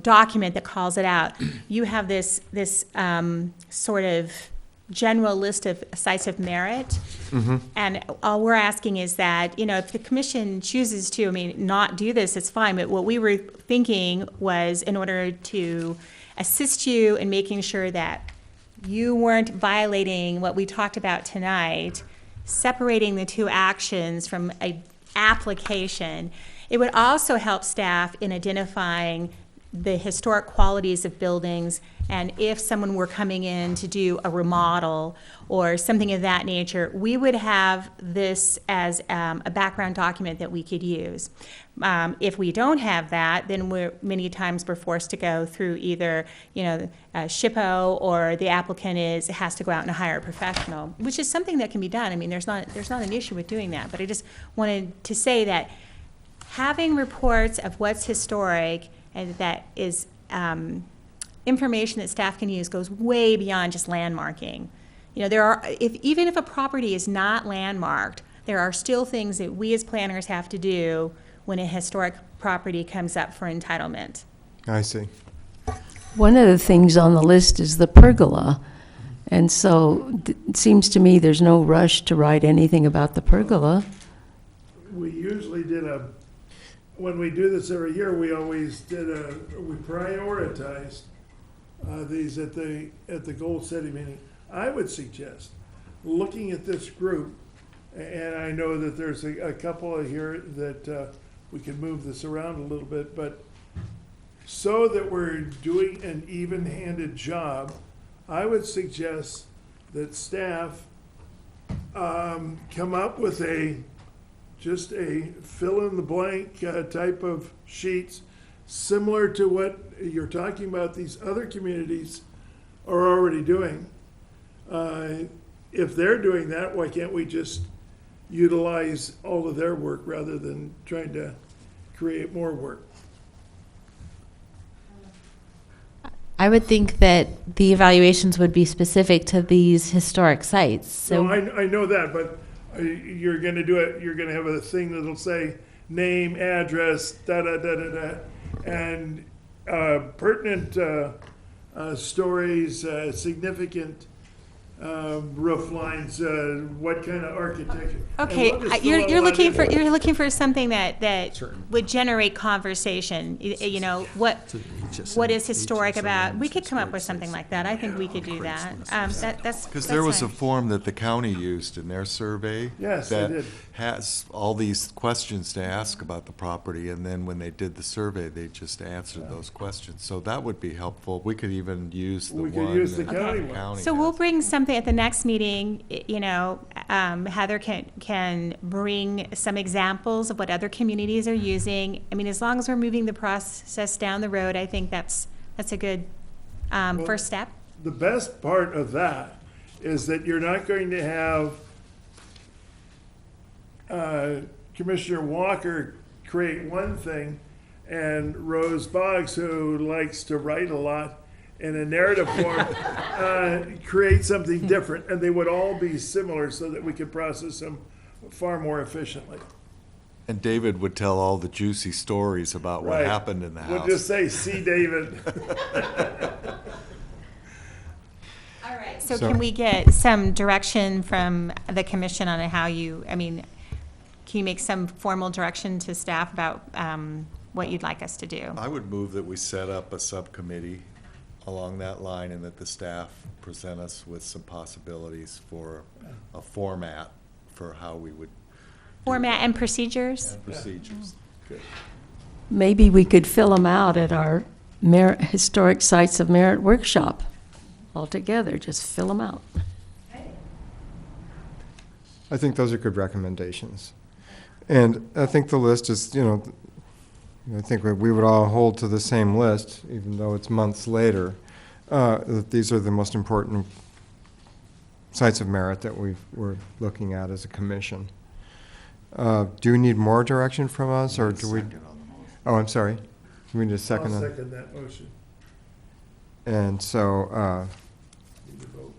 document that calls it out. You have this sort of general list of sites of merit, and all we're asking is that, if the commission chooses to, not do this, it's fine. But what we were thinking was, in order to assist you in making sure that you weren't violating what we talked about tonight, separating the two actions from an application, it would also help staff in identifying the historic qualities of buildings, and if someone were coming in to do a remodel or something of that nature, we would have this as a background document that we could use. If we don't have that, then many times we're forced to go through either, SHPO, or the applicant has to go out and hire a professional, which is something that can be done. There's not an issue with doing that, but I just wanted to say that having reports of what's historic and that is information that staff can use goes way beyond just landmarking. Even if a property is not landmarked, there are still things that we as planners have to do when a historic property comes up for entitlement. I see. One of the things on the list is the pergola. And so it seems to me there's no rush to write anything about the pergola. We usually when we do this every year, we prioritized these at the goal setting meeting. I would suggest, looking at this group, and I know that there's a couple of here that we can move this around a little bit, but so that we're doing an even-handed job, I would suggest that staff come up with just a fill-in-the-blank type of sheets, similar to what you're talking about these other communities are already doing. If they're doing that, why can't we just utilize all of their work rather than trying to create more work? I would think that the evaluations would be specific to these historic sites. So No, I know that, but you're gonna do it, you're gonna have a thing that'll say name, address, da-da-da-da-da, and pertinent stories, significant roof lines, what kind of architecture. Okay, And what is you're still looking allowed for, in- you're looking for something that would generate conversation. You know, what is historic about, we could come up with something like that. I think we could do that. That's. Because that's there was a fine. form that the county used in their survey. Yes, they did. That has all these questions to ask about the property, and then when they did the survey, they just answered those questions. So that would be helpful. We could even use the We one. could use the that county the one. county So we'll has. bring something at the next meeting, you know, Heather can bring some examples of what other communities are using. I mean, as long as we're moving the process down the road, I think that's a good first step. The best part of that is that you're not going to have Commissioner Walker create one thing and Rose Boggs, who likes to write a lot in a narrative form, create something different, and they would all be similar so that we could process them far more efficiently. And David would tell all the juicy stories about what Right. happened in the We'll just house. say, see David. All right. So So- can we get some direction from the commission on how you, I mean, can you make some formal direction to staff about what you'd like us to do? I would move that we set up a subcommittee along that line and that the staff present us with some possibilities for a format for how we would Format and procedures? procedures. Maybe we could fill them out at our Historic Sites of Merit workshop altogether, just fill them out. I think those are good recommendations. And I think the list is, I think we would all hold to the same list, even though it's months later, that these are the most important sites of merit that we're looking at as a commission. Do you need more direction from us, or do we? Oh, I'm sorry. Do we need a I'll second? second that motion. And so, Need to vote.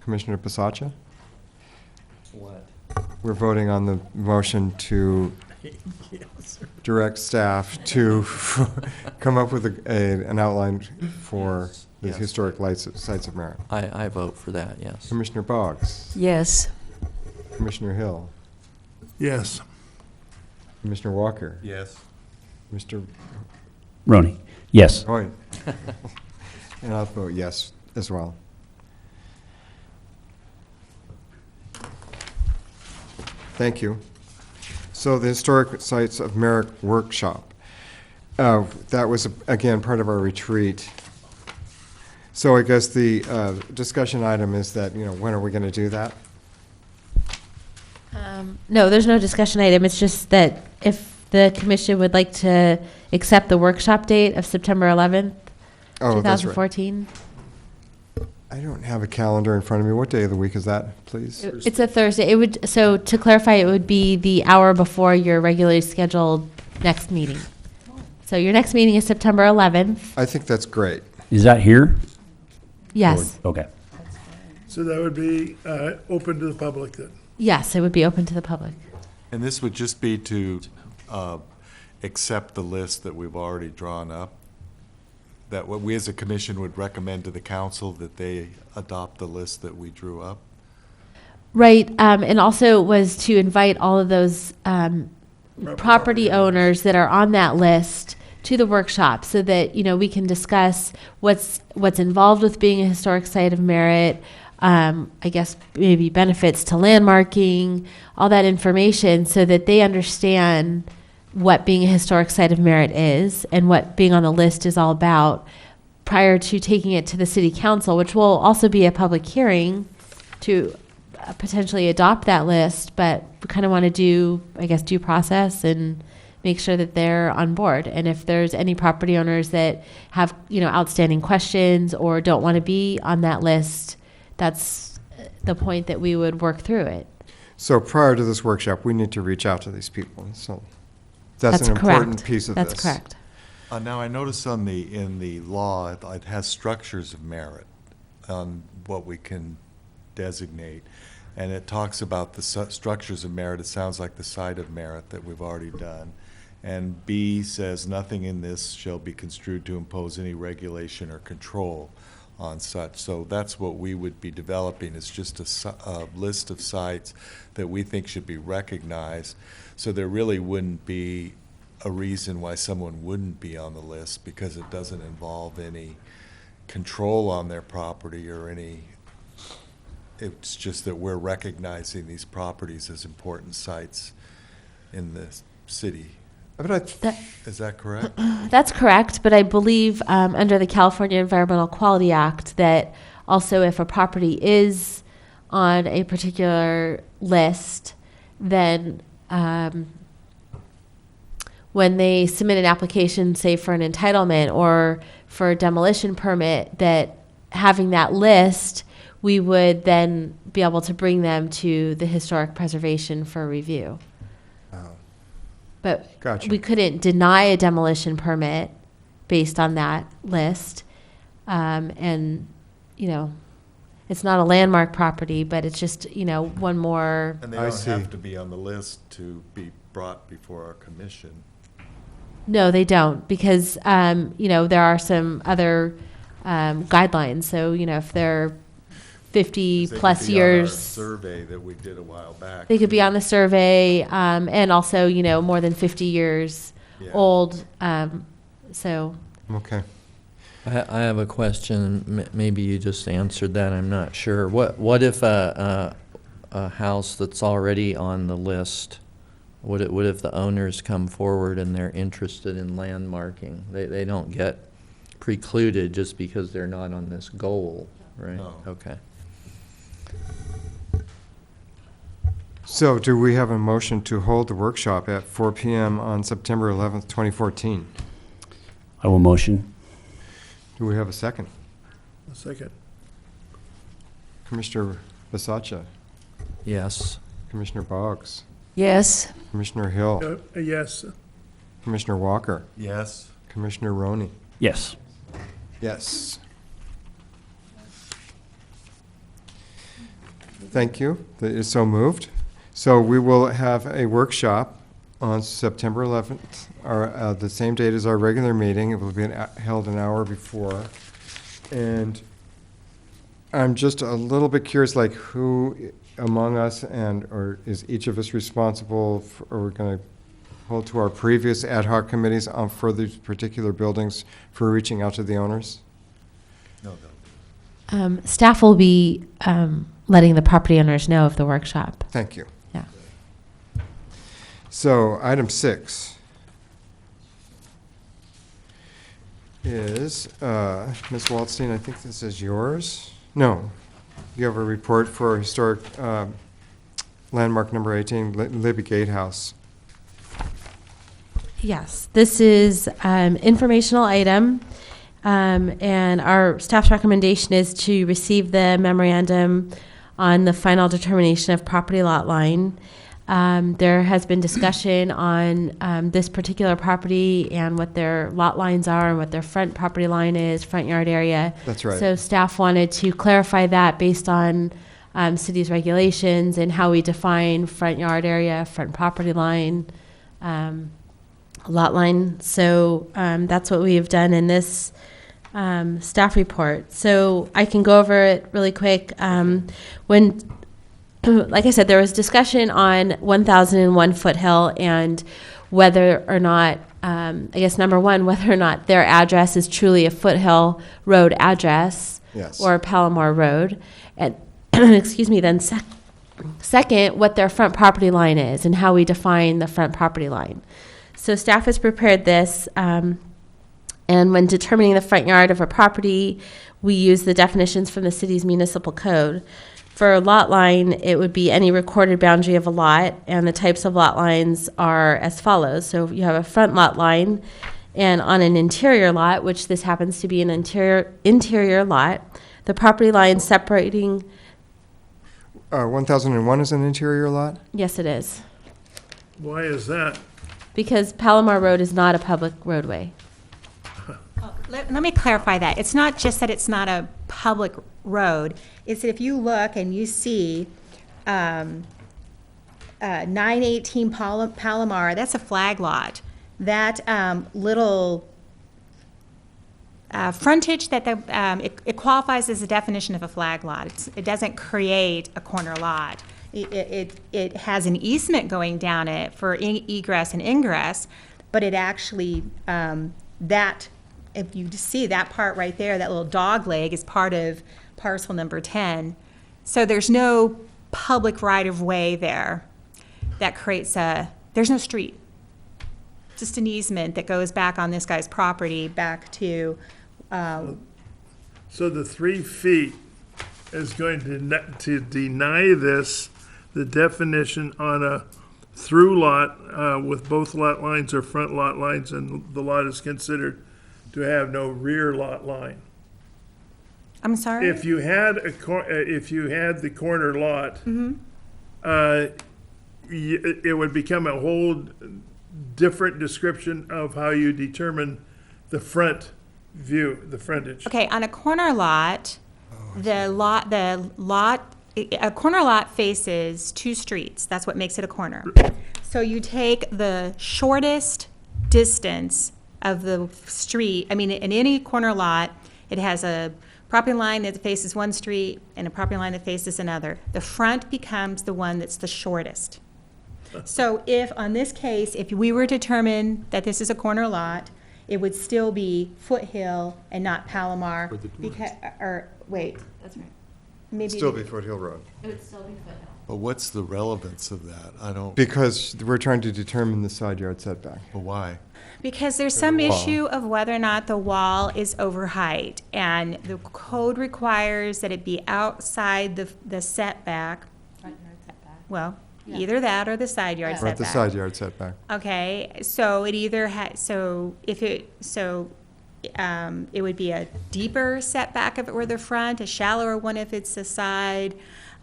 Commissioner Pasacha? What? We're voting on the motion to direct staff to come up with an outline for Yes, the yes. historic sites of merit. I vote for that, yes. Commissioner Boggs, Yes, Commissioner Hill, Yes. Commissioner Walker, Yes. Mr. Roney, yes. Hoyt. And I'll vote yes as well. Thank you. So the Historic Sites of Merit Workshop. That was, again, part of our retreat. So I guess the discussion item is that, when are we going to do that? No, there's no discussion item. It's just that if the commission would like to accept the workshop date of September 11th, Oh, that's right. 2014. I don't have a calendar in front of me. What day of the week is that, please? It's a Thursday. It would, so to clarify, it would be the hour before your regularly scheduled next meeting. So your next meeting is September 11th. I think that's great. Is that here? Yes. Or- Okay. So that would be open to the public then. Yes, it would be open to the public. And this would just be to accept the list that we've already drawn up? That what we as a commission would recommend to the council that they adopt the list that we drew up? Right, and also was to invite all of those property owners that are on that list to the workshop so that, we can discuss what's involved with being a historic site of merit, I guess maybe benefits to landmarking, all that information, so that they understand what being a historic site of merit is and what being on the list is all about prior to taking it to the city council, which will also be a public hearing to potentially adopt that list. But we kind of want to do, I guess, due process and make sure that they're on board. And if there's any property owners that have, outstanding questions or don't want to be on that list, that's the point that we would work through it. So prior to this workshop, we need to reach out to these people. So that's an important piece of this. That's correct. Now, I notice in the law, it has structures of merit on what we can designate. And it talks about the structures of merit. It sounds like the site of merit that we've already done. And B says, nothing in this shall be construed to impose any regulation or control on such. So that's what we would be developing, is just a list of sites that we think should be recognized. So there really wouldn't be a reason why someone wouldn't be on the list, because it doesn't involve any control on their property or any, it's just that we're recognizing these properties as important sites in the city. Is that correct? That's correct, but I believe under the California Environmental Quality Act that also if a property is on a particular list, then when they submit an application, say for an entitlement or for a demolition permit, that having that list, we would then be able to bring them to the historic preservation for review. But Gotcha. we couldn't deny a demolition permit based on that list. And, it's not a landmark property, but it's just, one more. And they I don't see. have to be on the list to be brought before our commission. No, they don't, because, there are some other guidelines. So, if they're 50 They plus could be on our years. survey that we did a while back. They could be on the survey, and also, more than 50 years Yeah. old. So, Okay. I have a question. Maybe you just answered that. I'm not sure. What if a house that's already on the list? What if the owners come forward and they're interested in landmarking? They don't get precluded just because they're not on this goal, right? No. Okay. So do we have a motion to hold the workshop at 4 p.m. on September 11th, 2014? I will motion. Do we have a second? A second. Commissioner Basaccia, Yes. Commissioner Boggs, Yes, Commissioner Hill, Yes. Commissioner Walker, Yes? Commissioner Roney. Yes. Yes. Thank you. That is so moved. So we will have a workshop on September 11th, the same date as our regular meeting. It will be held an hour before. And I'm just a little bit curious, like who among us or is each of us responsible for, or we're going to hold to our previous ad hoc committees for these particular buildings for reaching out to the owners? No. staff will be letting the property owners know of the workshop. Thank you. Yeah. So item 6 is, Ms. Waldstein, I think this is yours. No, you have a report for historic landmark number 18, Libby Gatehouse. Yes, this is informational item, and our staff's recommendation is to receive the memorandum on the final determination of property lot line. There has been discussion on this particular property and what their lot lines are and what their front property line is, front yard area. That's right. So staff wanted to clarify that based on city's regulations and how we define front yard area, front property line, lot line. So that's what we have done in this staff report. So I can go over it really quick. When, like I said, there was discussion on 1001 Foothill and whether or not, I guess number one, whether or not their address is truly a Foothill Road address Yes. or Palomar Road. And excuse me, then second, what their front property line is and how we define the front property line. So staff has prepared this, and when determining the front yard of a property, we use the definitions from the city's municipal code. For a lot line, it would be any recorded boundary of a lot, and the types of lot lines are as follows. So you have a front lot line, and on an interior lot, which this happens to be an interior lot, the property line separating, 1001 is an interior lot? yes, it is, Why is that? because Palomar Road is not a public roadway. Let me clarify that. It's not just that it's not a public road. It's that if you look and you see 918 Palomar, that's a flag lot. That little frontage that it qualifies as a definition of a flag lot. It doesn't create a corner lot. It has an easement going down it for egress and ingress, but it actually, if you see that part right there, that little dog leg is part of parcel number 10. So there's no public right-of-way there that creates there's no street. Just an easement that goes back on this guy's property back to, So the 3 feet is going to deny this, the definition on a through lot with both lot lines or front lot lines, and the lot is considered to have no rear lot line. I'm sorry? If you had if you had the corner lot, it would become a whole different description of how you determine the front view, the frontage. Okay, on a corner lot, a corner lot faces 2 streets. That's what makes it a corner. So you take the shortest distance of the street. I mean, in any corner lot, it has a property line that faces one street and a property line that faces another. The front becomes the one that's the shortest. So if, on this case, if we were to determine that this is a corner lot, it would still be Foothill and not Palomar. Wait. That's right. Maybe. Still be Foothill Road. It would still be Foothill. But what's the relevance of that? I don't, Because we're trying to determine the side yard setback. but why? Because there's some wall. issue of whether or not the wall is over height, and the code requires that it be outside the setback. Front yard setback. Well, Yeah. either that or the side yard Or at the setback. side yard setback. Okay, so it either it would be a deeper setback if it were the front, a shallower one if it's the side,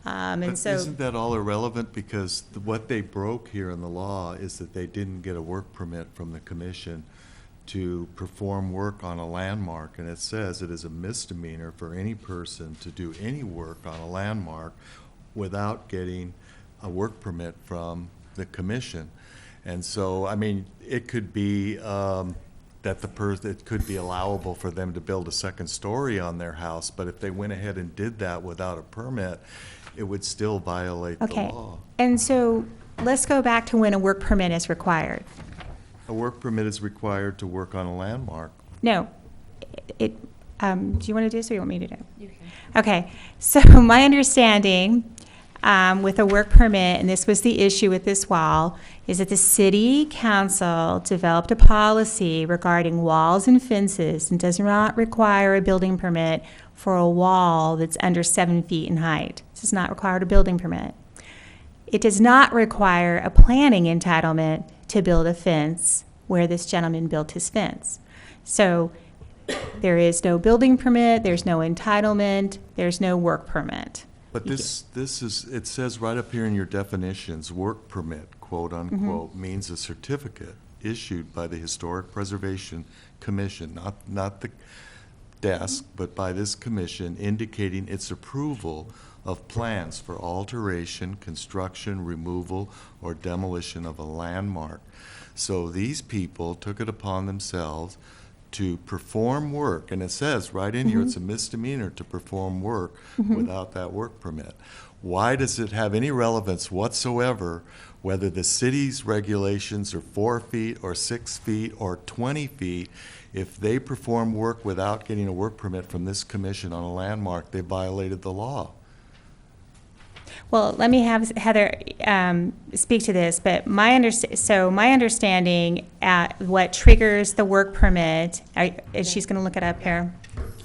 and But so. isn't that all irrelevant? Because what they broke here in the law is that they didn't get a work permit from the commission to perform work on a landmark. And it says it is a misdemeanor for any person to do any work on a landmark without getting a work permit from the commission. And so, I mean, it could be it could be allowable for them to build a second story on their house, but if they went ahead and did that without a permit, it would still violate the Okay, law. and so let's go back to when a work permit is required. A work permit is required to work on a landmark. No, do you want to do this or you want me to do it? You can. Okay, so my understanding with a work permit, and this was the issue with this wall, is that the city council developed a policy regarding walls and fences and does not require a building permit for a wall that's under 7 feet in height. This does not require a building permit. It does not require a planning entitlement to build a fence where this gentleman built his fence. So there is no building permit, there's no entitlement, there's no work permit. But this is, it says right up here in your definitions, work permit, quote unquote, means a certificate issued by the Historic Preservation Commission, not the desk, but by this commission, indicating its approval of plans for alteration, construction, removal, or demolition of a landmark. So these people took it upon themselves to perform work, and it says right in here, it's a misdemeanor to perform work without that work permit. Why does it have any relevance whatsoever whether the city's regulations are 4 feet or 6 feet or 20 feet? If they perform work without getting a work permit from this commission on a landmark, they violated the law. Well, let me have Heather speak to this, but my understanding what triggers the work permit, she's going to look it up here.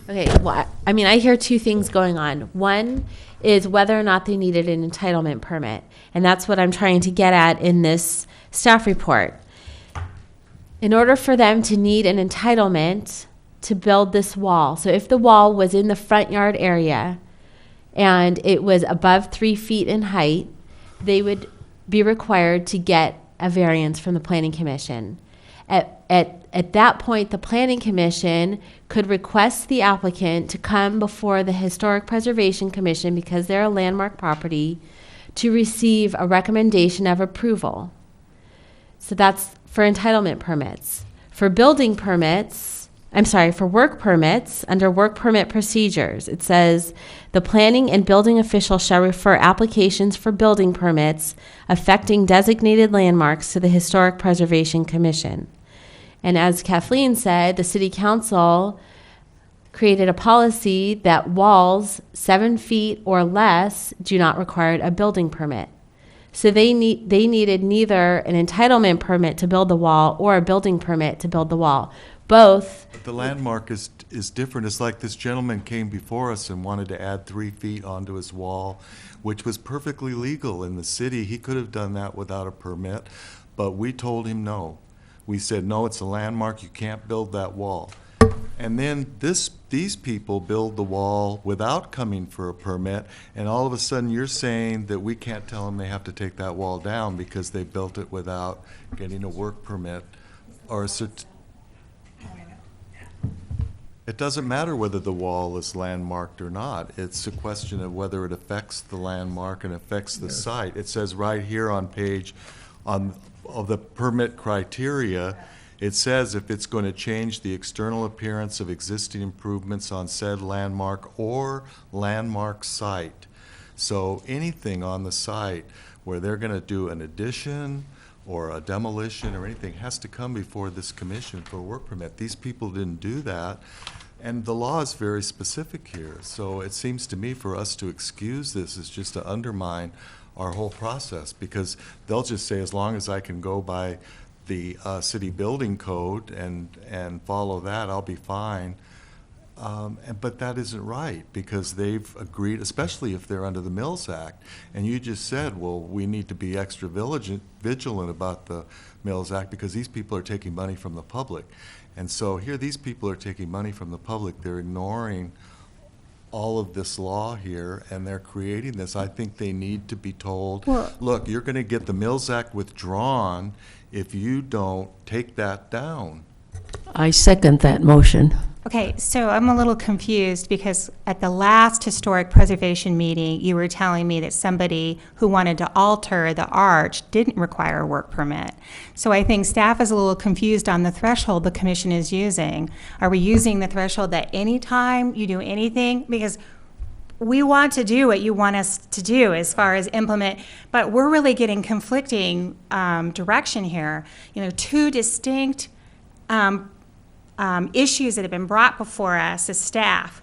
Okay, well, I mean, I hear two things going on. One is whether or not they needed an entitlement permit, and that's what I'm trying to get at in this staff report. In order for them to need an entitlement to build this wall, so if the wall was in the front yard area and it was above 3 feet in height, they would be required to get a variance from the Planning Commission. At that point, the Planning Commission could request the applicant to come before the Historic Preservation Commission, because they're a landmark property, to receive a recommendation of approval. So that's for entitlement permits. For building permits, for work permits, under work permit procedures, it says, the planning and building official shall refer applications for building permits affecting designated landmarks to the Historic Preservation Commission. And as Kathleen said, the City Council created a policy that walls 7 feet or less do not require a building permit. So they needed neither an entitlement permit to build the wall or a building permit to build the wall. Both. But the landmark is different. It's like this gentleman came before us and wanted to add 3 feet onto his wall, which was perfectly legal in the city. He could have done that without a permit, but we told him no. We said, no, it's a landmark, you can't build that wall. And then these people build the wall without coming for a permit, and all of a sudden you're saying that we can't tell them they have to take that wall down because they built it without getting a work permit or a It doesn't matter whether the wall is landmarked or not. It's a question of whether it affects the landmark and affects the site. It says right here on page of the permit criteria, it says if it's going to change the external appearance of existing improvements on said landmark or landmark site. So anything on the site where they're going to do an addition or a demolition or anything has to come before this commission for a work permit. These people didn't do that, and the law is very specific here. So it seems to me for us to excuse this is just to undermine our whole process, because they'll just say, as long as I can go by the city building code and follow that, I'll be fine. But that isn't right, because they've agreed, especially if they're under the Mills Act. And you just said, well, we need to be extra vigilant about the Mills Act because these people are taking money from the public. And so here these people are taking money from the public. They're ignoring all of this law here, and they're creating this. I think they need to be told, look, you're going to get the Mills Act withdrawn if you don't take that down. I second that motion. Okay, so I'm a little confused because at the last historic preservation meeting, you were telling me that somebody who wanted to alter the arch didn't require a work permit. So I think staff is a little confused on the threshold the commission is using. Are we using the threshold that anytime you do anything? Because we want to do what you want us to do as far as implement, but we're really getting conflicting direction here. You know, two distinct issues that have been brought before us as staff.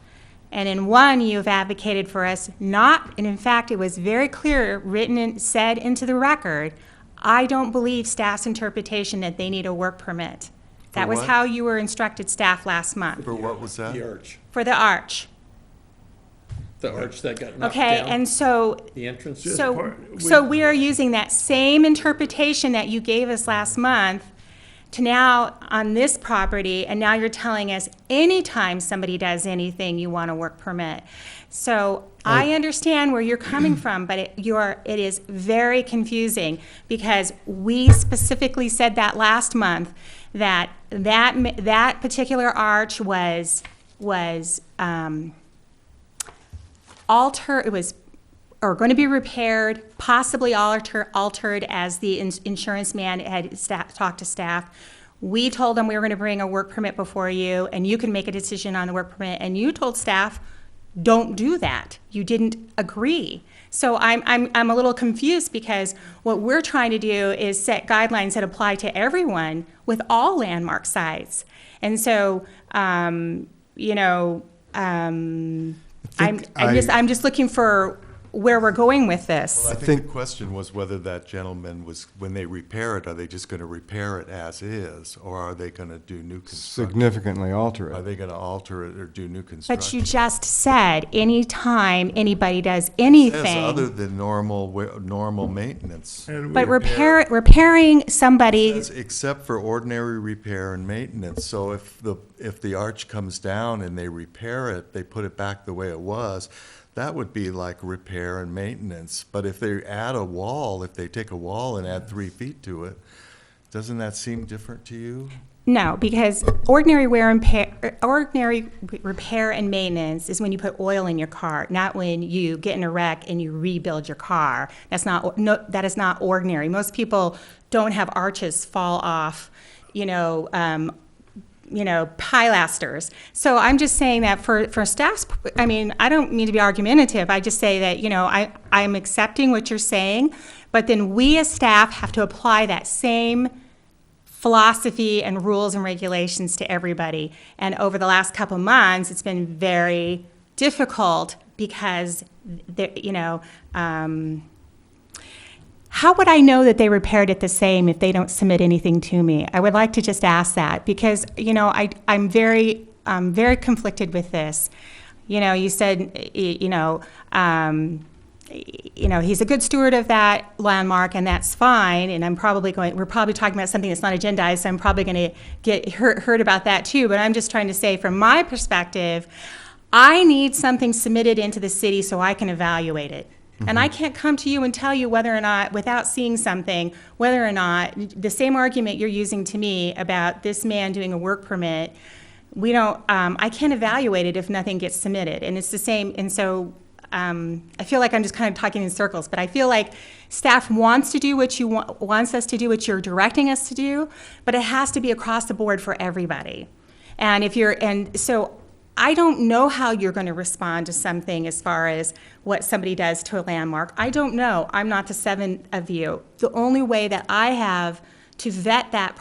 And in one, you've advocated for us not, and in fact, it was very clear, written and said into the record, I don't believe staff's interpretation that they need a work permit. That was what? how you were instructed staff last month. For what was that? The arch. For the arch. The arch that got knocked Okay, down. and so, The entrance. so we are using that same interpretation that you gave us last month to now on this property, and now you're telling us anytime somebody does anything, you want a work permit. So I understand where you're coming from, but it is very confusing, because we specifically said that last month, that particular arch was going to be repaired, possibly altered as the insurance man had talked to staff. We told them we were going to bring a work permit before you, and you can make a decision on the work permit. And you told staff, don't do that. You didn't agree. So I'm a little confused, because what we're trying to do is set guidelines that apply to everyone with all landmark sites. And so, I'm just looking for where we're going with this. I think the question was whether that gentleman was, when they repair it, are they just gonna repair it as is, or are they gonna do new construction? Significantly alter Are it. they gonna alter it or do new construction? But you just said, anytime anybody does Yes, anything. other than normal maintenance. And But we- repairing somebody, Says except for ordinary repair and maintenance. So if the arch comes down and they repair it, they put it back the way it was, that would be like repair and maintenance. But if they add a wall, if they take a wall and add 3 feet to it, doesn't that seem different to you? no, because ordinary repair and maintenance is when you put oil in your car, not when you get in a wreck and you rebuild your car. That is not ordinary. Most people don't have arches fall off, pilasters. So I'm just saying that for staff's, I mean, I don't mean to be argumentative. I just say that, I'm accepting what you're saying, but then we as staff have to apply that same philosophy and rules and regulations to everybody. And over the last couple months, it's been very difficult because, how would I know that they repaired it the same if they don't submit anything to me? I would like to just ask that because, I'm very conflicted with this. You said, he's a good steward of that landmark, and that's fine. And we're probably talking about something that's not agendized, so I'm probably going to get heard about that too. But I'm just trying to say, from my perspective, I need something submitted into the city so I can evaluate it. And I can't come to you and tell you whether or not, without seeing something, whether or not the same argument you're using to me about this man doing a work permit, I can't evaluate it if nothing gets submitted. And it's the same, and so I feel like I'm just kind of talking in circles, but I feel like staff wants to do what wants us to do what you're directing us to do, but it has to be across the board for everybody. And so I don't know how you're going to respond to something as far as what somebody does to a landmark. I don't know. I'm not the seven of you. The only way that I have to vet that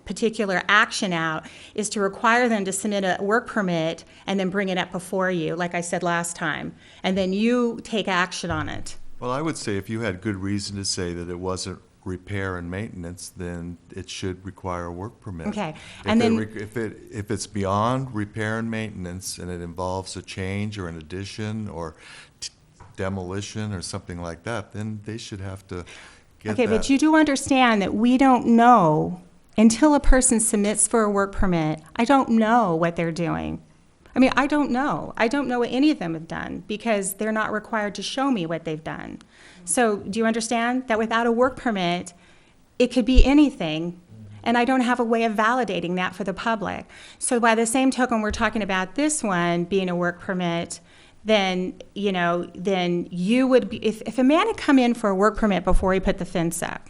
particular action out is to require them to submit a work permit and then bring it up before you, like I said last time, and then you take action on it. Well, I would say if you had good reason to say that it wasn't repair and maintenance, then it should require a work permit. Okay, and then if it's beyond repair and maintenance and it involves a change or an addition or demolition or something like that, then they should have to get that. Okay, but you do understand that we don't know until a person submits for a work permit. I don't know what they're doing. I mean, I don't know. I don't know what any of them have done because they're not required to show me what they've done. So do you understand that without a work permit, it could be anything, and I don't have a way of validating that for the public. So by the same token, we're talking about this one being a work permit, then you would be, if a man had come in for a work permit before he put the fence up,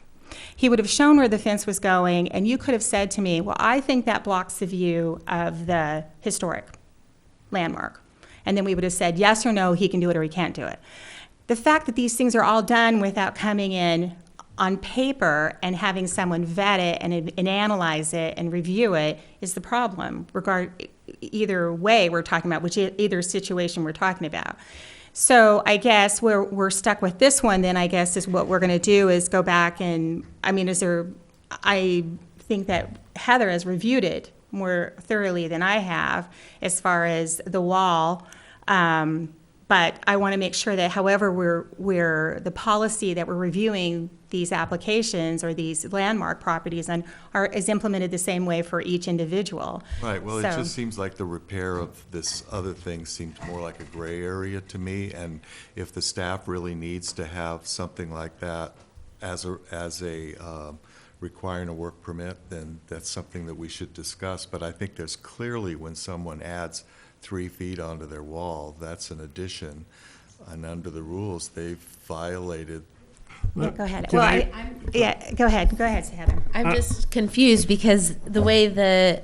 he would have shown where the fence was going, and you could have said to me, well, I think that blocks the view of the historic landmark. And then we would have said yes or no, he can do it or he can't do it. The fact that these things are all done without coming in on paper and having someone vet it and analyze it and review it is the problem, either way we're talking about, either situation we're talking about. So I guess we're stuck with this one, then I guess is what we're going to do is go back and, I think that Heather has reviewed it more thoroughly than I have as far as the wall. But I want to make sure that however we're the policy that we're reviewing these applications or these landmark properties and is implemented the same way for each individual. Right, well, So- it just seems like the repair of this other thing seems more like a gray area to me, and if the staff really needs to have something like that as a requiring a work permit, then that's something that we should discuss. But I think there's clearly, when someone adds 3 feet onto their wall, that's an addition, and under the rules, they've violated. Yeah, go ahead. Can Well, I- go ahead. Go ahead, Heather. I'm just confused because the way the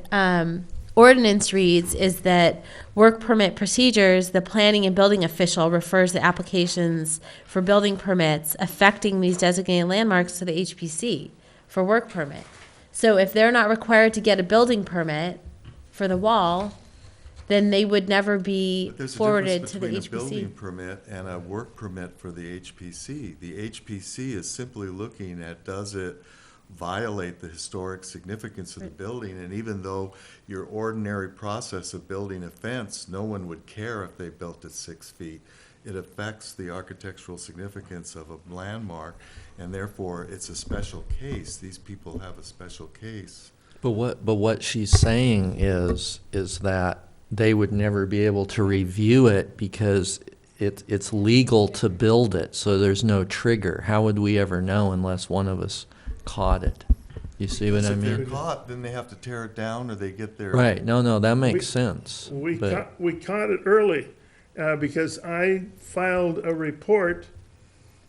ordinance reads is that work permit procedures, the planning and building official refers the applications for building permits affecting these designated landmarks to the HPC for work permit. So if they're not required to get a building permit for the wall, then they would never be But there's a forwarded difference to the between a building HPC. permit and a work permit for the HPC. The HPC is simply looking at, does it violate the historic significance of the building? And even though your ordinary process of building a fence, no one would care if they built it 6 feet. It affects the architectural significance of a landmark, and therefore it's a special case. These people have a special case. But what she's saying is that they would never be able to review it because it's legal to build it, so there's no trigger. How would we ever know unless one of us caught it? You see what I If they're mean? caught, then they have to tear it down, or they get their. Right, no, that makes We- sense. We But caught it early, because I filed a report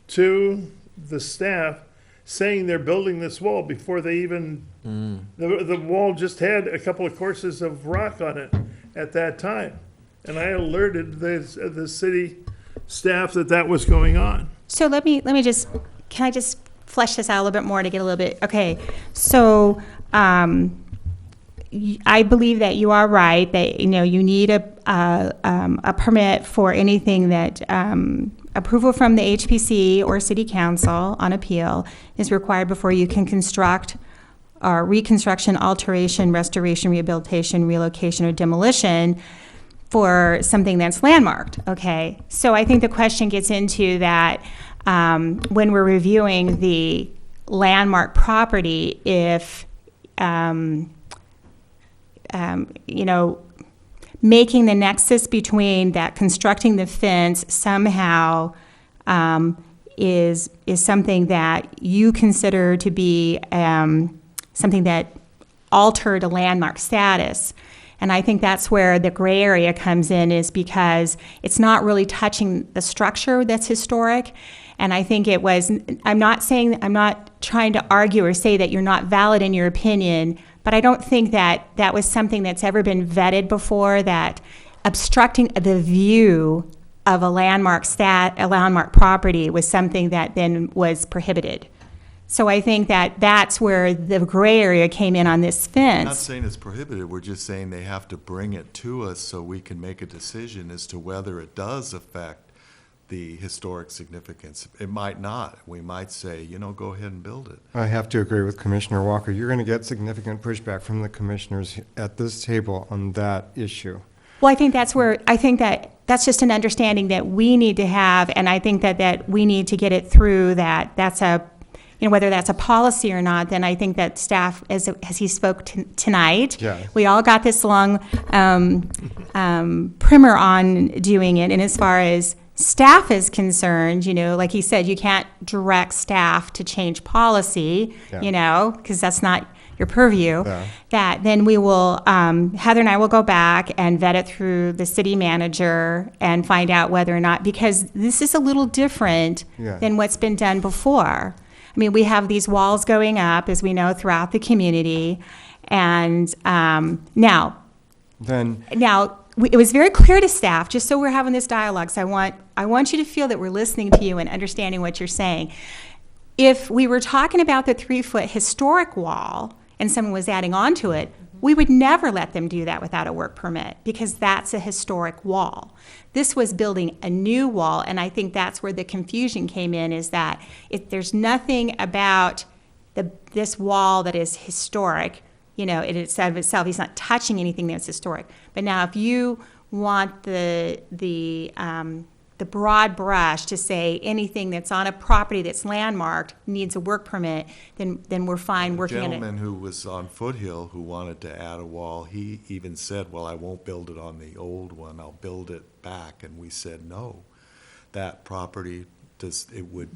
to the staff saying they're building this wall before they even, the wall just had a couple of courses of rock on it at that time. And I alerted the city staff that was going on. So let me just, can I just flesh this out a little bit more to get a little bit, okay. So, I believe that you are right, that, you need a permit for anything that, approval from the HPC or city council on appeal is required before you can construct or reconstruction, alteration, restoration, rehabilitation, relocation, or demolition for something that's landmarked, okay? So I think the question gets into that when we're reviewing the landmark property, if, making the nexus between that constructing the fence somehow is something that you consider to be something that altered a landmark status. And I think that's where the gray area comes in, is because it's not really touching the structure that's historic. And I think it was, I'm not trying to argue or say that you're not valid in your opinion, but I don't think that that was something that's ever been vetted before, that obstructing the view of a landmark property was something that then was prohibited. So I think that that's where the gray area came in on this I'm not fence. saying it's prohibited, we're just saying they have to bring it to us so we can make a decision as to whether it does affect the historic significance. It might not. We might say, go ahead and build it. I have to agree with Commissioner Walker. You're going to get significant pushback from the commissioners at this table on that issue. Well, I think that's just an understanding that we need to have, and I think that we need to get it through that's whether that's a policy or not, then I think that staff, as he spoke tonight, Yeah. we all got this long primer on doing it. And as far as staff is concerned, like he said, you can't direct staff to change policy, Yeah. because that's not your purview. Yeah. That then we will, Heather and I will go back and vet it through the city manager and find out whether or not, because this is a little different Yeah. than what's been done before. I mean, we have these walls going up, as we know, throughout the community. And now, it was very clear to staff, just so we're having this dialogue, so I want you to feel that we're listening to you and understanding what you're saying. If we were talking about the 3-foot historic wall and someone was adding on to it, we would never let them do that without a work permit, because that's a historic wall. This was building a new wall, and I think that's where the confusion came in, is that there's nothing about this wall that is historic, in itself. He's not touching anything that's historic. But now if you want the broad brush to say anything that's on a property that's landmarked needs a work permit, then we're fine working on it. The gentleman who was on Foothill who wanted to add a wall, he even said, well, I won't build it on the old one, I'll build it back. And we said, no, that property it would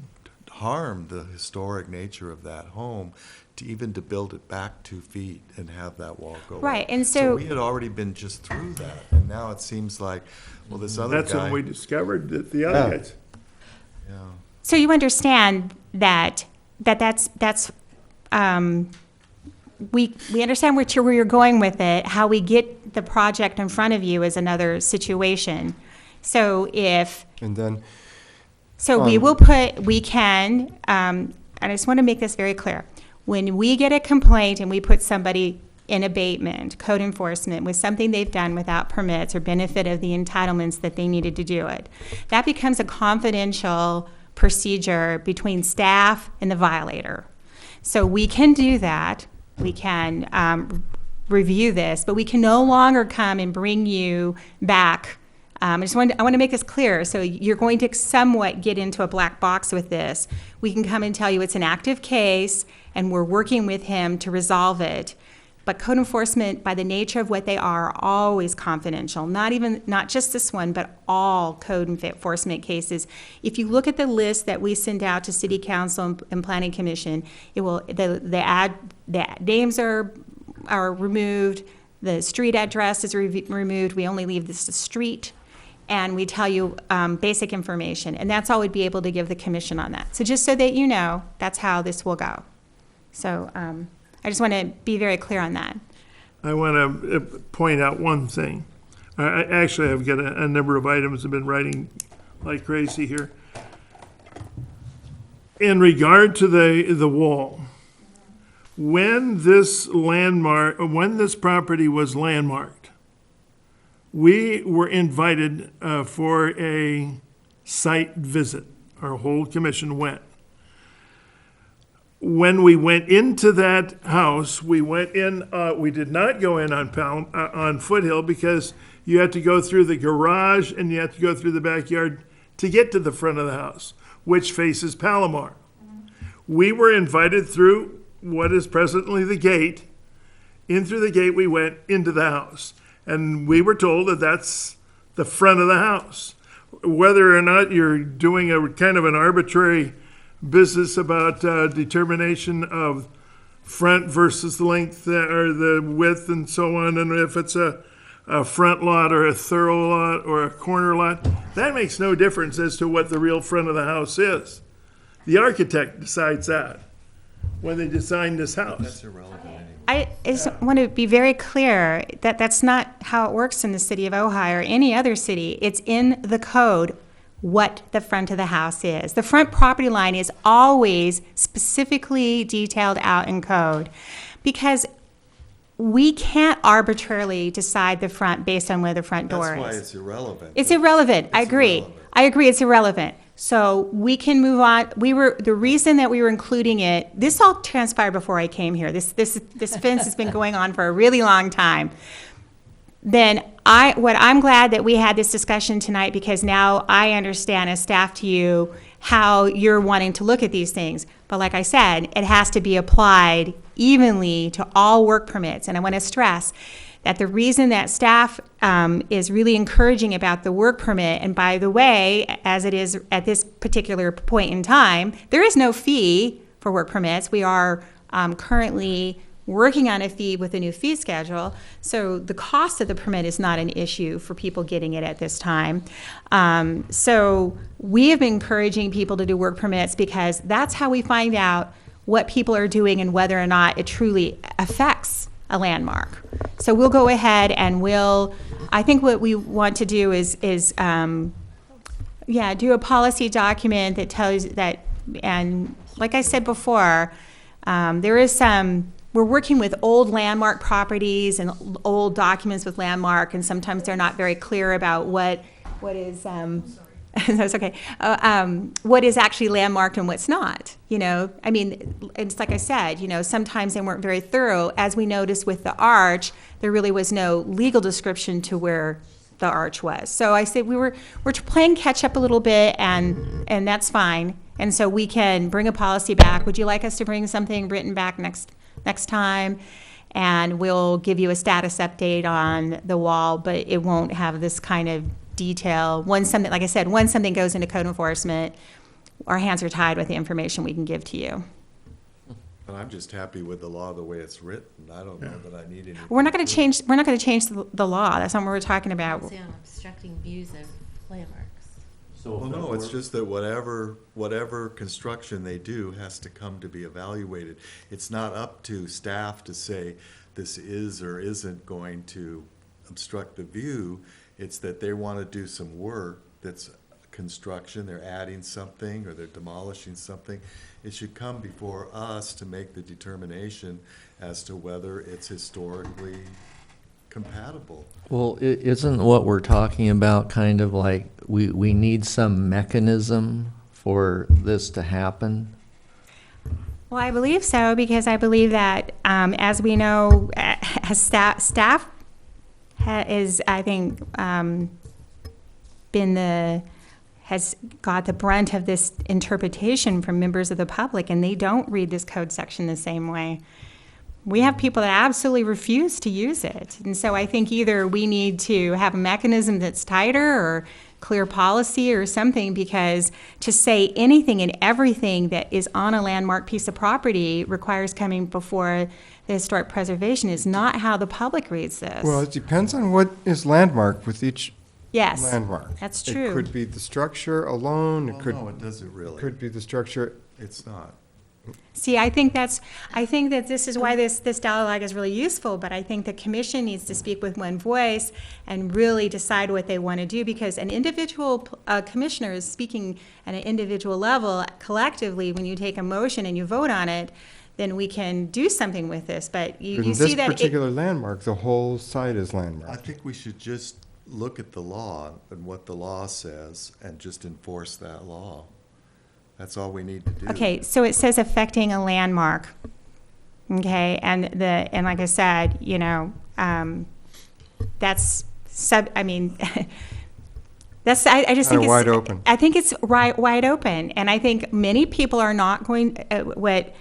harm the historic nature of that home to build it back 2 feet and have that wall go up. Right, and so- we had already been just through that, and now it seems like, well, this other guy. That's when we discovered that the other guys. Yeah. So you understand that's we understand where you're going with it. How we get the project in front of you is another situation. So And then, we can, and I just want to make this very clear. When we get a complaint and we put somebody in abatement, code enforcement, with something they've done without permits or benefit of the entitlements that they needed to do it. That becomes a confidential procedure between staff and the violator. So we can do that. We can review this, but we can no longer come and bring you back. I want to make this clear. So you're going to somewhat get into a black box with this. We can come and tell you it's an active case, and we're working with him to resolve it. But code enforcement, by the nature of what they are always confidential. Not just this one, but all code enforcement cases. If you look at the list that we send out to City Council and Planning Commission, it will the names are removed, the street address is removed. We only leave this the street, and we tell you basic information, and that's all we'd be able to give the commission on that. So just so that you know, that's how this will go. So. I just want to be very clear on that. I want to point out one thing. Actually, I've got a number of items I've been writing like crazy here. In regard to the wall, when this property was landmarked, we were invited for a site visit. Our whole commission went. When we went into that house, we went in. We did not go in on Foothill because you had to go through the garage and you had to go through the backyard to get to the front of the house, which faces Palomar. We were invited through what is presently the gate. In through the gate, we went into the house, and we were told that that's the front of the house. Whether or not you're doing a kind of an arbitrary business about determination of front versus the length or the width and so on, and if it's a front lot or a thorough lot or a corner lot, that makes no difference as to what the real front of the house is. The architect decides that when they design this house. That's irrelevant anyway. I just want to be very clear that that's not how it works in the city of Ojai or any other city. It's in the code what the front of the house is. The front property line is always specifically detailed out in code, because we can't arbitrarily decide the front based on where the front door is. That's why it's irrelevant. It's irrelevant. I agree. Irrelevant. I agree. It's irrelevant. So we can move on. The reason that we were including it, this all transpired before I came here. This fence has been going on for a really long time. Then I'm glad that we had this discussion tonight, because now I understand as staff to you how you're wanting to look at these things. But like I said, it has to be applied evenly to all work permits. And I want to stress that the reason that staff is really encouraging about the work permit, and by the way, as it is at this particular point in time, there is no fee for work permits. We are currently working on a fee with a new fee schedule, so the cost of the permit is not an issue for people getting it at this time. So we have been encouraging people to do work permits, because that's how we find out what people are doing and whether or not it truly affects a landmark. So we'll go ahead and I think what we want to do is do a policy document that tells that, and like I said before, we're working with old landmark properties and old documents with landmark, and sometimes they're not very clear about what is, that's okay, what is actually landmarked and what's not, I mean, it's like I said, sometimes they weren't very thorough. As we noticed with the arch, there really was no legal description to where the arch was. So I said we're playing catch up a little bit, and that's fine. And so we can bring a policy back. Would you like us to bring something written back next time? And we'll give you a status update on the wall, but it won't have this kind of detail. Once something goes into code enforcement, our hands are tied with the information we can give to you. But I'm just happy with the law the way it's written. I don't know that I need any. We're not going to change the law. That's not what we're talking about. On obstructing views of landmarks. Well, no, it's just that whatever construction they do has to come to be evaluated. It's not up to staff to say this is or isn't going to obstruct the view. It's that they want to do some work that's construction, they're adding something or they're demolishing something, it should come before us to make the determination as to whether it's historically compatible. Well, isn't what we're talking about kind of like we need some mechanism for this to happen? Well, I believe so, because I believe that, as we know, as staff is, I think, has got the brunt of this interpretation from members of the public, and they don't read this code section the same way. We have people that absolutely refuse to use it. And so I think either we need to have a mechanism that's tighter or clear policy or something, because to say anything and everything that is on a landmark piece of property requires coming before the historic preservation is not how the public reads this. Well, it depends on what is landmarked with each Yes, landmark. that's It true. could be the structure alone, Well, no, it doesn't really. could be the structure. It's not. See, I think that this is why this dialogue is really useful, but I think the commission needs to speak with one voice and really decide what they want to do, because an individual commissioner is speaking at an individual level. Collectively, when you take a motion and you vote on it, then we can do something with this, but you In see this that particular landmark, the whole site is I landmarked. think we should just look at the law and what the law says and just enforce that law. That's all we need to do. Okay, so it says affecting a landmark. Okay, and like I said, you know, that's I just think Kinda it's wide open. I think it's wide open, and I think many people are not going. What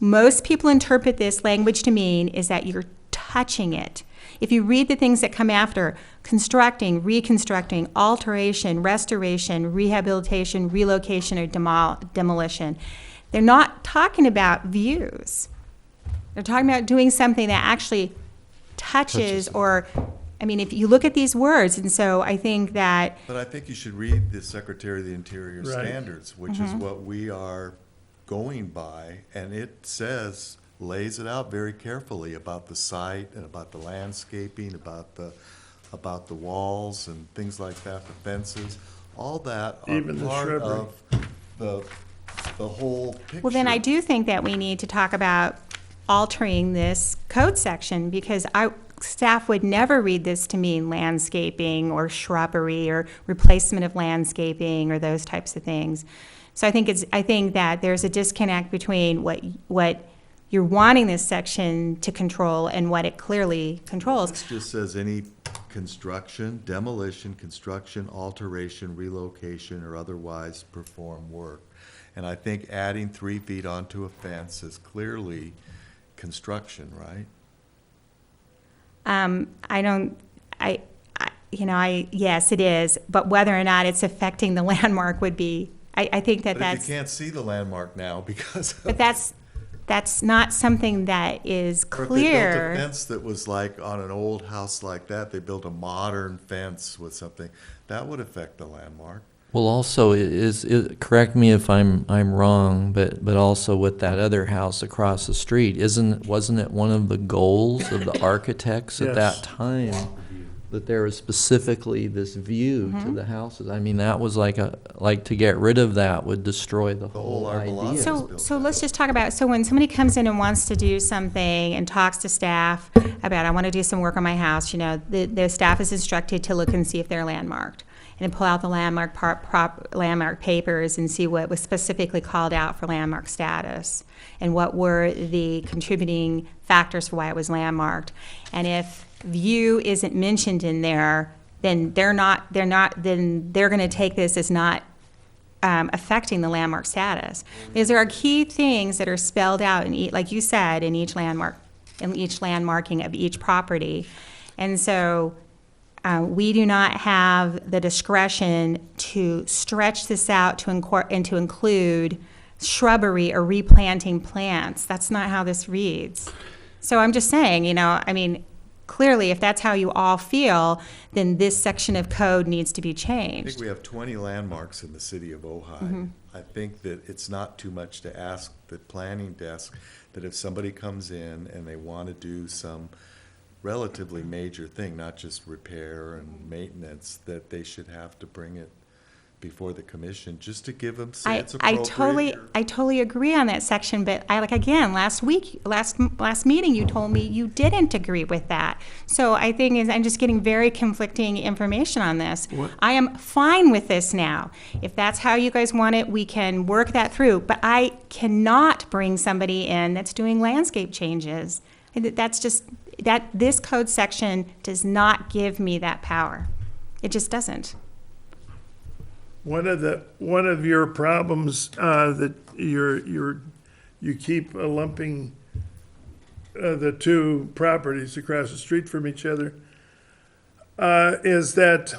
most people interpret this language to mean is that you're touching it. If you read the things that come after, constructing, reconstructing, alteration, restoration, rehabilitation, relocation, or demolition, they're not talking about views. They're talking about doing something that actually touches, or, I mean, if you look at these words, and so I think that, But I think you should read the Secretary of the Interior Right. standards, which Mm-hmm. is what we are going by, and it lays it out very carefully about the site and about the landscaping, about the walls and things like that, the fences, all that are Even the part shrubbery. of the whole picture. well, then I do think that we need to talk about altering this code section, because staff would never read this to mean landscaping or shrubbery or replacement of landscaping or those types of things. So I think that there's a disconnect between what you're wanting this section to control and what it clearly controls. This just says any construction, demolition, construction, alteration, relocation, or otherwise perform work. And I think adding 3 feet onto a fence is clearly construction, right? Yes, it is, but whether or not it's affecting the landmark would be, I think But that's. if you can't see the landmark now because of. But that's not something that is Or if they built a clear. fence that was like on an old house like that, they built a modern fence with something, that would affect the landmark. Well, also, correct me if I'm wrong, but also with that other house across the street, wasn't it one of the goals of the architects at that Yes. time that there was specifically this view to the houses? I mean, that was like to get rid of that would destroy the whole whole Arbolado. idea. So let's just talk about, so when somebody comes in and wants to do something and talks to staff about, I want to do some work on my house, you know, the staff is instructed to look and see if they're landmarked, and then pull out the landmark papers and see what was specifically called out for landmark status and what were the contributing factors for why it was landmarked. And if view isn't mentioned in there, then they're going to take this as not affecting the landmark status. Because there are key things that are spelled out like you said, in each landmarking of each property. And so we do not have the discretion to stretch this out and to include shrubbery or replanting plants. That's not how this reads. So I'm just saying, you know, I mean, clearly, if that's how you all feel, then this section of code needs to be I think changed. we have 20 landmarks in the city of Ojai. I think that it's not too much to ask the planning desk that if somebody comes in and they want to do some relatively major thing, not just repair and maintenance, that they should have to bring it before the commission, just to give them, say I, it's I appropriate. totally agree on that section, but again, last meeting, you told me you didn't agree with that. So I think I'm just getting very conflicting information on this. I am fine with this now. If that's how you guys want it, we can work that through, but I cannot bring somebody in that's doing landscape changes. That's just, this code section does not give me that power. It just doesn't. One of your problems that you keep lumping the two properties across the street from each other is that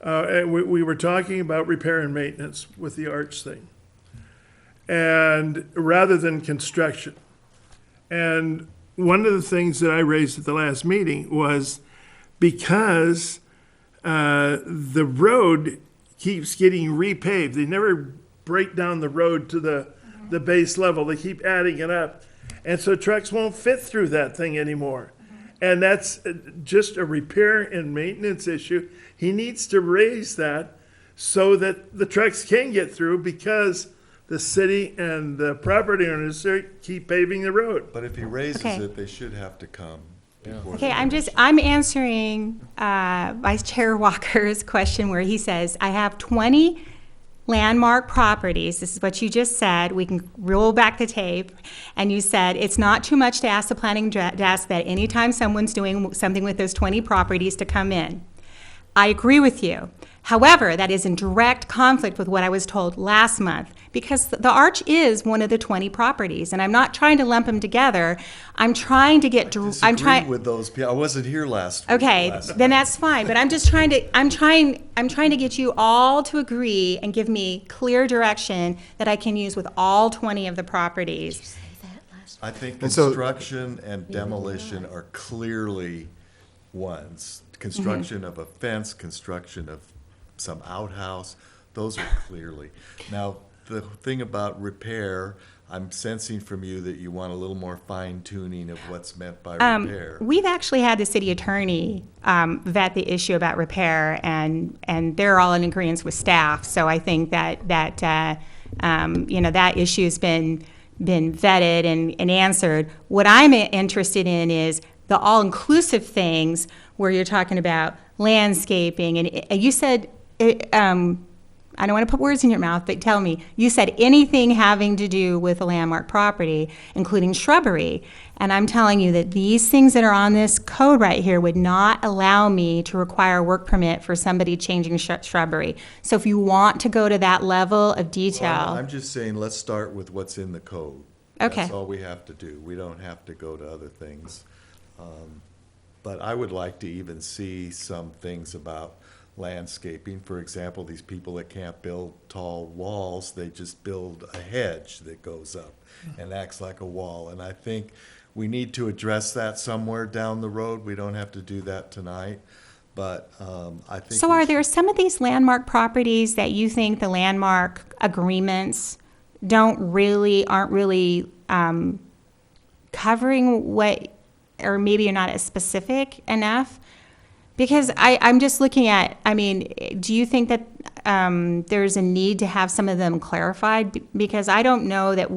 we were talking about repair and maintenance with the arch thing, and rather than construction. And one of the things that I raised at the last meeting was because the road keeps getting repaved. They never break down the road to the base level. They keep adding it up. And so trucks won't fit through that thing anymore. And that's just a repair and maintenance issue. He needs to raise that so that the trucks can get through, because the city and the property owners keep paving the road. But if he raises Okay. it, they should have to come. before Okay, the I'm commission. answering Vice Chair Walker's question where he says, I have 20 landmark properties. This is what you just said. We can roll back the tape. And you said, it's not too much to ask the planning desk that anytime someone's doing something with those 20 properties to come in. I agree with you. However, that is in direct conflict with what I was told last month, because the Arch is one of the 20 properties, and I'm not trying to lump them together. I'm trying to get. I disagree with those people. I wasn't here last week. Okay, then that's fine. But I'm just trying to. I'm trying to get you all to agree and give me clear direction that I can use with all 20 of the properties. I think And so- construction and demolition are clearly ones. Construction of a fence, construction of some outhouse, those are clearly. Now, the thing about repair, I'm sensing from you that you want a little more fine tuning of what's meant by repair. We've actually had the city attorney vet the issue about repair, and they're all in agreement with staff. So I think that that issue's been vetted and answered. What I'm interested in is the all-inclusive things where you're talking about landscaping, and you said, I don't want to put words in your mouth, but tell me, you said anything having to do with a landmark property, including shrubbery. And I'm telling you that these things that are on this code right here would not allow me to require a work permit for somebody changing shrubbery. So if you want to go to that level of detail. Well, I'm just saying, let's start with what's in the code. Okay. That's all we have to do. We don't have to go to other things. But I would like to even see some things about landscaping. For example, these people that can't build tall walls, they just build a hedge that goes up and acts like a wall. And I think we need to address that somewhere down the road. We don't have to do that tonight, but I think. So we are there should- some of these landmark properties that you think the landmark agreements aren't really covering what, or maybe you're not as specific enough? Because I'm just looking at, do you think that there's a need to have some of them clarified? Because I don't know that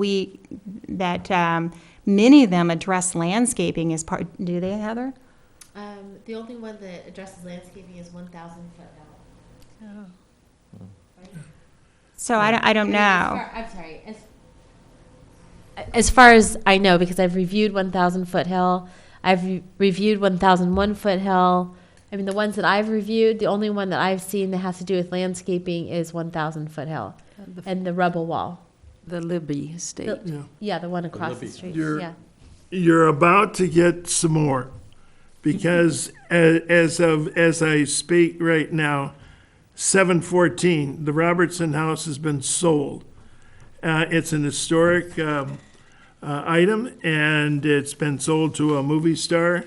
many of them address landscaping as part, do they, Heather? The only one that addresses landscaping is 1,000 foot L. So I don't know. I'm sorry. As far as I know, because I've reviewed 1,000 foot hill, I've reviewed 1,001 foot hill. The ones that I've reviewed, the only one that I've seen that has to do with landscaping is 1,000 foot hill and the rubble wall. The Libby estate. Yeah, the one across the Libby. street. You're- Yeah. You're about to get some more, because as I speak right now, 714, the Robertson House has been sold. It's an historic item, and it's been sold to a movie star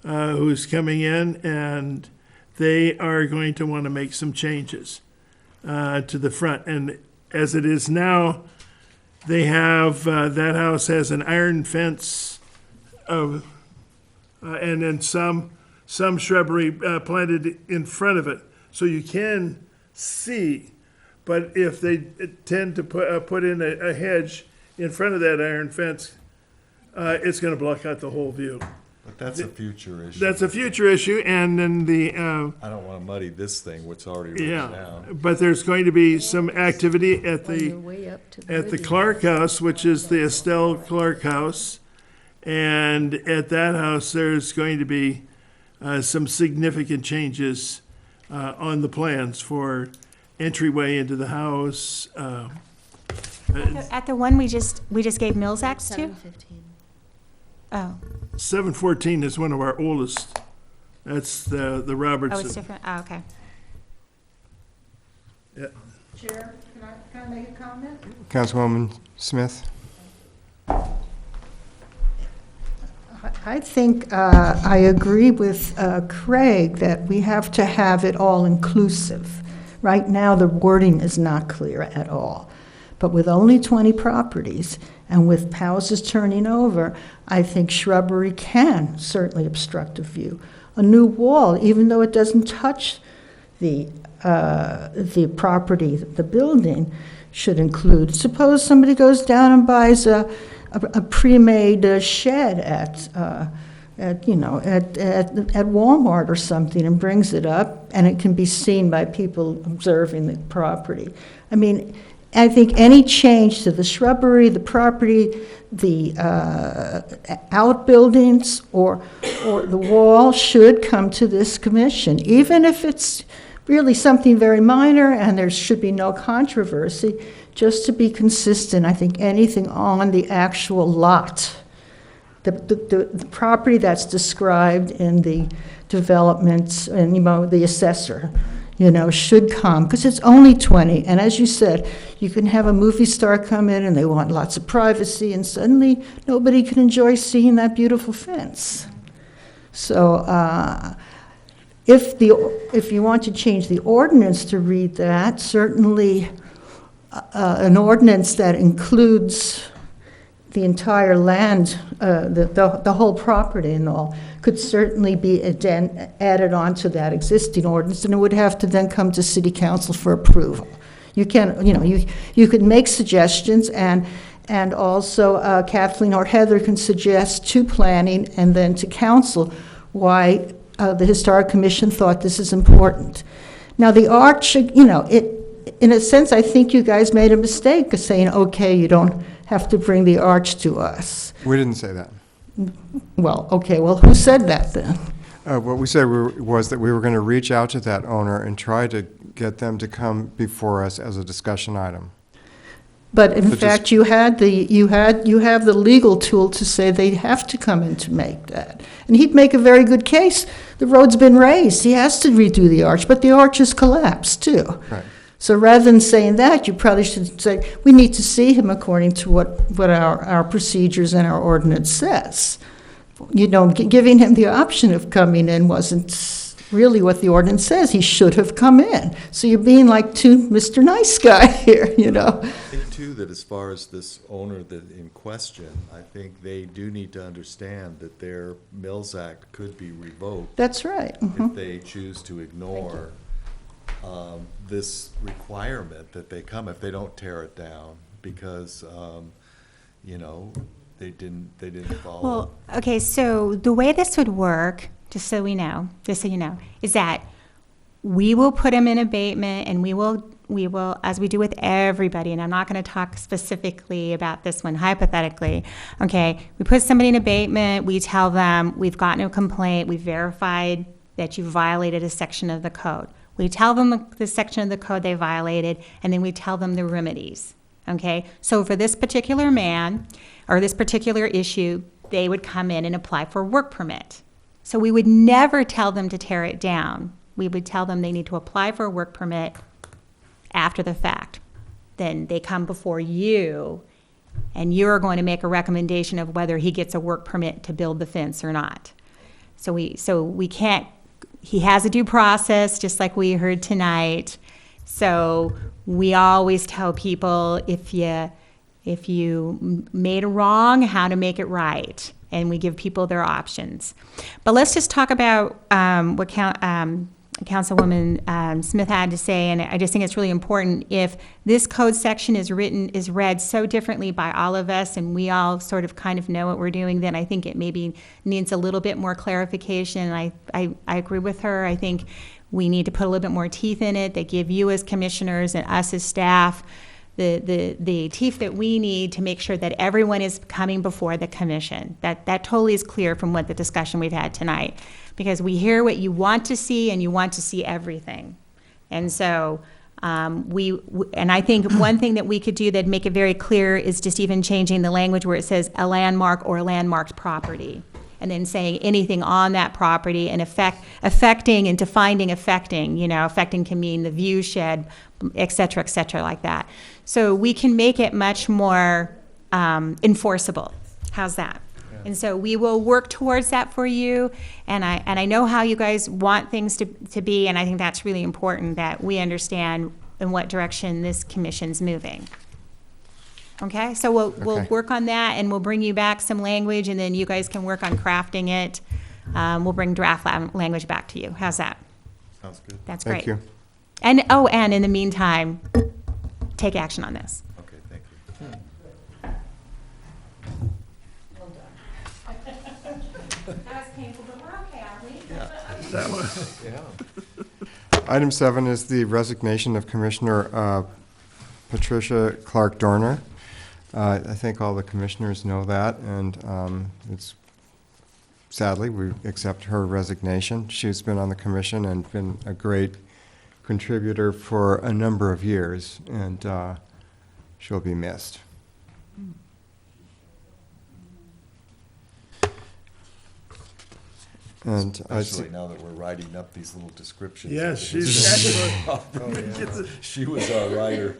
who's coming in, and they are going to want to make some changes to the front. And as it is now, they have, that house has an iron fence and then some shrubbery planted in front of it. So you can see. But if they tend to put in a hedge in front of that iron fence, it's gonna block out the whole view. But that's a future issue. That's a future issue, and then I don't want to muddy this thing, what's already written yeah, down. but there's going to be some activity at On the your way up to at the living Clark House, which is the Estelle Clark House. And at that house, there's going to be some significant changes on the plans for entryway into the house. At the one we just gave Mills X to? 715. Oh, 714 is one of our oldest. That's the oh, Robertson. it's different, oh, okay. Yeah. Chair, can I make a comment? Councilwoman Smith? I think I agree with Craig that we have to have it all inclusive. Right now, the wording is not clear at all. But with only 20 properties and with houses turning over, I think shrubbery can certainly obstruct a view. A new wall, even though it doesn't touch the property, the building, should include. Suppose somebody goes down and buys a pre-made shed at Walmart or something and brings it up, and it can be seen by people observing the property. I mean, I think any change to the shrubbery, the property, the outbuildings, or the wall should come to this commission, even if it's really something very minor and there should be no controversy. Just to be consistent, I think anything on the actual lot, the property that's described in the developments and, the assessor, should come, because it's only 20. And as you said, you can have a movie star come in and they want lots of privacy, and suddenly nobody can enjoy seeing that beautiful fence. So if you want to change the ordinance to read that, certainly an ordinance that includes the entire land, the whole property and all, could certainly be added on to that existing ordinance, and it would have to then come to city council for approval. You can, you could make suggestions, and also Kathleen or Heather can suggest to planning and then to council why the Historic Commission thought this is important. Now, the arch, in a sense, I think you guys made a mistake of saying, okay, you don't have to bring the arch to us. We didn't say that. Well, okay, well, who said that then? What we said was that we were going to reach out to that owner and try to get them to come before us as a discussion item. But in But fact, you have the legal tool to say they have to come in to make that. And he'd make a very good case. The road's been raised. He has to redo the arch, but the arch has collapsed too. Right. So rather than saying that, you probably should say, we need to see him according to what our procedures and our ordinance says. Giving him the option of coming in wasn't really what the ordinance says. He should have come in. So you're being like Mr. Nice Guy here, I think too that as far as this owner that in question, I think they do need to understand that their Mills Act could be revoked That's right. if they choose to ignore this requirement that they come, if they don't tear it down, because, they didn't follow. Well, okay, so the way this would work, just so you know, is that we will put them in abatement, and we will, as we do with everybody, and I'm not going to talk specifically about this one, hypothetically, okay, we put somebody in abatement, we tell them, we've gotten a complaint, we've verified that you violated a section of the code. We tell them the section of the code they violated, and then we tell them the remedies, okay? So for this particular man, or this particular issue, they would come in and apply for a work permit. So we would never tell them to tear it down. We would tell them they need to apply for a work permit after the fact. Then they come before you, and you're going to make a recommendation of whether he gets a work permit to build the fence or not. So we can't, he has a due process, just like we heard tonight. So we always tell people if you made a wrong, how to make it right. And we give people their options. But let's just talk about what Councilwoman Smith had to say, and I just think it's really important, if this code section is read so differently by all of us, and we all sort of kind of know what we're doing, then I think it maybe needs a little bit more clarification. I agree with her. I think we need to put a little bit more teeth in it that give you as commissioners and us as staff the teeth that we need to make sure that everyone is coming before the commission. That totally is clear from what the discussion we've had tonight, because we hear what you want to see and you want to see everything. And so and I think one thing that we could do that'd make it very clear is just even changing the language where it says a landmark or a landmarked property, and then saying anything on that property and affecting and defining affecting. Affecting can mean the view shed, et cetera, like that. So we can make it much more enforceable. How's that? Yeah. And so we will work towards that for you. And I know how you guys want things to be, and I think that's really important that we understand in what direction this commission's moving. Okay, so we'll work on that, and we'll bring you back some language, and then you guys can work on crafting it. We'll bring draft language back to you. How's that? Sounds good. That's great. Thank you. And in the meantime, take action on this. Okay, thank you. That was painful, but we're okay, aren't we? Item 7 is the resignation of Commissioner Patricia Clark-Dorner. I think all the commissioners know that, and sadly, we accept her resignation. She's been on the commission and been a great contributor for a number of years, and she'll be missed. And Especially now that we're writing up these little descriptions. Yes, she's She was our writer.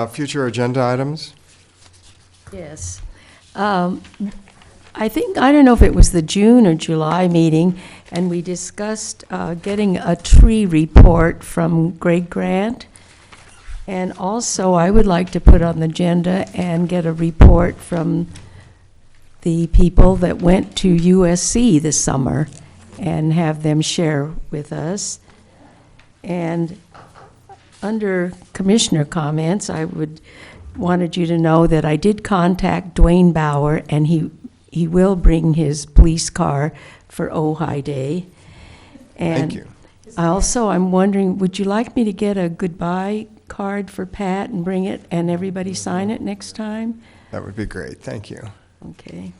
future agenda items? Yes. I don't know if it was the June or July meeting, and we discussed getting a tree report from Greg Grant. And also, I would like to put on the agenda and get a report from the people that went to USC this summer and have them share with us. And under commissioner comments, I wanted you to know that I did contact Dwayne Bauer, and he will bring his police car for Ojai Day. And Thank you. Also, I'm wondering, would you like me to get a goodbye card for Pat and bring it and everybody sign it next time? That would be great. Thank you. Okay.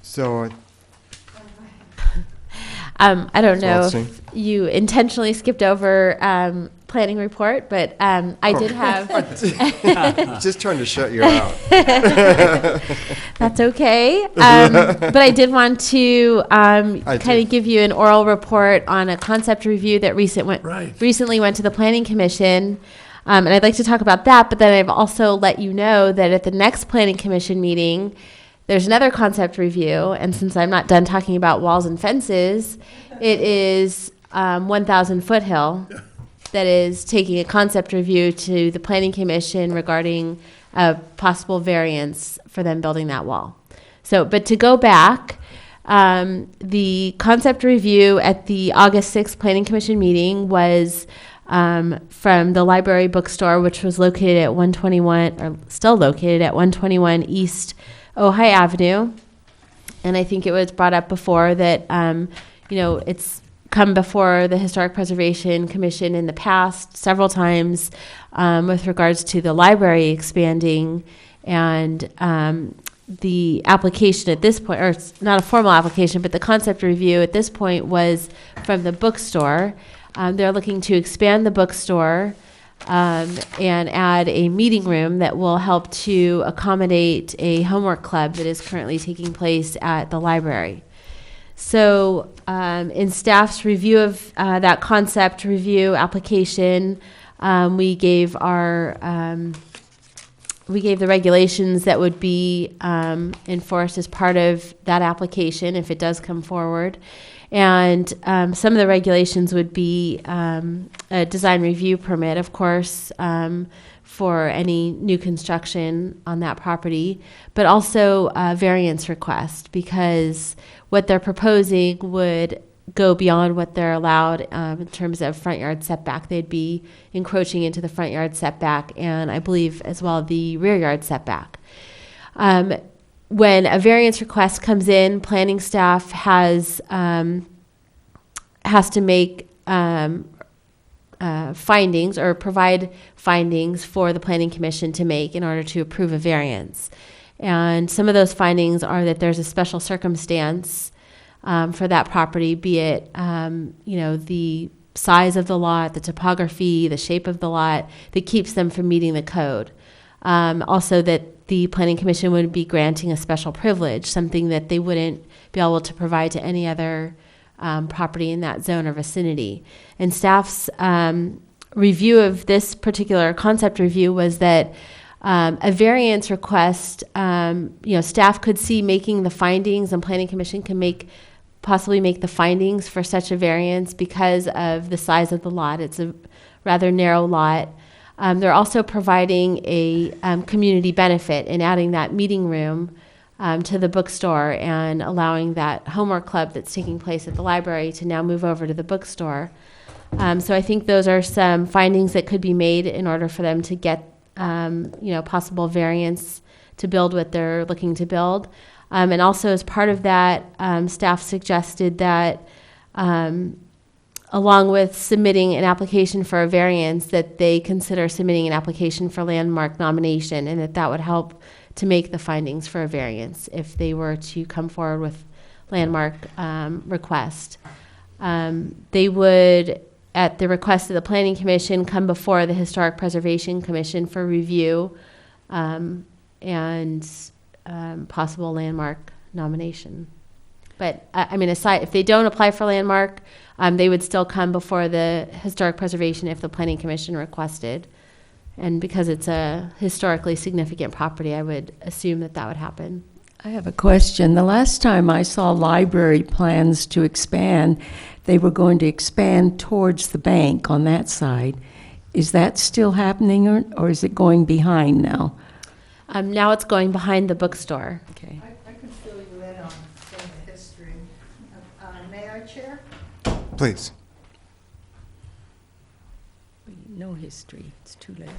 So, I don't know Waldstein? if you intentionally skipped over planning report, but I did have. just trying to shut you out. That's okay. But I did want to kind of give you an oral report on a concept review that recently went to the Planning Commission. And I'd like to talk about that, but then I've also let you know that at the next Planning Commission meeting, there's another concept review. And since I'm not done talking about walls and fences, it is 1,000 Foothill that is taking a concept review to the Planning Commission regarding a possible variance for them building that wall. So, but to go back, the concept review at the August 6th Planning Commission meeting was from the library bookstore, which was located at 121, or still located at 121 East Ojai Avenue. And I think it was brought up before that, it's come before the Historic Preservation Commission in the past several times with regards to the library expanding, and the application at this point, or it's not a formal application, but the concept review at this point was from the bookstore. They're looking to expand the bookstore and add a meeting room that will help to accommodate a homework club that is currently taking place at the library. So in staff's review of that concept review application, we gave our we gave the regulations that would be enforced as part of that application if it does come forward. And some of the regulations would be a design review permit, of course, for any new construction on that property, but also a variance request, because what they're proposing would go beyond what they're allowed in terms of front yard setback. They'd be encroaching into the front yard setback and I believe as well the rear yard setback. When a variance request comes in, planning staff has to make findings or provide findings for the planning commission to make in order to approve a variance. And some of those findings are that there's a special circumstance for that property, be it, the size of the lot, the topography, the shape of the lot, that keeps them from meeting the code. Also that the planning commission would be granting a special privilege, something that they wouldn't be able to provide to any other property in that zone or vicinity. And staff's review of this particular concept review was that a variance request, staff could see making the findings, and planning commission can possibly make the findings for such a variance because of the size of the lot. It's a rather narrow lot. They're also providing a community benefit in adding that meeting room to the bookstore and allowing that homework club that's taking place at the library to now move over to the bookstore. So I think those are some findings that could be made in order for them to get possible variance to build what they're looking to build. And also as part of that, staff suggested that along with submitting an application for a variance, that they consider submitting an application for landmark nomination, and that would help to make the findings for a variance if they were to come forward with landmark request. They would, at the request of the Planning Commission, come before the Historic Preservation Commission for review and possible landmark nomination. But aside, if they don't apply for landmark, they would still come before the Historic Preservation if the Planning Commission requested. And because it's a historically significant property, I would assume that would happen. I have a question. The last time I saw library plans to expand, they were going to expand towards the bank on that side. Is that still happening, or is it going behind now? Now it's going behind the bookstore. Okay. I can fill you in on some of the history. May I, Chair? Please. No history. It's too late.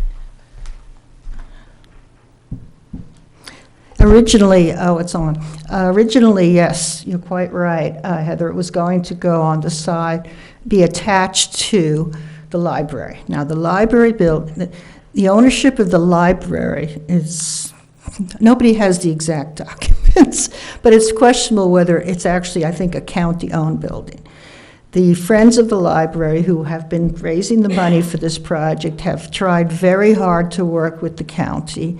Originally, it's on. Originally, yes, you're quite right, Heather. It was going to go on the side, be attached to the library. Now, the library the ownership of the library is, nobody has the exact documents, but it's questionable whether it's actually, I think, a county-owned building. The Friends of the Library, who have been raising the money for this project, have tried very hard to work with the county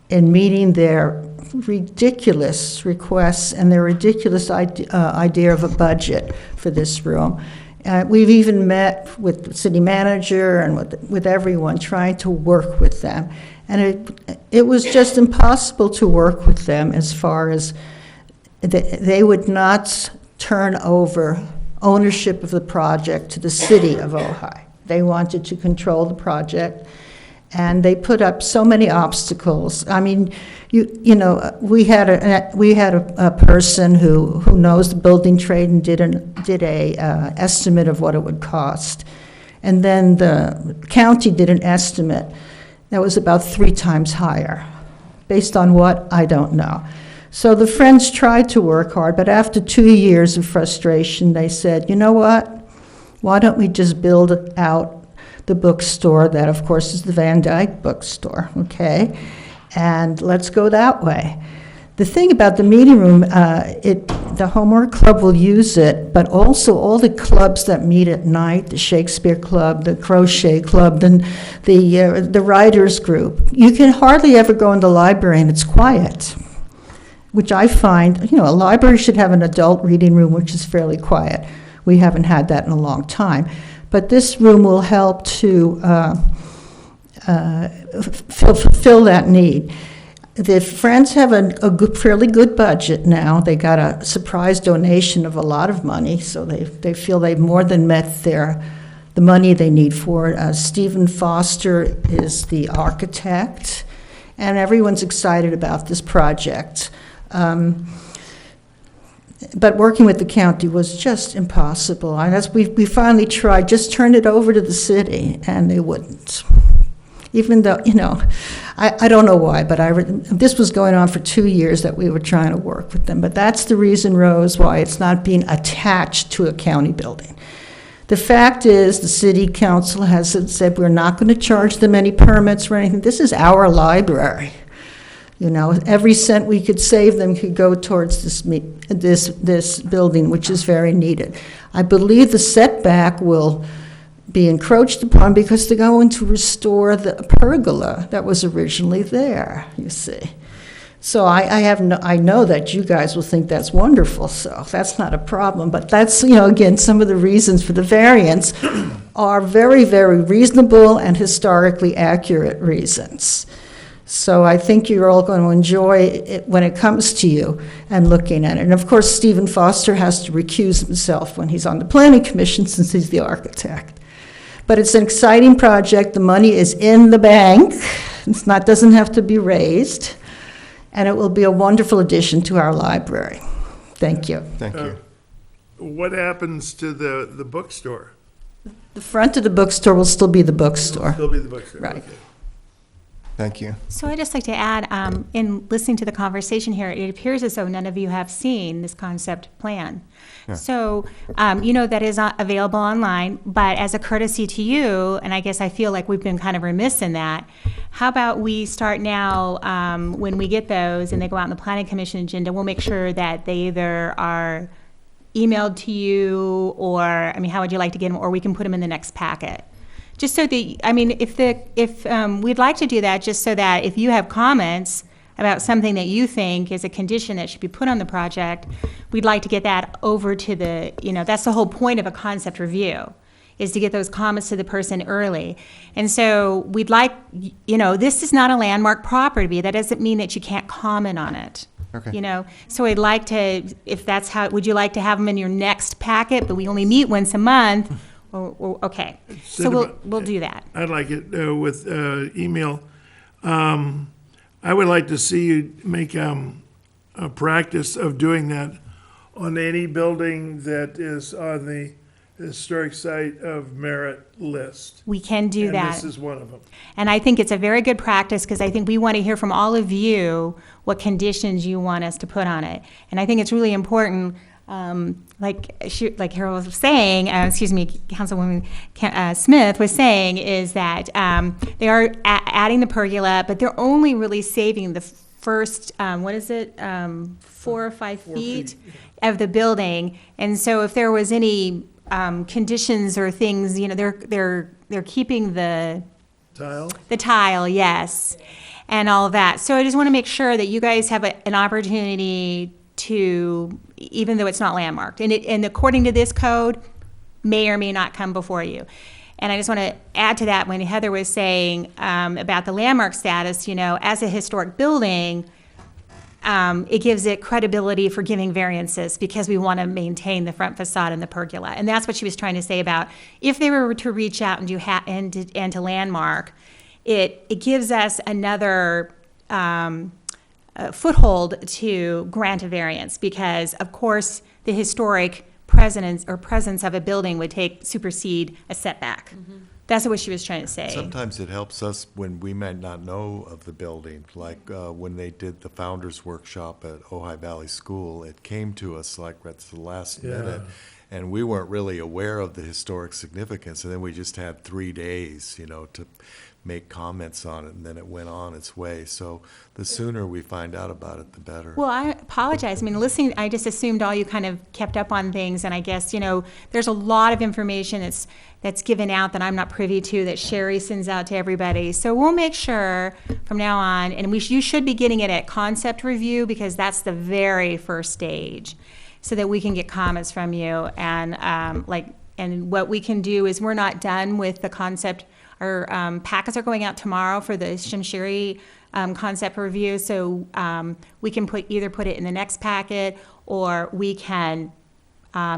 in meeting their ridiculous requests and their ridiculous idea of a budget for this room. We've even met with the city manager and with everyone, trying to work with them. And it was just impossible to work with them as far as they would not turn over ownership of the project to the city of Ojai. They wanted to control the project, and they put up so many obstacles. I mean, we had a person who knows the building trade and did a estimate of what it would cost, and then the county did an estimate that was about 3 times higher. Based on what, I don't know. So the Friends tried to work hard, but after 2 years of frustration, they said, you know what? Why don't we just build out the bookstore, that of course is the Van Dyke bookstore, okay? And let's go that way. The thing about the meeting room, the homework club will use it, but also all the clubs that meet at night, the Shakespeare Club, the Crochet Club, the writers group, you can hardly ever go in the library and it's quiet, which I find, a library should have an adult reading room, which is fairly quiet. We haven't had that in a long time. But this room will help to fulfill that need. The Friends have fairly good budget now. They got a surprise donation of a lot of money, so they feel they've more than met the money they need for it. Stephen Foster is the architect, and everyone's excited about this project. But working with the county was just impossible. And as we finally tried, just turn it over to the city, and they wouldn't. Even though, I don't know why, but this was going on for 2 years that we were trying to work with them. But that's the reason, Rose, why it's not being attached to a county building. The fact is, the city council has said we're not going to charge them any permits or anything. This is our library. Every cent we could save them could go towards this building, which is very needed. I believe the setback will be encroached upon because they're going to restore the pergola that was originally there, you see. So I know that you guys will think that's wonderful, so that's not a problem. But that's, again, some of the reasons for the variance are very, very reasonable and historically accurate reasons. So I think you're all going to enjoy it when it comes to you and looking at it. And of course, Stephen Foster has to recuse himself when he's on the planning commission since he's the architect. But it's an exciting project. The money is in the bank. Doesn't have to be raised. And it will be a wonderful addition to our library. Thank you. Thank you. What happens to the bookstore? The front of the bookstore will still be the bookstore. Still be the bookstore. Right. Okay. Thank you. So I'd just like to add, in listening to the conversation here, it appears as though none of you have seen this concept plan. Yeah. So, that is available online, but as a courtesy to you, and I guess I feel like we've been kind of remiss in that, how about we start now, when we get those and they go out in the Planning Commission agenda, we'll make sure that they either are emailed to you or, how would you like to get them, or we can put them in the next packet. Just so that, if we'd like to do that, just so that if you have comments about something that you think is a condition that should be put on the project, we'd like to get that over to that's the whole point of a concept review, is to get those comments to the person early. And so we'd like, this is not a landmark property. That doesn't mean that you can't comment on it. Okay. So I'd like to, if that's how, would you like to have them in your next packet, but we only meet once a month? Okay, so we'll do that. I'd like it with email. I would like to see you make a practice of doing that on any building that is on the historic site of merit list. We can do that. And this is one of them. And I think it's a very good practice because I think we want to hear from all of you what conditions you want us to put on it. And I think it's really important. Like Harold was saying, Councilwoman Smith was saying, is that they are adding the pergola, but they're only really saving the first, 4 or 5 feet of the building. And so if there was any conditions or things, they're keeping the tile, yes, and all of that. So I just want to make sure that you guys have an opportunity to, even though it's not landmarked, and according to this code, may or may not come before you. And I just want to add to that when Heather was saying about the landmark status, as a historic building, it gives it credibility for giving variances because we want to maintain the front facade and the pergola. And that's what she was trying to say about if they were to reach out and do and to landmark, it gives us another foothold to grant a variance because, of course, the historic presence of a building would supersede a setback. Mm-hmm. That's what she was trying to say. Sometimes it helps us when we might not know of the building, like when they did the Founders Workshop at Ojai Valley School, it came to us like at the last minute, and we weren't really aware of the historic significance, and then we just had 3 days, to make comments on it, and then it went on its way. So the sooner we find out about it, the better. Well, I apologize. Listening, I just assumed all you kind of kept up on things, and I guess, there's a lot of information that's given out that I'm not privy to, that Sherry sends out to everybody. So we'll make sure from now on, and you should be getting it at concept review because that's the very first stage, so that we can get comments from you. And and what we can do is we're not done with the concept. our packets are going out tomorrow for the Shamshiri concept review, so we can either put it in the next packet, or we can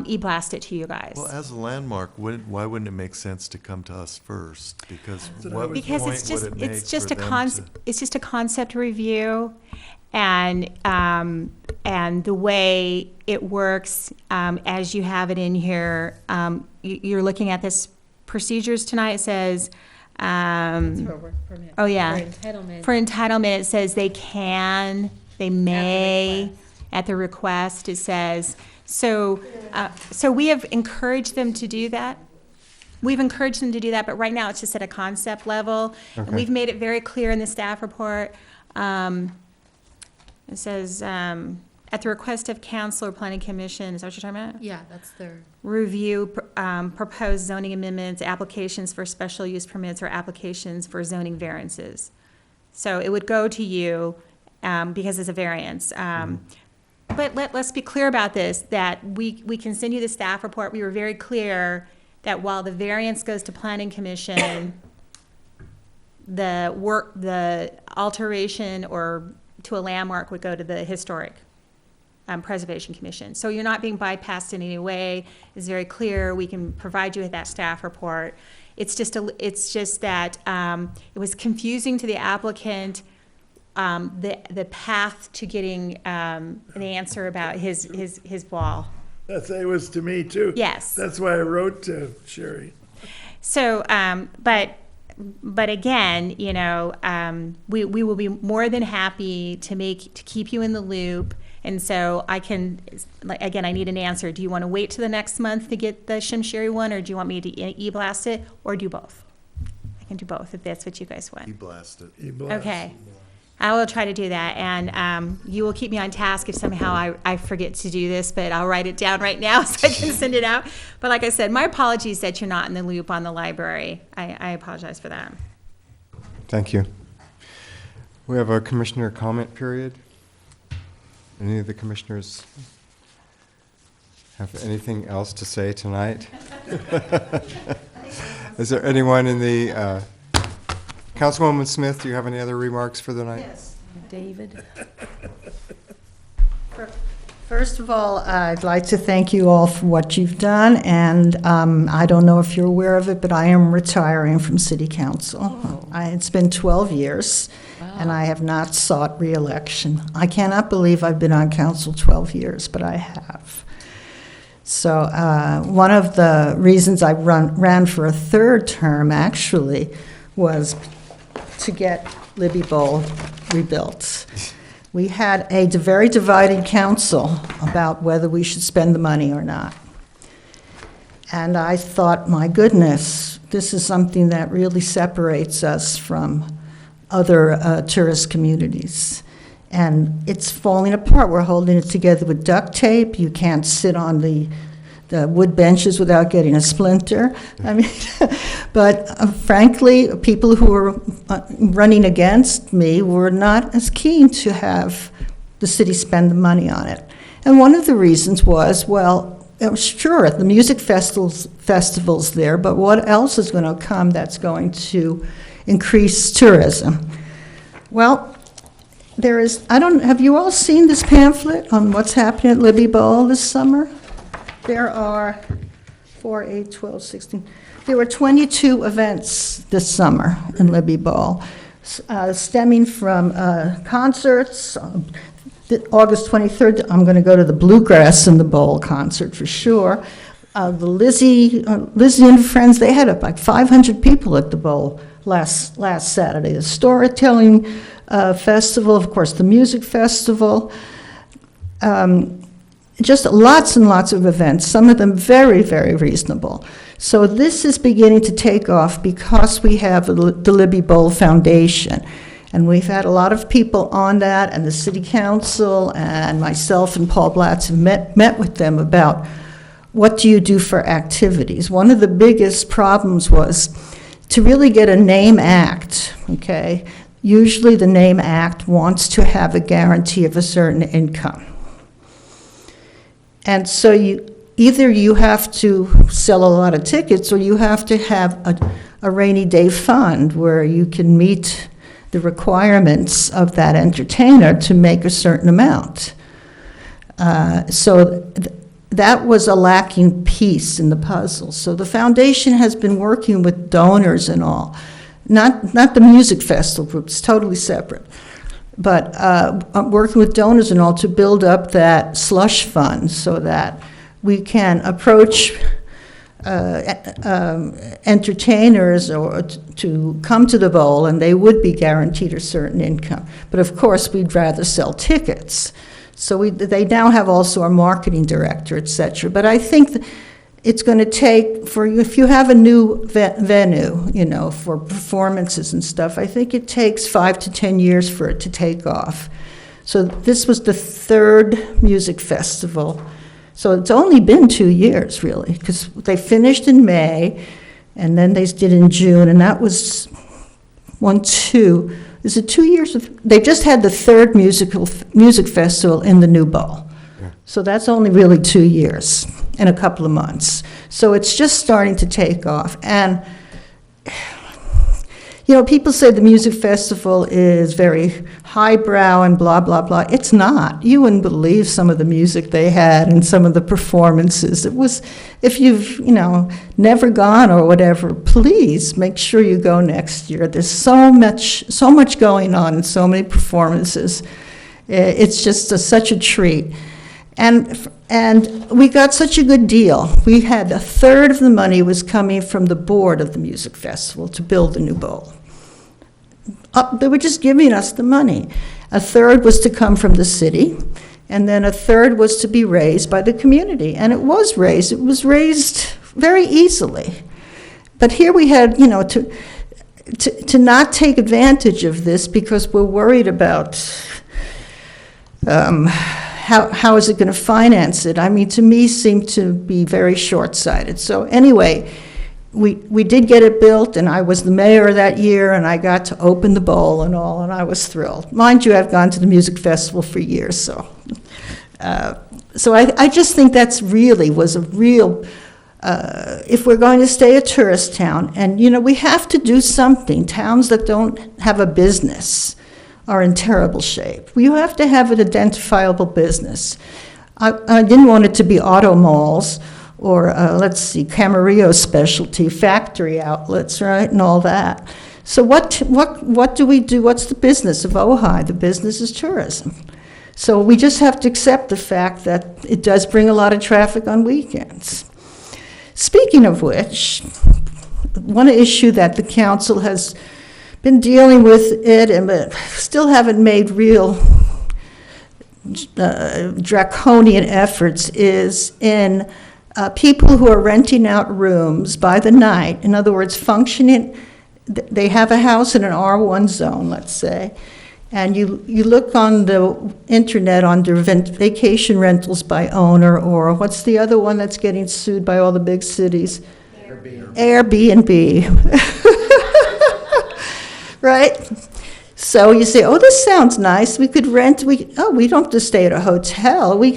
e-blast it to you guys. Well, as a landmark, why wouldn't it make sense to come to us first? Because what Because point it's just, would it make it's just for a them to? it's just a concept review, and the way it works, as you have it in here, you're looking at this procedures tonight. It says, oh yeah, for entitlement, it says they may, at the request, it says. So we have encouraged them to do that. We've encouraged them to do that, but right now it's just at a concept level. And Okay. we've made it very clear in the staff report. It says, at the request of council or planning commission, is that what you're talking about? Yeah, that's their. Review proposed zoning amendments, applications for special use permits, or applications for zoning variances. So it would go to you because it's a variance. But let's be clear about this, that we can send you the staff report. We were very clear that while the variance goes to planning commission, the alteration or to a landmark would go to the historic preservation commission. So you're not being bypassed in any way. It's very clear. We can provide you with that staff report. It's just that it was confusing to the applicant, the path to getting an answer about his wall. It was to me too. Yes. That's why I wrote to Sherry. So, but again, you know, we will be more than happy to keep you in the loop. And so I can, again, I need an answer. Do you want to wait till the next month to get the Shamshiri one, or do you want me to e-blast it, or do both? I can do both if that's what you guys want. E-blast it. Okay. I will try to do that, and you will keep me on task if somehow I forget to do this, but I'll write it down right now so I can send it out. But like I said, my apologies that you're not in the loop on the library. I apologize for that. Thank you. We have a commissioner comment period. Any of the commissioners have anything else to say tonight? Is there anyone in the, Councilwoman Smith, do you have any other remarks for the night? Yes. David? First of all, I'd like to thank you all for what you've done, and I don't know if you're aware of it, but I am retiring from City Council. It's been 12 years, and I have not sought re-election. I cannot believe I've been on council 12 years, but I have. So one of the reasons I ran for a third term, actually, was to get Libby Bowl rebuilt. We had a very divided council about whether we should spend the money or not. And I thought, my goodness, this is something that really separates us from other tourist communities. And it's falling apart. We're holding it together with duct tape. You can't sit on the wood benches without getting a splinter. I mean, but frankly, people who were running against me were not as keen to have the city spend the money on it. And one of the reasons was, well, sure, the music festivals there, but what else is going to come that's going to increase tourism? Well, have you all seen this pamphlet on what's happening at Libby Bowl this summer? There are 4, 8, 12, 16. There were 22 events this summer in Libby Bowl, stemming from concerts. August 23rd, I'm going to go to the Bluegrass in the Bowl concert for sure. The Lizzie and Friends, they had like 500 people at the Bowl last Saturday. The storytelling festival, of course, the music festival. Just lots and lots of events, some of them very, very reasonable. So this is beginning to take off because we have the Libby Bowl Foundation. And we've had a lot of people on that, and the city council and myself and Paul Blatz have met with them about what do you do for activities. One of the biggest problems was to really get a name act, okay? Usually the name act wants to have a guarantee of a certain income. And so either you have to sell a lot of tickets, or you have to have a rainy day fund where you can meet the requirements of that entertainer to make a certain amount. That was a lacking piece in the puzzle. So the foundation has been working with donors and all, not the music festival group, it's totally separate, but working with donors and all to build up that slush fund so that we can approach entertainers or to come to the bowl, and they would be guaranteed a certain income. But of course, we'd rather sell tickets. So they now have also a marketing director, et cetera. But I think it's going to take, if you have a new venue, you know, for performances and stuff, I think it takes 5 to 10 years for it to take off. So this was the 3rd music festival. So it's only been 2 years, really, because they finished in May, and then they did in June, and that was 2. Is it 2 years? They just had the 3rd music festival in the new bowl. Yeah. So that's only really 2 years and a couple of months. So it's just starting to take off. And, you know, people say the music festival is very highbrow and blah, blah, blah. It's not. You wouldn't believe some of the music they had and some of the performances. It was, if you've, you know, never gone or whatever, please make sure you go next year. There's so much going on and so many performances. It's just such a treat. And we got such a good deal. We had 1/3 of the money was coming from the board of the music festival to build the new bowl. They were just giving us the money. 1/3 was to come from the city, and then 1/3 was to be raised by the community. And it was raised. It was raised very easily. But here we had, you know, to not take advantage of this because we're worried about how is it going to finance it? I mean, to me, seemed to be very short-sighted. So anyway, we did get it built, and I was the mayor that year, and I got to open the bowl and all, and I was thrilled. Mind you, I've gone to the music festival for years, so I just think that's was a real, if we're going to stay a tourist town, and, you know, we have to do something. Towns that don't have a business are in terrible shape. You have to have an identifiable business. I didn't want it to be auto malls or, let's see, Camarillo specialty, factory outlets, right, and all that. So what do we do? What's the business of Ojai? The business is tourism. So we just have to accept the fact that it does bring a lot of traffic on weekends. Speaking of which, one issue that the council has been dealing with it, but still haven't made real draconian efforts, is in people who are renting out rooms by the night. In other words, functioning, they have a house in an R1 zone, let's say, and you look on the internet under vacation rentals by owner, or what's the other one that's getting sued by all the big cities? Airbnb. Right? So you say, oh, this sounds nice. We could rent, we don't have to stay at a hotel. We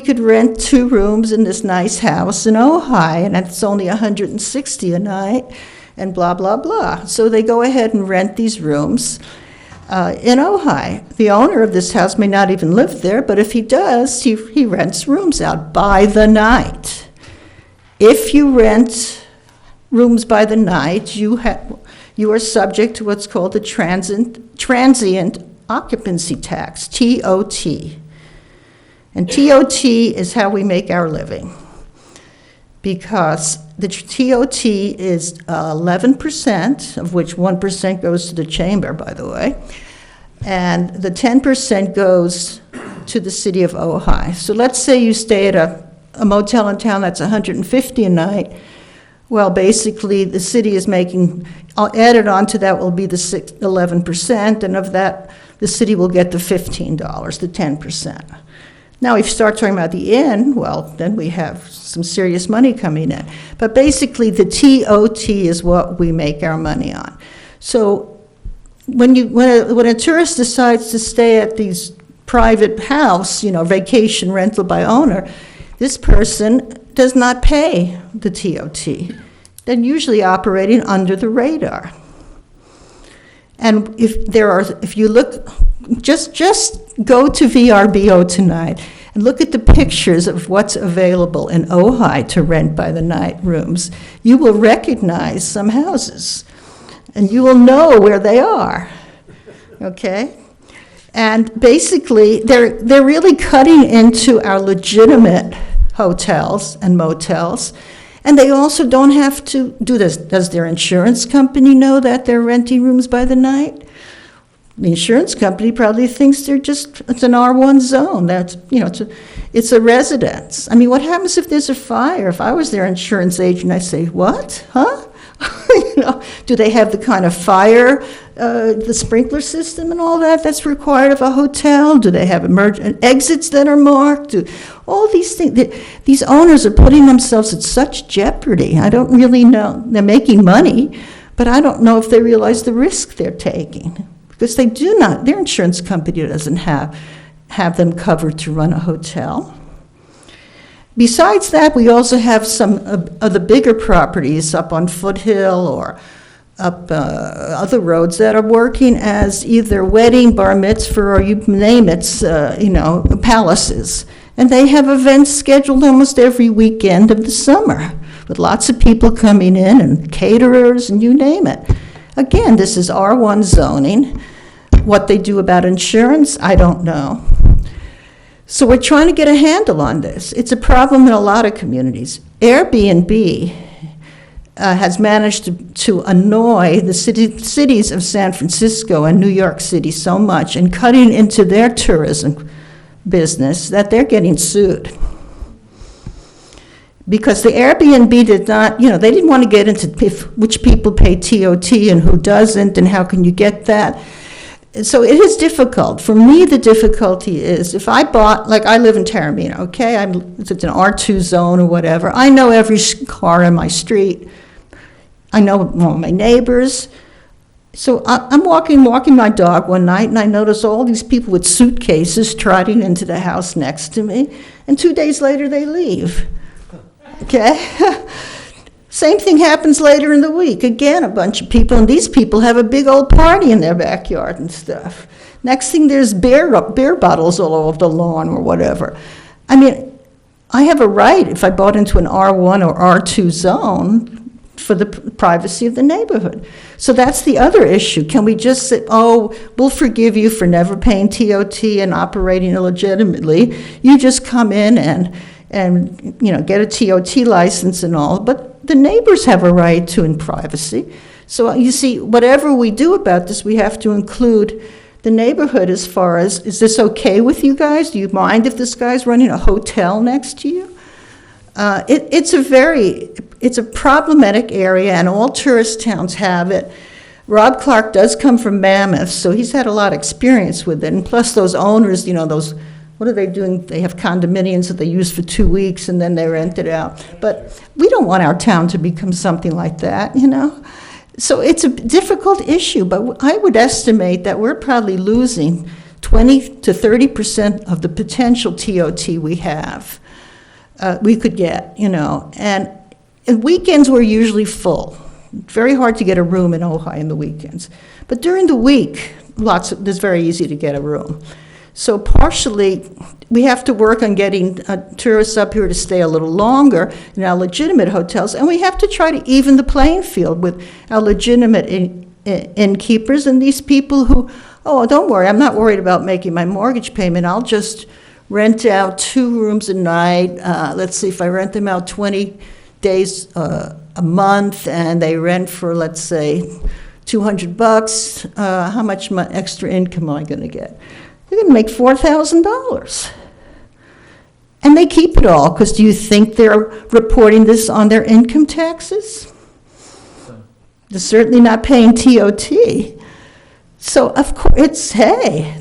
could rent 2 rooms in this nice house in Ojai, and it's only $160 a night, and blah, blah, blah. So they go ahead and rent these rooms in Ojai. The owner of this house may not even live there, but if he does, he rents rooms out by the night. If you rent rooms by the night, you are subject to what's called the transient occupancy tax, TOT. And TOT is how we make our living, because the TOT is 11%, of which 1% goes to the chamber, by the way, and the 10% goes to the city of Ojai. So let's say you stay at a motel in town that's $150 a night. Well, basically, the city is making, added on to that will be the 11%, and of that, the city will get the $15, the 10%. Now, if you start talking about the inn, well, then we have some serious money coming in. But basically, the TOT is what we make our money on. So when a tourist decides to stay at these private house, you know, vacation rental by owner, this person does not pay the TOT. They're usually operating under the radar. And if you look, just go to VRBO tonight and look at the pictures of what's available in Ojai to rent by the night rooms. You will recognize some houses, and you will know where they are, okay? And basically, they're really cutting into our legitimate hotels and motels. And they also don't have to do this. Does their insurance company know that they're renting rooms by the night? The insurance company probably thinks it's an R1 zone. That's, it's a residence. I mean, what happens if there's a fire? If I was their insurance agent, I'd say, what? Huh? Do they have the kind of fire, the sprinkler system and all that that's required of a hotel? Do they have exits that are marked? All these things, these owners are putting themselves at such jeopardy. I don't really know. They're making money, but I don't know if they realize the risk they're taking, because they do not. Their insurance company doesn't have them covered to run a hotel. Besides that, we also have some of the bigger properties up on Foothill or up other roads that are working as either wedding, bar mitzvah, or you name it, palaces. And they have events scheduled almost every weekend of the summer, with lots of people coming in and caterers and you name it. Again, this is R1 zoning. What they do about insurance, I don't know. So we're trying to get a handle on this. It's a problem in a lot of communities. Airbnb has managed to annoy the cities of San Francisco and New York City so much and cutting into their tourism business that they're getting sued. Because the Airbnb did not, they didn't want to get into which people pay TOT and who doesn't and how can you get that. So it is difficult. For me, the difficulty is if I bought, like I live in Taormina, okay? It's an R2 zone or whatever. I know every car in my street. I know all my neighbors. So I'm walking my dog one night, and I notice all these people with suitcases trotting into the house next to me, and 2 days later they leave, okay? Same thing happens later in the week. Again, a bunch of people, and these people have a big old party in their backyard and stuff. Next thing, there's beer bottles all over the lawn or whatever. I mean, I have a right, if I bought into an R1 or R2 zone, for the privacy of the neighborhood. So that's the other issue. Can we just say, oh, we'll forgive you for never paying TOT and operating illegitimately. You just come in and get a TOT license and all, but the neighbors have a right to in privacy. So you see, whatever we do about this, we have to include the neighborhood as far as, is this okay with you guys? Do you mind if this guy's running a hotel next to you? It's a problematic area, and all tourist towns have it. Rob Clark does come from Mammoth, so he's had a lot of experience with it. And plus those owners, what are they doing? They have condominiums that they use for 2 weeks and then they rent it out. But we don't want our town to become something like that, So it's a difficult issue, but I would estimate that we're probably losing 20 to 30% of the potential TOT we have. We could get, and weekends we're usually full. Very hard to get a room in Ojai in the weekends. But during the week, it's very easy to get a room. So partially, we have to work on getting tourists up here to stay a little longer in our legitimate hotels, and we have to try to even the playing field with our legitimate innkeepers and these people who, oh, don't worry, I'm not worried about making my mortgage payment, I'll just rent out 2 rooms a night. Let's see, if I rent them out 20 days a month and they rent for, let's say, $200, how much extra income am I going to get? They're going to make $4,000. And they keep it all, because do you think they're reporting this on their income taxes? They're certainly not paying TOT. So, of course, it's, hey.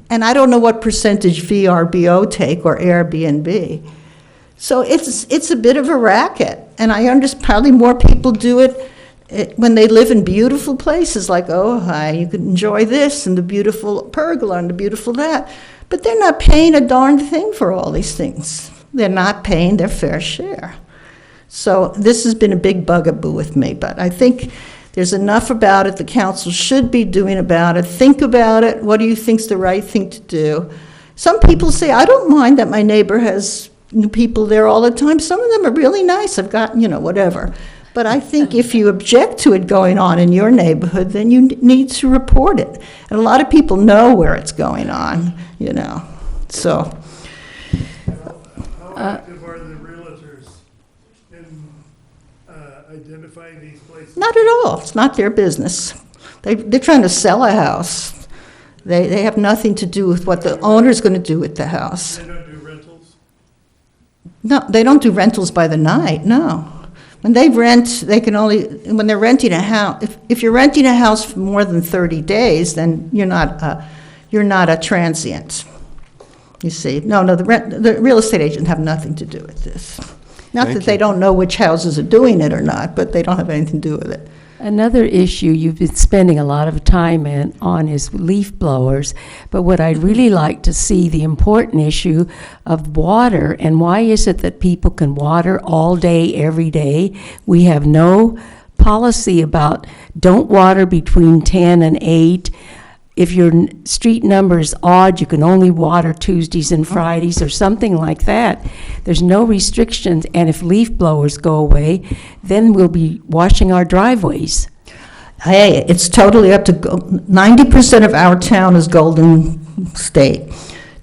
And I don't know what percentage VRBO take or Airbnb. So it's a bit of a racket. And I understand probably more people do it when they live in beautiful places like Ojai. You can enjoy this and the beautiful pergola and the beautiful that. But they're not paying a darn thing for all these things. They're not paying their fair share. So this has been a big bugaboo with me, but I think there's enough about it the council should be doing about it. Think about it. What do you think's the right thing to do? Some people say, I don't mind that my neighbor has new people there all the time. Some of them are really nice. I've got, whatever. But I think if you object to it going on in your neighborhood, then you need to report it. And a lot of people know where it's going on, so. How active are the realtors in identifying these places? Not at all. It's not their business. They're trying to sell a house. They have nothing to do with what the owner's going to do with the house. They don't do rentals? No, they don't do rentals by the night, no. When they rent, when they're renting a house, if you're renting a house for more than 30 days, then you're not a transient. You see, no, the real estate agent have nothing to do with this. Not Thank that they you. don't know which houses are doing it or not, but they don't have anything to do with it. Another issue you've been spending a lot of time on is leaf blowers, but what I'd really like to see, the important issue of water, and why is it that people can water all day, every day? We have no policy about don't water between 10 and 8. If your street number is odd, you can only water Tuesdays and Fridays or something like that. There's no restrictions, and if leaf blowers go away, then we'll be washing our driveways. Hey, it's totally up to, 90% of our town is Golden State.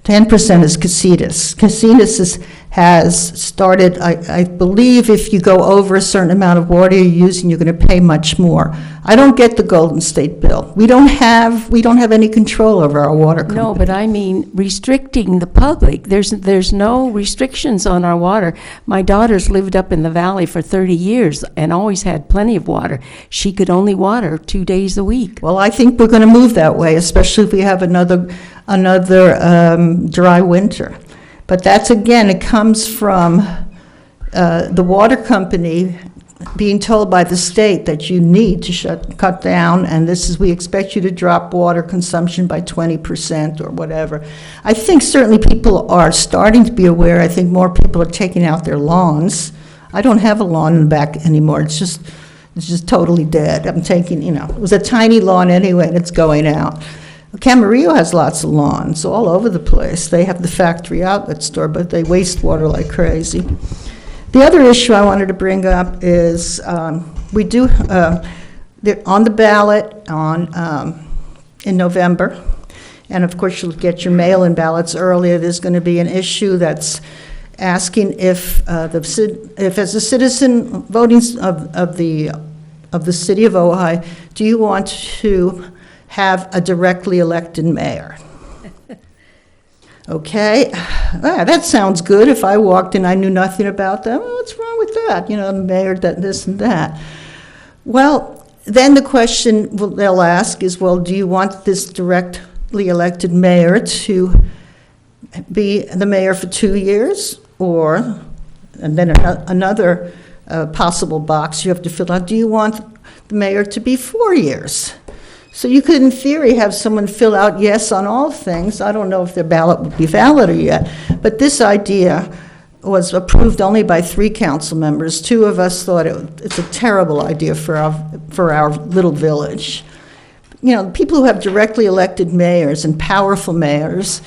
10% is Casitas. Casitas has started, I believe if you go over a certain amount of water you're using, you're going to pay much more. I don't get the Golden State bill. We don't have any control over our water company. No, but I mean restricting the public. There's no restrictions on our water. My daughter's lived up in the valley for 30 years and always had plenty of water. She could only water 2 days a week. Well, I think we're going to move that way, especially if we have another dry winter. But that's, again, it comes from the water company being told by the state that you need to cut down, and we expect you to drop water consumption by 20% or whatever. I think certainly people are starting to be aware. I think more people are taking out their lawns. I don't have a lawn in the back anymore. It's just totally dead. I'm taking, it was a tiny lawn anyway, and it's going out. Camarillo has lots of lawns all over the place. They have the factory outlet store, but they waste water like crazy. The other issue I wanted to bring up is we do, they're on the ballot in November, and of course you'll get your mail-in ballots earlier. There's going to be an issue that's asking if as a citizen voting of the city of Ojai, do you want to have a directly elected mayor? Okay, that sounds good. If I walked in, I knew nothing about them. What's wrong with that? The mayor, this and that. Well, then the question they'll ask is, well, do you want this directly elected mayor to be the mayor for 2 years? And then another possible box you have to fill out, do you want the mayor to be 4 years? So you could, in theory, have someone fill out yes on all things. I don't know if their ballot would be valid yet, but this idea was approved only by 3 council members. 2 of us thought it's a terrible idea for our little village. People who have directly elected mayors and powerful mayors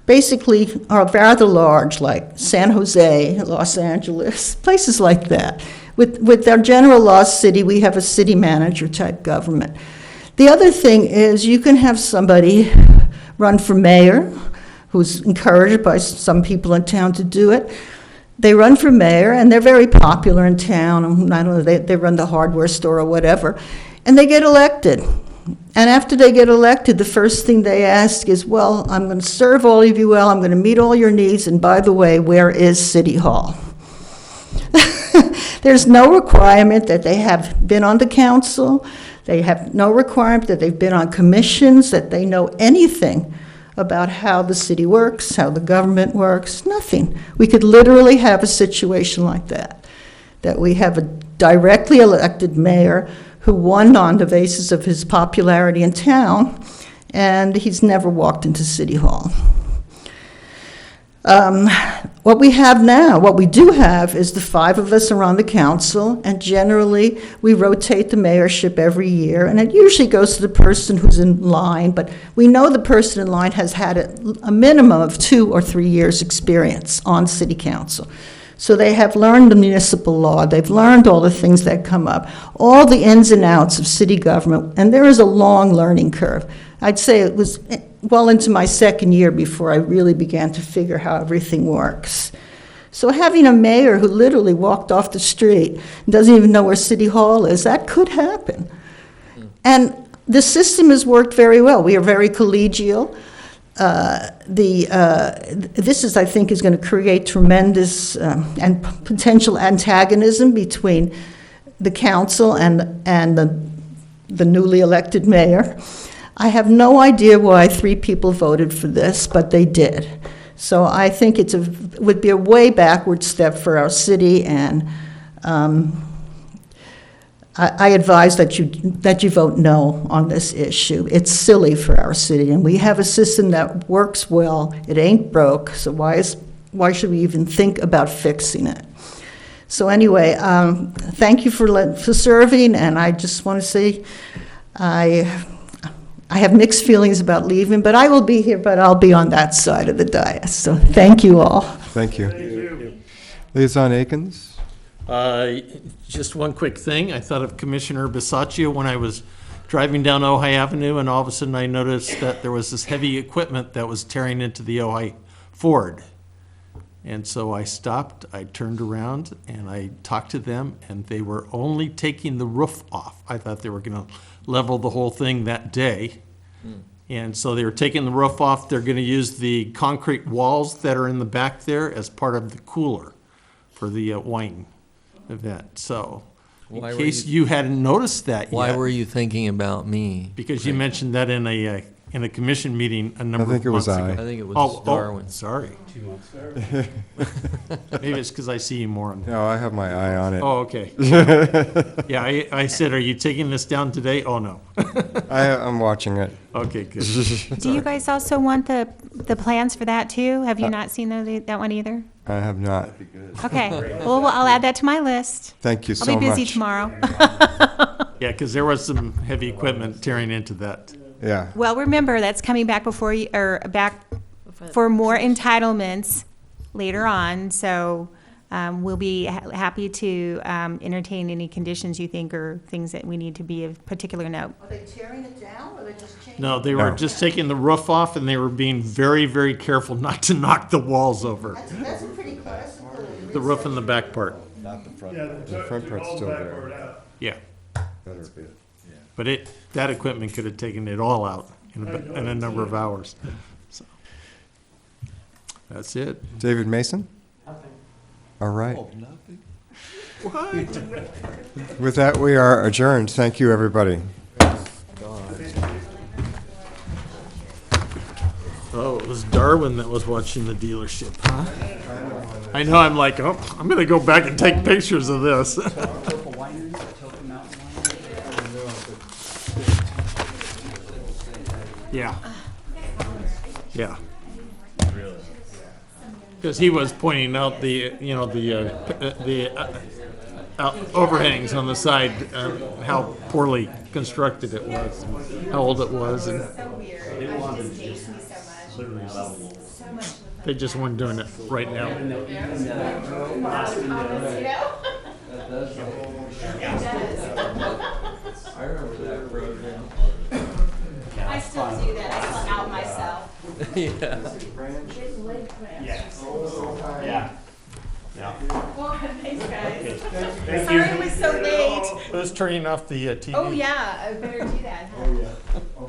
basically are rather large, like San Jose, Los Angeles, places like that. With our general law city, we have a city manager type government. The other thing is you can have somebody run for mayor who's encouraged by some people in town to do it. They run for mayor, and they're very popular in town. I don't know, they run the hardware store or whatever, and they get elected. And after they get elected, the first thing they ask is, well, I'm going to serve all of you well, I'm going to meet all your needs, and by the way, where is City Hall? There's no requirement that they have been on the council. They have no requirement that they've been on commissions, that they know anything about how the city works, how the government works, nothing. We could literally have a situation like that we have a directly elected mayor who won on the basis of his popularity in town, and he's never walked into City Hall. what we have now, what we do have, is the 5 of us are on the council, and generally, we rotate the mayorship every year, and it usually goes to the person who's in line, but we know the person in line has had a minimum of 2 or 3 years' experience on city council. So they have learned the municipal law, they've learned all the things that come up, all the ins and outs of city government, and there is a long learning curve. I'd say it was well into my second year before I really began to figure how everything works. So having a mayor who literally walked off the street and doesn't even know where City Hall is, that could happen. And the system has worked very well. We are very collegial. This is, I think, is going to create tremendous and potential antagonism between the council and the newly elected mayor. I have no idea why 3 people voted for this, but they did. So I think it would be a way backward step for our city, and I advise that you vote no on this issue. It's silly for our city, and we have a system that works well. It ain't broke, so why should we even think about fixing it? So anyway, thank you for serving, and I just want to say I have mixed feelings about leaving, but I will be here, but I'll be on that side of the dais. So thank you all. Thank you. Thank you. Liaison Akins? Just one quick thing. I thought of Commissioner Bisaccia when I was driving down Ojai Avenue, and all of a sudden I noticed that there was this heavy equipment that was tearing into the Ojai Ford. And so I stopped, I turned around, and I talked to them, and they were only taking the roof off. I thought they were going to level the whole thing that day. And so they were taking the roof off. They're going to use the concrete walls that are in the back there as part of the cooler for the wine event. So in Why were case you- you hadn't noticed that Why yet, were you thinking about me? because you mentioned that in a commission meeting a number think of it was months I. ago. I think it was Oh, Darwin. sorry. Maybe it's because I see you more on. No, I have my eye on it. Oh, okay. Yeah, I said, are you taking this down today? Oh, no. I'm watching it. Okay, good. Do you guys also want the plans for that too? Have you not seen that one either? I have not. Okay, well, I'll add that to my list. Thank you I'll so be busy much. tomorrow. Yeah, because there was some heavy equipment tearing into that. Yeah. Well, remember, that's coming back before you, or back for more entitlements later on, so we'll be happy to entertain any conditions you think or things that we need to be of particular note. Are they tearing it down, or are they just changing? No, they were No. just taking the roof off, and they were being very, very careful not to knock the walls over, That's a pretty classical. the roof and the back part. Yeah, The front part's all still back there. part out. Yeah, Better be. but that equipment could have taken it all out in a number of hours. So, that's it. David Mason? All right. With that, we are adjourned. Thank you, everybody. Oh, it was Darwin that was watching the dealership, huh? I know, I'm like, oh, I'm gonna go back and take pictures of this. Yeah. Yeah. Because he was pointing out the overhangs on the side, how poorly constructed it was, and how old it was, and they just weren't doing it right now. I still do that, I still out myself. Thanks, guys. Sorry it was so late. Who's turning off the TV? Oh, yeah, I better do that, huh?